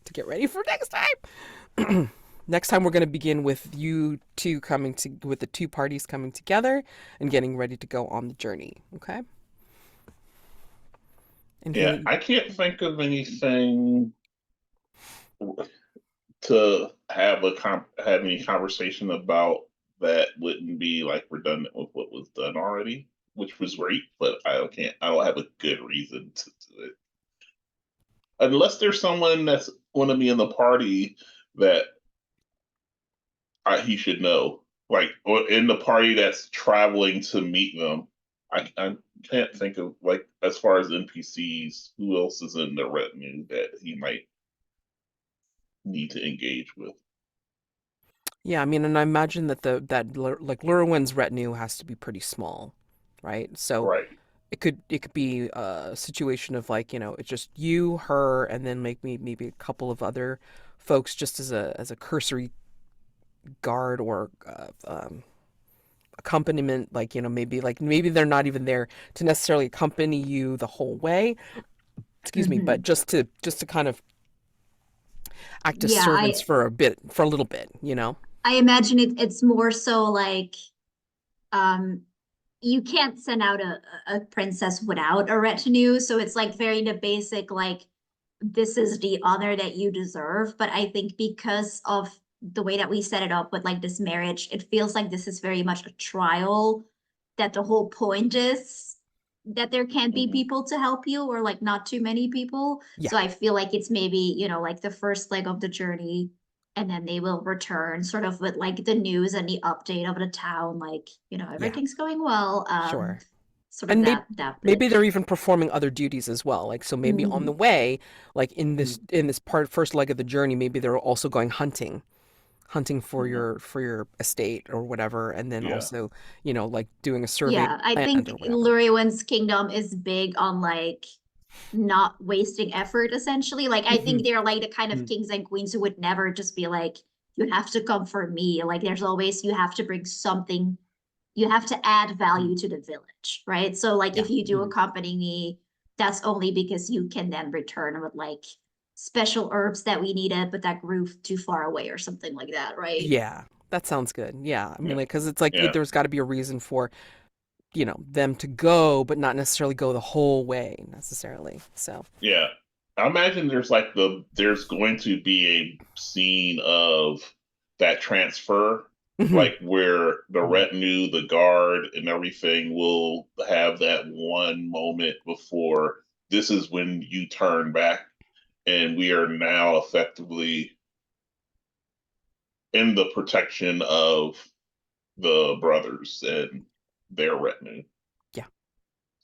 to get ready for next time? Next time we're going to begin with you two with the two parties coming together and getting ready to go on the journey. Okay. Yeah, Anything? I can't think of anything to have any conversation about that wouldn't be like redundant with what was done already, which was great, but I don't have a good reason to do it. Unless there's someone that's going to be in the party that he should know, like, or in the party that's traveling to meet them. I can't think of, like, as far as NPCs, who else is in the retinue that he might need to engage with. Yeah, I mean, and I imagine that like Llurywen's retinue has to be pretty small, right? So Right. it could be a situation of like, it's just you, her, and then maybe a couple of other folks just as a cursory guard or accompaniment, like, maybe they're not even there to necessarily accompany you the whole way, excuse me, but Mhm. just to kind of act as Yeah, servants for a little bit. I imagine it's more so like um you can't send out a princess without a retinue, so it's like very the basic like this is the honor that you deserve. But I think because of the way that we set it up with like this marriage, it feels like this is very much a trial, that the whole point is that there can't be Hmm. people to help you, or like not too many people. Yeah, So I feel like it's maybe, like the first leg of the journey, and then they will return sort of with like the news and the update of the town, like, yeah, everything's going well. sure. Sort of And that maybe bit. they're even performing other duties as well. Like, so maybe on the Mhm. way, like in Mhm. this first leg of the journey, maybe they're also going hunting for Hmm. your estate or whatever, and then Yeah. also, like doing a survey of Yeah, I the land think or whatever. Luriewen's kingdom is big on like not wasting effort, essentially. Like I think Hmm. they're like the kind of Mhm. kings and queens who would never just be like, you have to come for me. Like there's always, you have to bring something, you have to add value to the village, right? So like Yeah, if you do Mhm. accompany me, that's only because you can then return with like special herbs that we needed, but that grew too far away or something like that, right? yeah, that sounds good. Yeah, I mean, Yeah. like, because it's like Yeah. there's got to be a reason for them to go, but not necessarily go the whole way necessarily. So, Yeah. I imagine there's going to be a scene of that transfer, mhm, like where the Mhm. retinue, the guard, and everything will have that one moment before this is when you turn back, and we are now effectively in the protection of the brothers and their retinue. yeah.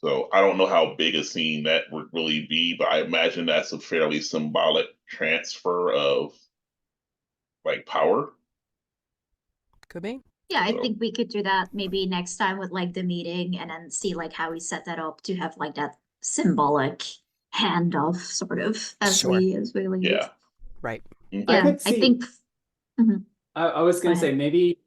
So I don't know how big a scene that would really be, but I imagine that's a fairly symbolic transfer of, like, power. Could be. Yeah, Could I be. So think we could do that maybe next time with like the meeting, and then see like how we set that up to have like that symbolic handoff sort of as Sure. we leave. yeah. Right. I Hmm. Yeah, could I see. think. Mhm, I was go gonna ahead. say maybe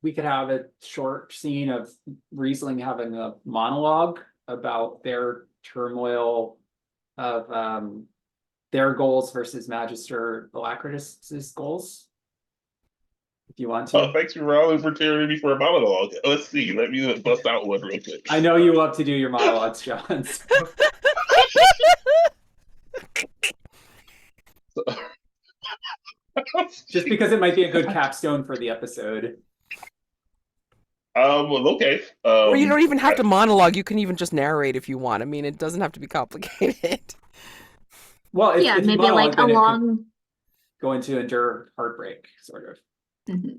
we could have a short scene of Riesling having a monologue about their turmoil of their goals versus Magister Alacritus's goals, if you want Oh, to. thanks for all the opportunity for a monologue. Let's see. Let me bust out one real quick. I know you love to do your monologues, John. So. Just because it might be a good capstone for the episode. Well, okay. Or you don't even have to monologue. You can even just narrate if you want. I mean, it doesn't have to be complicated. Well, Yeah, if you maybe like monologue, then it could along. go into endure heartbreak, sort of. Mhm.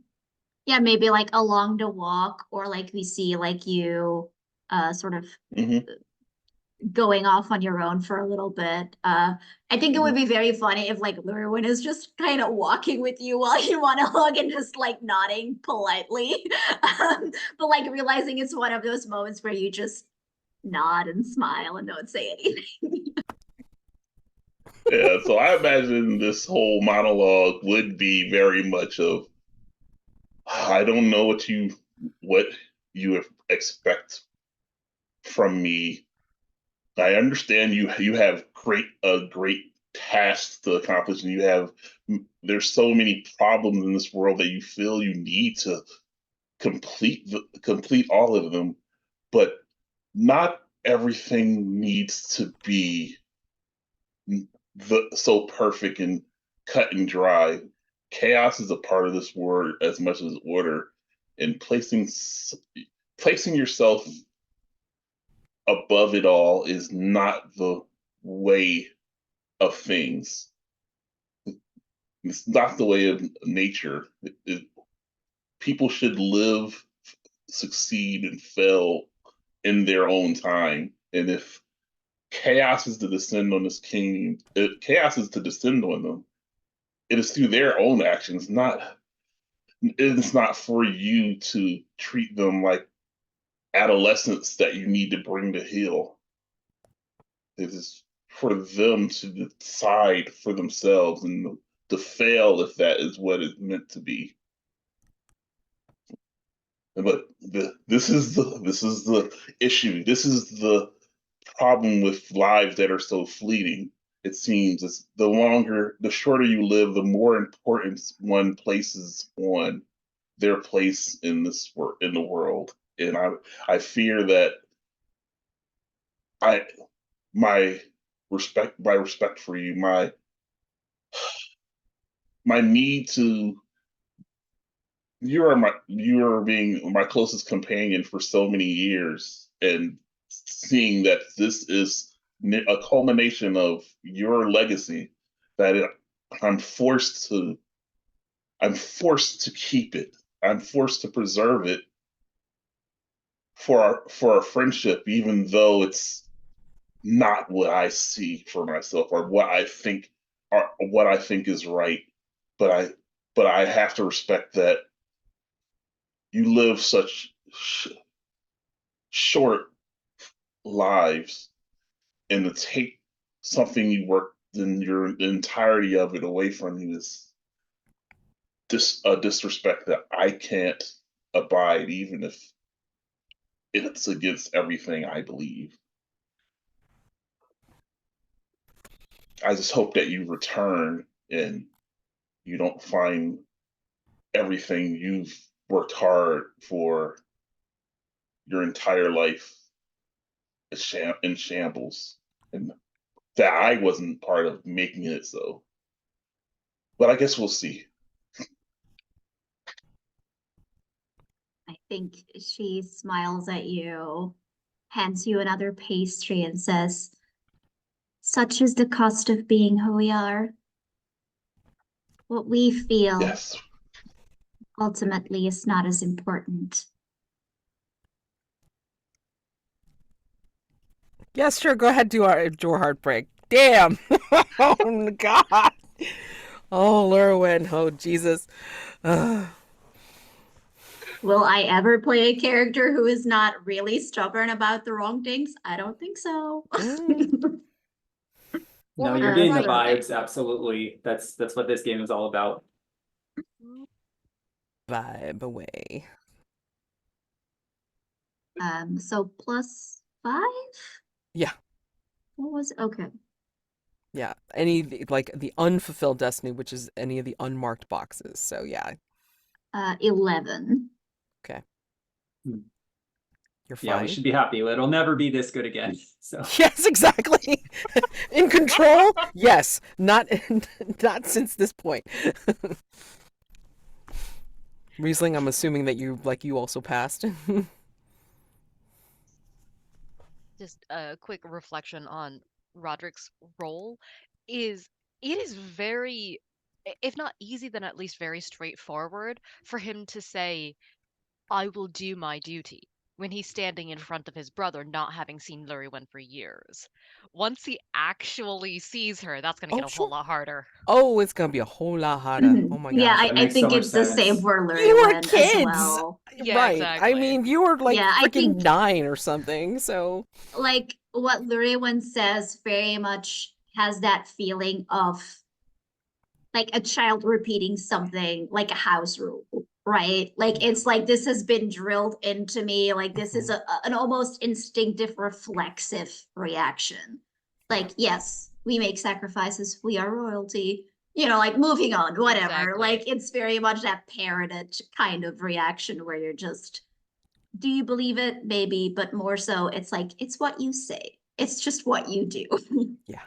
Yeah, maybe like along the walk, or like we see like you sort of Hmm. going off on your own for a little bit. I think it would Hmm. be very funny if like Llurywenn is just kind of walking with you while you monologue and just like nodding politely. But like realizing it's one of those moments where you just nod and smile and don't say anything. Yeah, so I imagine this whole monologue would be very much of, I don't know what you expect from me. I understand you have great tasks to accomplish, and there's so many problems in this world that you feel you need to complete all of them, but not everything needs to be so perfect and cut and dry. Chaos is a part of this word as much as order, and placing yourself above it all is not the way of things. It's not the way of nature. People should live, succeed, and fail in their own time. And if chaos is to descend on this king, if chaos is to descend on them, it is through their own actions, it's not for you to treat them like adolescents that you need to bring to heel. It is for them to decide for themselves and to fail if that is what it's meant to be. But this is the issue. This is the problem with lives that are so fleeting. It seems it's the shorter you live, the more importance one places on their place in in the world. And I fear that my respect for you, my need to you are being my closest companion for so many years, and seeing that this is a culmination of your legacy, that I'm forced to keep it. I'm forced to preserve it for our friendship, even though it's not what I see for myself or what I think is right. But I have to respect that you live such short lives, and to take something you worked in the entirety of it away from you is a disrespect that I can't abide, even if it's against everything I believe. I just hope that you return and you don't find everything you've worked hard for your entire life in shambles, and that I wasn't part of making it so. But I guess we'll see. I think she smiles at you, hands you another pastry, and says, "Such is the cost of being who we are. What we feel Yes. ultimately is not as important." Yes, sure. Go ahead, do our heartbreak. Damn. Oh God. Oh, Llurywenn. Oh Jesus. Will I ever play a character who is not really stubborn about the wrong things? I don't think so. No, you're getting the vibes. Absolutely. That's what this game is all about. Vibe away. So +5? Yeah. What was okay? Yeah. Any like the unfulfilled destiny, which is any of the unmarked boxes. So yeah. 11. Okay. Hmm. You're fine. Yeah, we should be happy. It'll never be this good again. So yes, exactly. In control? Yes. Not since this point. Riesling, I'm assuming that you also passed. Just a quick reflection on Roderick's role is it is very, if not easy, then at least very straightforward for him to say, "I will do my duty," when he's standing in front of his brother, not having seen Llurywenn for years. Once he actually sees her, that's going to get a whole lot harder. Oh, it's gonna be a whole lot harder. Oh my Yeah, gosh. I think it's the same for You were Llurywenn as kids. well. Yeah, right. exactly. I mean, you were like Yeah, I freaking think 9 or something, so like what Llurywenn says very much has that feeling of like a child repeating something like a house rule, right? Like it's like this has been drilled into me. Like this is an almost instinctive, reflexive reaction. Like, yes, we make sacrifices. We are royalty. You know, like moving on, whatever. Exactly. Like it's very much that parentage kind of reaction where you're just, do you believe it? Maybe, but more so, it's like it's what you say. It's just what you do. Yeah,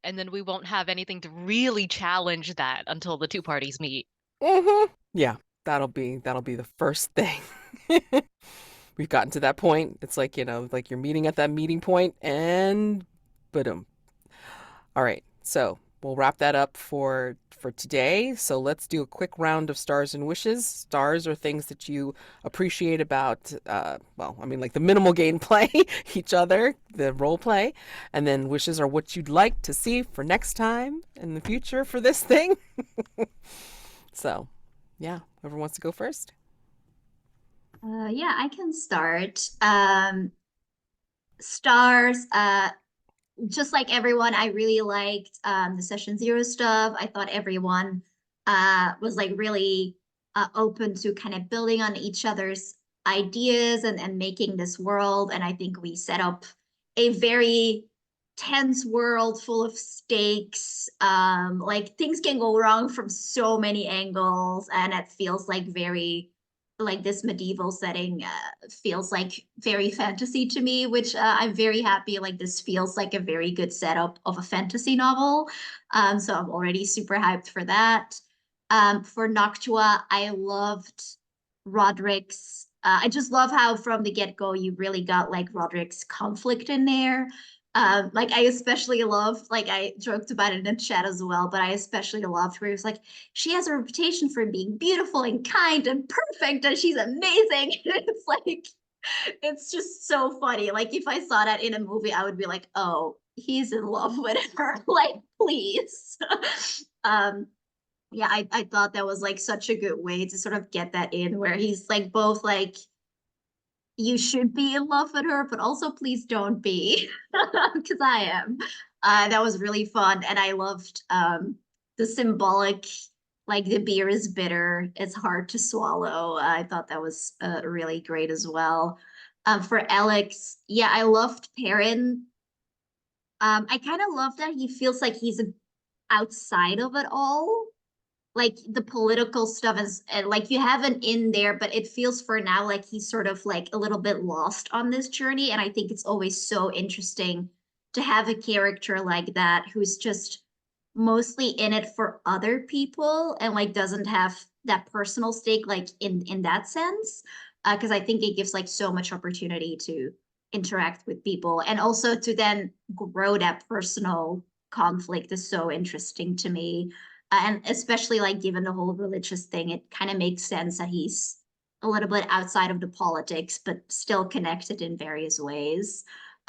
and then we won't have anything to really challenge that until the two parties meet. Yeah, that'll be the first thing. We've gotten to that point. It's like, like you're meeting at that meeting point and boom. All right. So, we'll wrap that up for today. So, let's do a quick round of stars and wishes. Stars are things that you appreciate about like the minimal gameplay, each other, the role play, and then wishes are what you'd like to see for next time in the future for this thing. So, yeah, whoever wants to go first. Yeah, I can start. Stars, just like everyone, I really liked the Session Zero stuff. I thought everyone was like really open to kind of building on each other's ideas and making this world. And I think we set up a very tense world full of stakes. Like things can go wrong from so many angles, and it feels like very like this medieval setting feels like very fantasy to me, which I'm very happy. Like this feels like a very good setup of a fantasy novel. So I'm already super hyped for that. For Noctua, I loved Roderick's. I just love how from the get-go you really got like Roderick's conflict in there. Like I especially love, like I joked about it in chat as well, but I especially loved where he was like, she has a reputation for being beautiful and kind and perfect, and she's amazing. It's like, it's just so funny. Like if I saw that in a movie, I would be like, oh, he's in love with her. Like, please. Yeah, I thought that was like such a good way to sort of get that in where he's like both like, you should be in love with her, but also please don't be, because I am. That was really fun, and I loved the symbolic, like the beer is bitter, it's hard to swallow. I thought that was really great as well. For Alex, yeah, I loved Perin. I kind of love that he feels like he's outside of it all, like the political stuff is like you have an in there, but it feels for now like he's sort of like a little bit lost on this journey. And I think it's always so interesting to have a character like that who's just mostly in it for other people and like doesn't have that personal stake like in that sense. Because I think it gives like so much opportunity to interact with people and also to then grow that personal conflict is so interesting to me. And especially like given the whole religious thing, it kind of makes sense that he's a little bit outside of the politics, but still connected in various ways.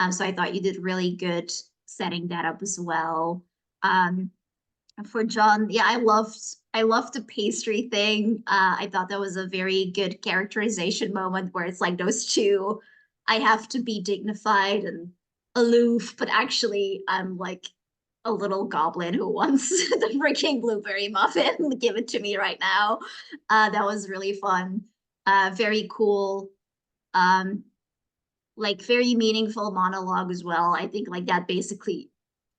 So I thought you did really good setting that up as well. For Jonn, yeah, I loved the pastry thing. I thought that was a very good characterization moment where it's like those two, I have to be dignified and aloof, but actually I'm like a little goblin who wants the freaking blueberry muffin. Give it to me right now. That was really fun. Very cool. Like very meaningful monologue as well. I think like that basically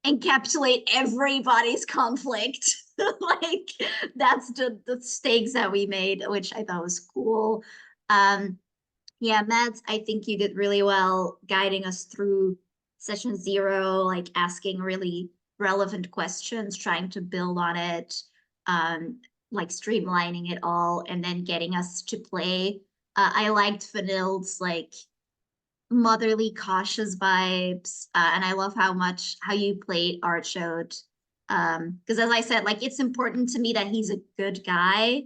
encapsulate everybody's conflict. Like that's the stakes that we made, which I thought was cool. Yeah, Mads, I think you did really well guiding us through session 0, like asking really relevant questions, trying to build on it, like streamlining it all, and then getting us to play. I liked Vanille's like motherly, cautious vibes, and I love how you played Archaud. Because as I said, like it's important to me that he's a good guy.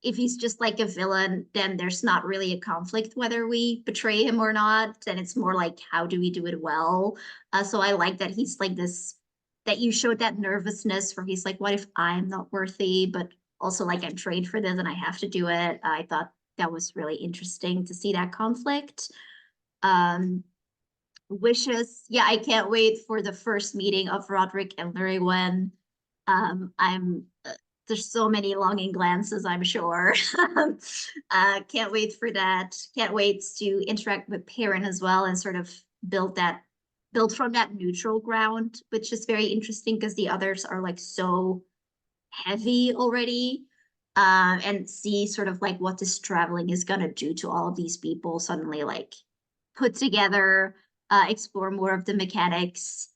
If he's just like a villain, then there's not really a conflict whether we betray him or not. And it's more like, how do we do it well? So I like that he's like this, that you showed that nervousness where he's like, what if I'm not worthy? But also like I'm trained for this and I have to do it. I thought that was really interesting to see that conflict. Wishes, yeah, I can't wait for the first meeting of Roderick and Llurywenn. I'm there's so many longing glances, I'm sure. Can't wait for that. Can't wait to interact with Perin as well and sort of build from that neutral ground, which is very interesting because the others are like so heavy already. And see sort of like what this traveling is gonna do to all of these people suddenly like put together. explore more of the mechanics.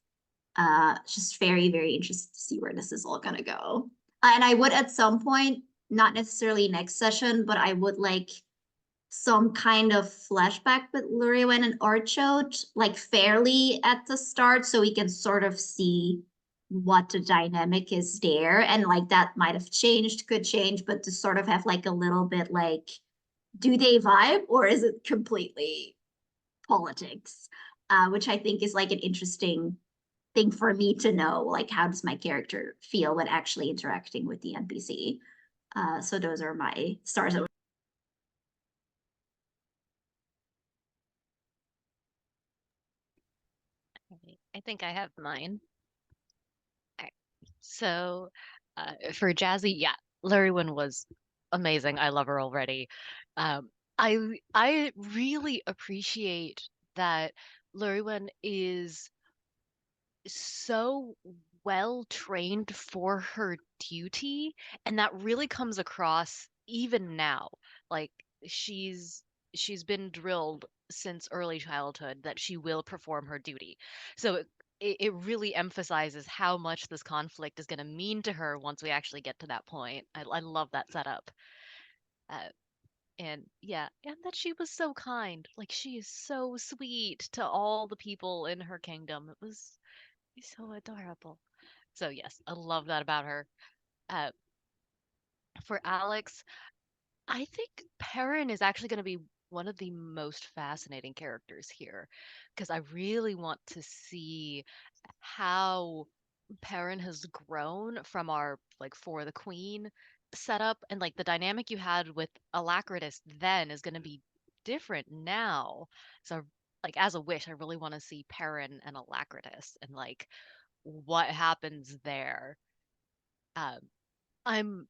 Just very, very interested to see where this is all gonna go. And I would at some point, not necessarily next session, but I would like some kind of flashback with Llurywenn and Archaud, like fairly at the start, so we can sort of see what the dynamic is there. And like that might have changed, could change, but to sort of have like a little bit like, do they vibe or is it completely politics? Which I think is like an interesting thing for me to know, like how does my character feel when actually interacting with the NPC? So those are my stars. I think I have mine. Okay. So for Jazy, yeah, Llurywenn was amazing. I love her already. Um, I really appreciate that Llurywenn is so well trained for her duty, and that really comes across even now. Like she's been drilled since early childhood that she will perform her duty. So it really emphasizes how much this conflict is going to mean to her once we actually get to that point. I love that setup. Uh, and yeah, and that she was so kind. Like she is so sweet to all the people in her kingdom. It was so adorable. So yes, I love that about her. Uh, for Alex, I think Perin is actually going to be one of the most fascinating characters here because I really want to see how Perin has grown from our like for the queen setup, and like the dynamic you had with Alacritus then is going to be different now. So like as a wish, I really want to see Perin and Alacritus and like what happens there. Um, I'm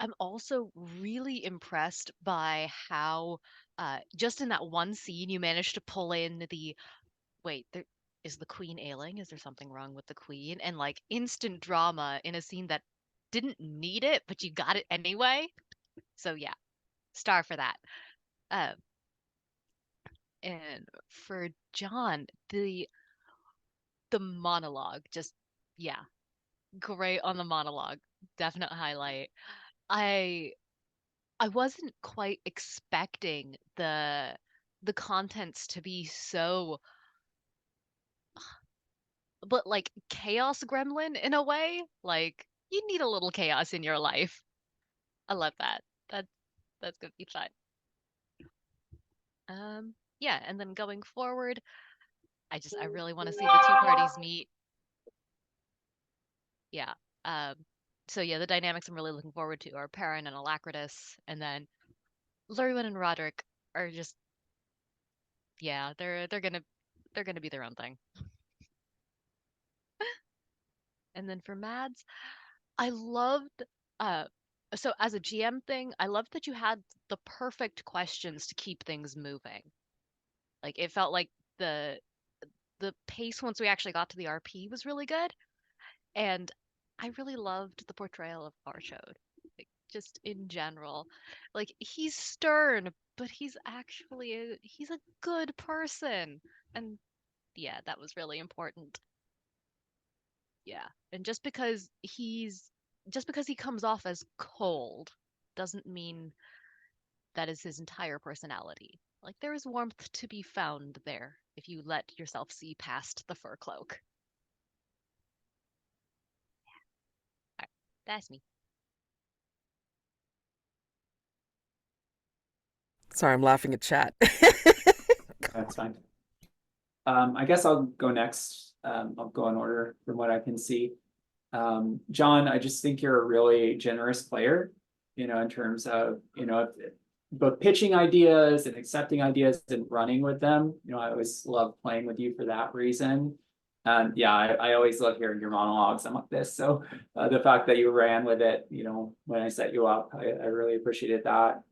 I'm also really impressed by how just in that one scene you managed to pull in the wait, there is the queen ailing? Is there something wrong with the queen? And like instant drama in a scene that didn't need it, but you got it anyway. So yeah, star for that. Uh, and for Jonn, the monologue, just yeah, great on the monologue. Definite highlight. I I wasn't quite expecting the contents to be so but like chaos gremlin in a way. Like you need a little chaos in your life. I love that. That that's gonna be fun. Yeah, and then going forward, I really want to see the two parties meet. Yeah. Um so yeah, the dynamics I'm really looking forward to are Perin and Alacritus, and then Llurywenn and Roderick are just yeah, they're gonna be their own thing. And then for Mads, I loved uh so as a GM thing, I loved that you had the perfect questions to keep things moving. Like it felt like the the pace once we actually got to the RP was really good. And I really loved the portrayal of Archaud. Like just in general. Like he's stern, but he's a good person. And yeah, that was really important. Yeah. And just because he comes off as cold doesn't mean that is his entire personality. Like there is warmth to be found there if you let yourself see past the fur cloak. All right, that's me. Sorry, I'm laughing at chat. That's fine. I guess I'll go next. I'll go in order from what I can see. Jonn, I just think you're a really generous player, in terms of, both pitching ideas and accepting ideas and running with them. I always love playing with you for that reason. And yeah, I always love hearing your monologues. I'm like this. So the fact that you ran with it, when I set you up, I really appreciated that.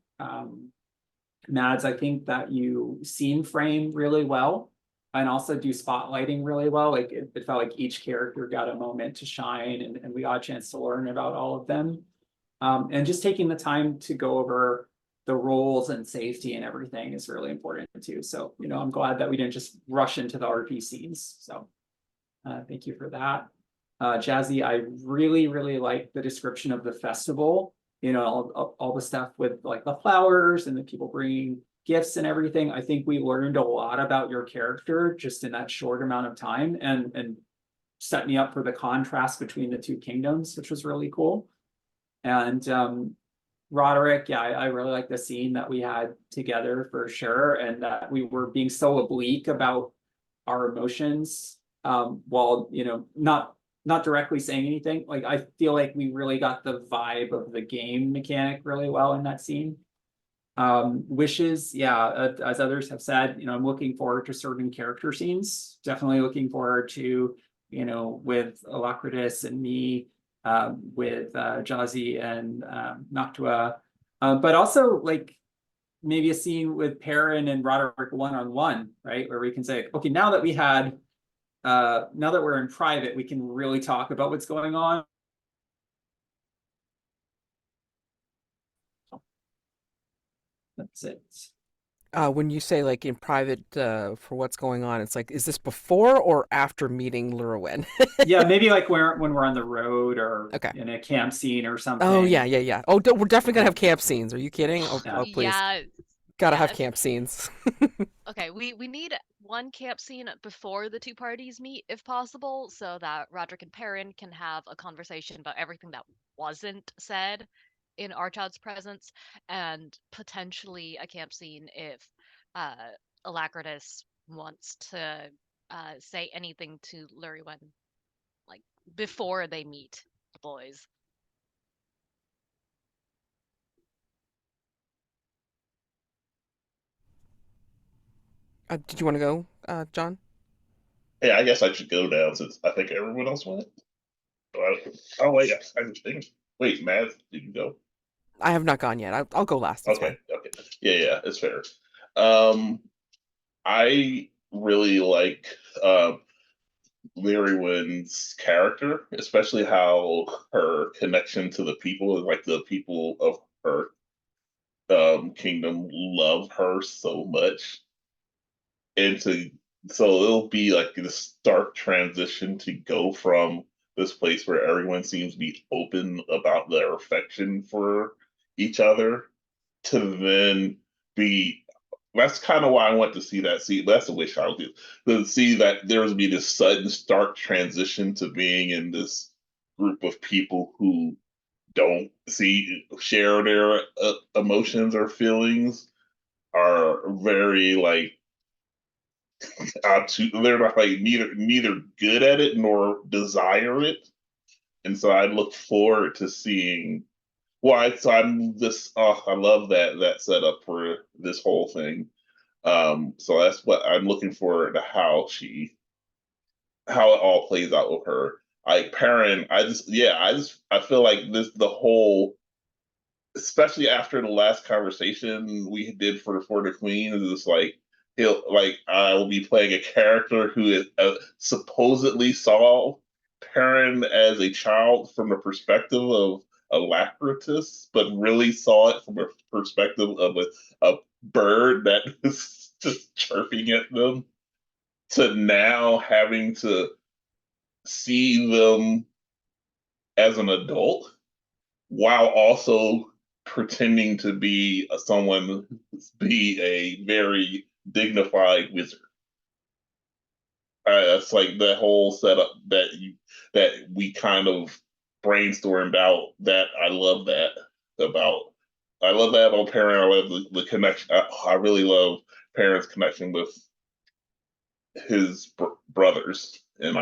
Mads, I think that you scene frame really well and also do spotlighting really well. Like it felt like each character got a moment to shine, and we got a chance to learn about all of them. And just taking the time to go over the roles and safety and everything is really important too. So, you know, I'm glad that we didn't just rush into the RP scenes. So thank you for that. Jazy, I really, really like the description of the festival, you know, all the stuff with like the flowers and the people bringing gifts and everything. I think we learned a lot about your character just in that short amount of time, and set me up for the contrast between the two kingdoms, which was really cool. And Roderick, yeah, I really like the scene that we had together for sure, and that we were being so oblique about our emotions, while, you know, not directly saying anything. Like, I feel like we really got the vibe of the game mechanic really well in that scene. Wishes, yeah, as others have said, you know, I'm looking forward to certain character scenes. Definitely looking forward to, you know, with Alacritus and me, with Jazy and Noctua, but also like maybe a scene with Perin and Roderick one-on-one, right? Where we can say, okay, now that we're in private, we can really talk about what's going on. That's it. When you say like in private for what's going on, it's like, is this before or after meeting Llurywenn? Yeah, maybe like when we're on the road or Okay. in a camp scene or something. Oh yeah. Oh, we're definitely gonna have camp scenes. Are you kidding? Oh, Yeah. oh please. Yeah. Gotta have yes. camp scenes. Okay, we need one camp scene before the two parties meet, if possible, so that Roderick and Perin can have a conversation about everything that wasn't said in Archaud's presence, and potentially a camp scene if Alacritus wants to say anything to Llurywenn, like before they meet the boys. Did you want to go, Jonn? Hey, I guess I should go now since I think everyone else went. Oh wait, I think. Wait, Matt, did you go? I have not gone yet. I'll go last. That's Okay, fine. okay, yeah, it's fair. I really like Llurywen's character, especially how her connection to the people is like the people of her kingdom love her so much, and so it'll be like this stark transition to go from this place where everyone seems to be open about their affection for each other to then be. That's kind of why I want to see that. See, that's the wish I would do. To see that there would be this sudden, stark transition to being in this group of people who don't share their emotions or feelings, are very like they're not like neither good at it nor desire it, and so I look forward to seeing. So I'm this. Oh, I love that setup for this whole thing. So that's what I'm looking forward to, how it all plays out with her. Like Perrin, I feel like the whole, especially after the last conversation we did for the Queen, is just like I will be playing a character who is supposedly saw Perrin as a child from the perspective of Alacritus, but really saw it from a perspective of a bird that is just chirping at them, to now having to see them as an adult while also pretending to be be a very dignified wizard. That's like the whole setup that we kind of brainstormed out. That I love that about. I love that about Perrin. I love the connection. I really love Perrin's connection with his brothers, and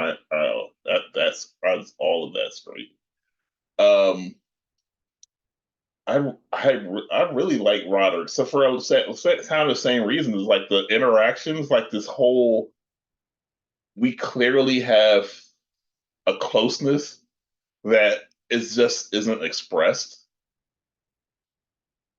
that's all of that's great. I really like Roderick. So for kind of the same reasons, like the interactions, like this whole, we clearly have a closeness that is just isn't expressed,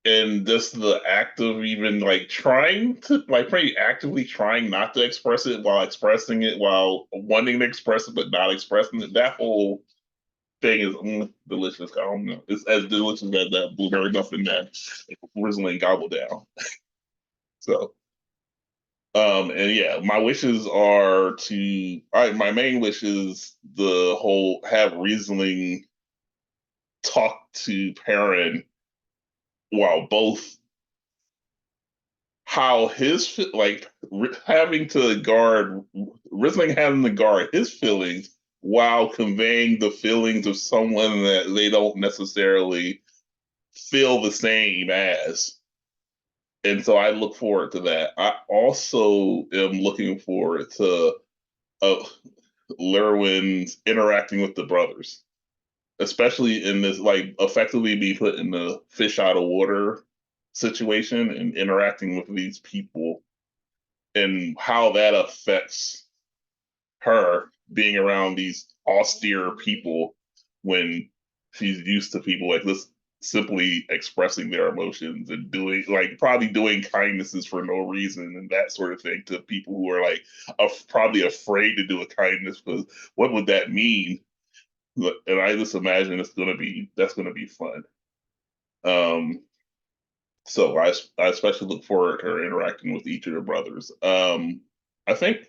and just the act of even like trying to like pretty actively trying not to express it while expressing it, while wanting to express it but not expressing it. That whole thing is delicious. I don't know. It's as delicious as that blueberry muffin that Riesling gobbled down. So, and yeah, my wishes are to. My main wish is the whole have Riesling talk to Perin while both how his having to guard Riesling having to guard his feelings while conveying the feelings of someone that they don't necessarily feel the same as. And so I look forward to that. I also am looking forward to Llurywenn interacting with the brothers, especially in this like effectively being put in the fish out of water situation and interacting with these people and how that affects her being around these austere people when she's used to people like this simply expressing their emotions and doing like probably doing kindnesses for no reason and that sort of thing to people who are like probably afraid to do a kindness because what would that mean? And I just imagine that's gonna be fun. So I especially look forward to her interacting with each of her brothers. I think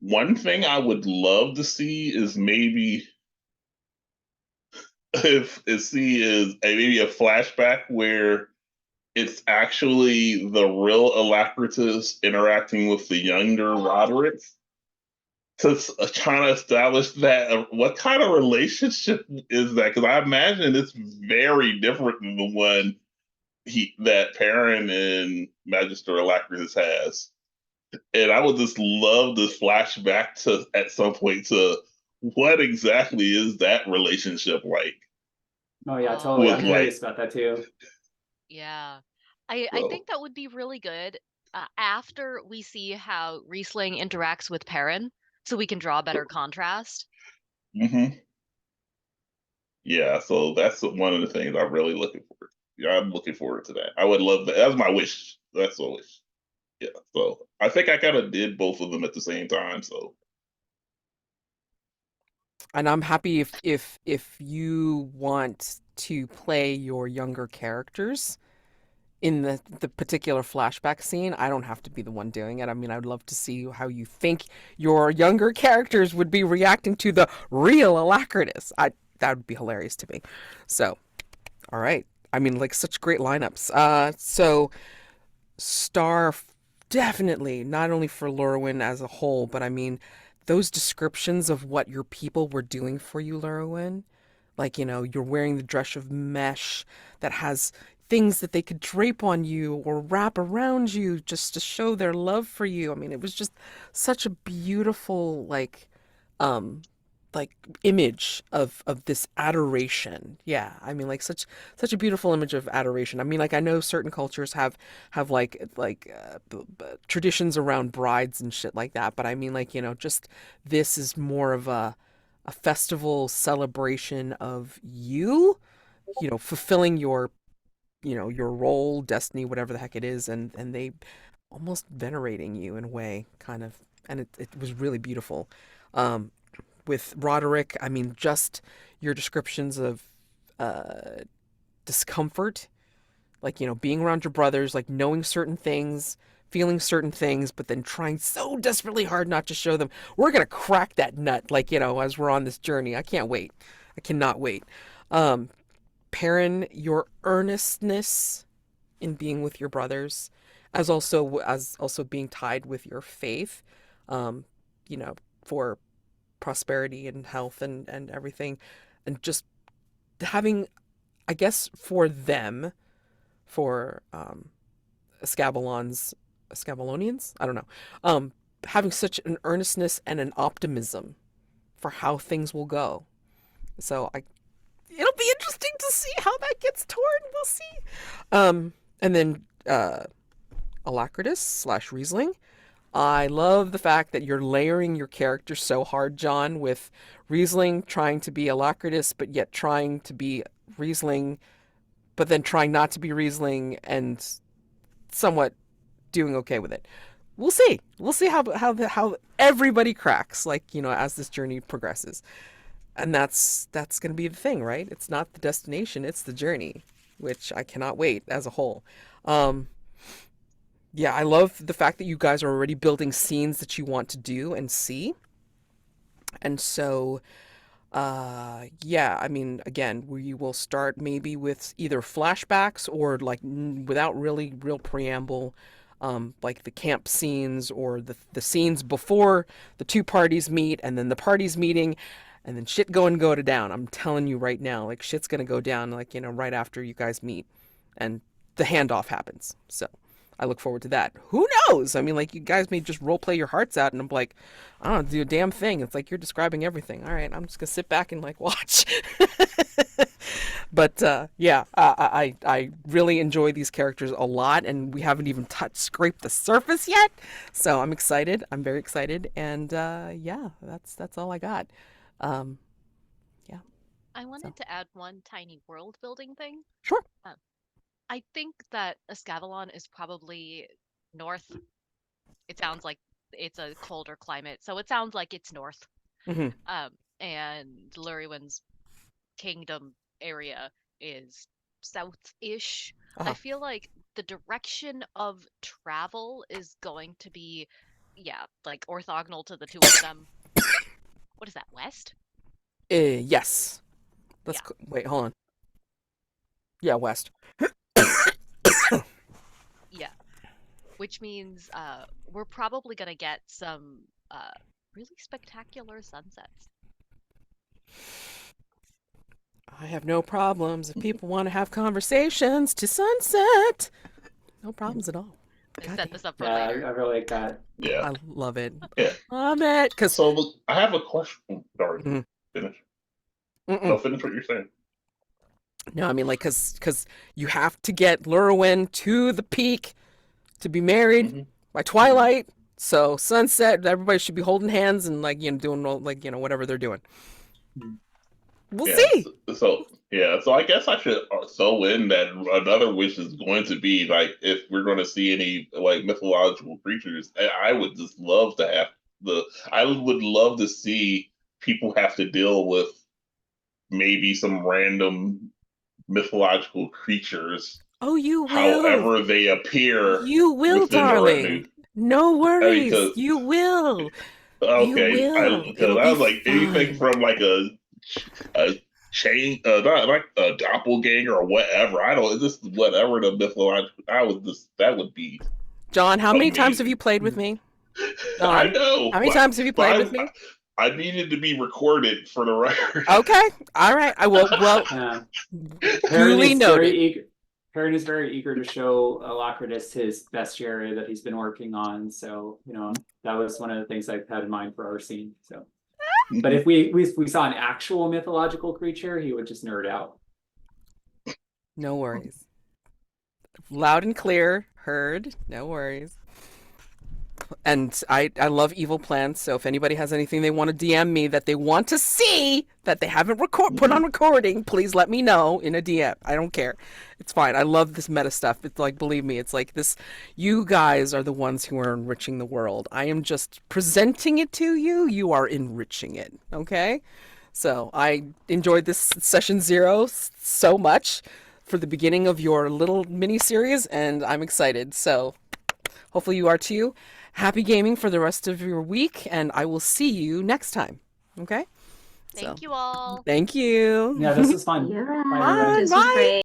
one thing I would love to see is maybe maybe a flashback where it's actually the real Alacritus interacting with the younger Roderick to trying to establish that what kind of relationship is that? Because I imagine it's very different than the one that Perin and Magister Alacritus has. And I would just love to flash back to at some point to what exactly is that relationship like? Oh yeah, totally. With I'm like curious about that too. Yeah. I so, think that would be really good after we see how Riesling interacts with Perrin, so we can draw better contrast. hmm yeah. So that's one of the things I'm really looking forward. Yeah, I'm looking forward to that. I would love that. That's my wish. That's a wish. Yeah. So I think I kind of did both of them at the same time. So And I'm happy if you want to play your younger characters in the particular flashback scene. I don't have to be the one doing it. I mean, I'd love to see how you think your younger characters would be reacting to the real Alacritus. That would be hilarious to me. So, all right. I mean, like such great lineups. So star definitely not only for Llurywenn as a whole, but I mean those descriptions of what your people were doing for you, Llurywenn. Like, you're wearing the dress of mesh that has things that they could drape on you or wrap around you just to show their love for you. I mean, it was just such a beautiful um like image of this adoration. Yeah, I mean, like such a beautiful image of adoration. I mean, like I know certain cultures have traditions around brides and shit like that, but I mean, like, just this is more of a festival celebration of you, fulfilling your role, destiny, whatever the heck it is, and they almost venerating you in a way, kind of, and it was really beautiful. Um, with Roderick, I mean, just your descriptions of uh, discomfort, like, being around your brothers, like knowing certain things, feeling certain things, but then trying so desperately hard not to show them. We're going to crack that nut, like, as we're on this journey. I can't wait. I cannot wait. Um, Perrin, your earnestness in being with your brothers, as also being tied with your faith, um, for prosperity and health and everything, and just having, I guess, for them, for Escavalonians, I don't know, having such an earnestness and an optimism for how things will go. So it'll be interesting to see how that gets torn. We'll see. And then Alacritus slash Riesling. I love the fact that you're layering your character so hard, Jonn, with Riesling trying to be Alacritus, but yet trying to be Riesling, but then trying not to be Riesling and somewhat doing okay with it. We'll see. We'll see how everybody cracks, like, as this journey progresses. And that's going to be the thing, right? It's not the destination, it's the journey, which I cannot wait as a whole. Um, yeah, I love the fact that you guys are already building scenes that you want to do and see. And so, yeah, I mean, again, we will start maybe with either flashbacks or like without really real preamble, like the camp scenes or the scenes before the two parties meet and then the parties meeting and then shit go to down. I'm telling you right now, like shit's gonna go down, like, you know, right after you guys meet and the handoff happens. So I look forward to that. Who knows? I mean, like, you guys may just role play your hearts out, and I'm like, I don't do a damn thing. It's like you're describing everything. All right, I'm just gonna sit back and like watch. But yeah, I really enjoy these characters a lot, and we haven't even scraped the surface yet. So I'm excited. I'm very excited, and yeah, that's all I got. Um, yeah, I wanted to add one tiny world building thing. sure. I think that Escavalon is probably north. It sounds like it's a colder climate, so it sounds like it's north. Hmm. And Llurywen's kingdom area is south-ish. Uh-huh. I feel like the direction of travel is going to be, yeah, like orthogonal to the two of them. What is that, west? Yes. Yeah. Wait, hold on. Yeah, west. Yeah. Which means we're probably going to get some really spectacular sunsets. I have no problems if people want to have conversations to sunset. No problems at all. I God set damn. this up for Yeah, later. I really like that. Yeah. I love it. Yeah. Love it. Because So look, I have a question. Sorry, Mhm. finish. No, finish what you're saying. no, I mean, like, because you have to get Llurywenn to the peak to be married Mhm. by twilight. So sunset, everybody should be holding hands and like, you know, doing all, like, you know, whatever they're doing. Mhm. We'll Yeah. see. So yeah. So I guess I should sew in that another wish is going to be like if we're going to see any like mythological creatures, I would just love to have I would love to see people have to deal with maybe some random mythological creatures, Oh, you will. however they appear You will, within the retinue. darling. No I mean, worries. because You will. You okay, will. because It'll I be was like anything fine. from like a chain, not like a doppelganger or whatever. I don't just whatever the mythological. I would just that would be John, how many times have you amazing. played with me? I John, know, how many times have you but played with me? I needed to be recorded for the record. Okay. All right. I will. Well, Yeah. duly noted. Perin is very eager to show Alacritus his bestiary that he's been working on. So, you know, that was one of the things I had in mind for our scene. So, but if we saw an actual mythological creature, he would just nerd out. No worries. Loud and clear. Heard. No worries. And I love evil plans, so if anybody has anything they want to DM me that they want to see that they haven't put on recording, please let me know in a DM. I don't care. It's fine. I love this meta stuff. It's like, believe me, it's like this, you guys are the ones who are enriching the world. I am just presenting it to you. You are enriching it. Okay? So I enjoyed this session 0 so much for the beginning of your little mini series, and I'm excited. So hopefully you are too. Happy gaming for the rest of your week, and I will see you next time. Okay? Thank you all. Thank you. Yeah, this was fun. You're Bye, right. everybody. This was Bye. great.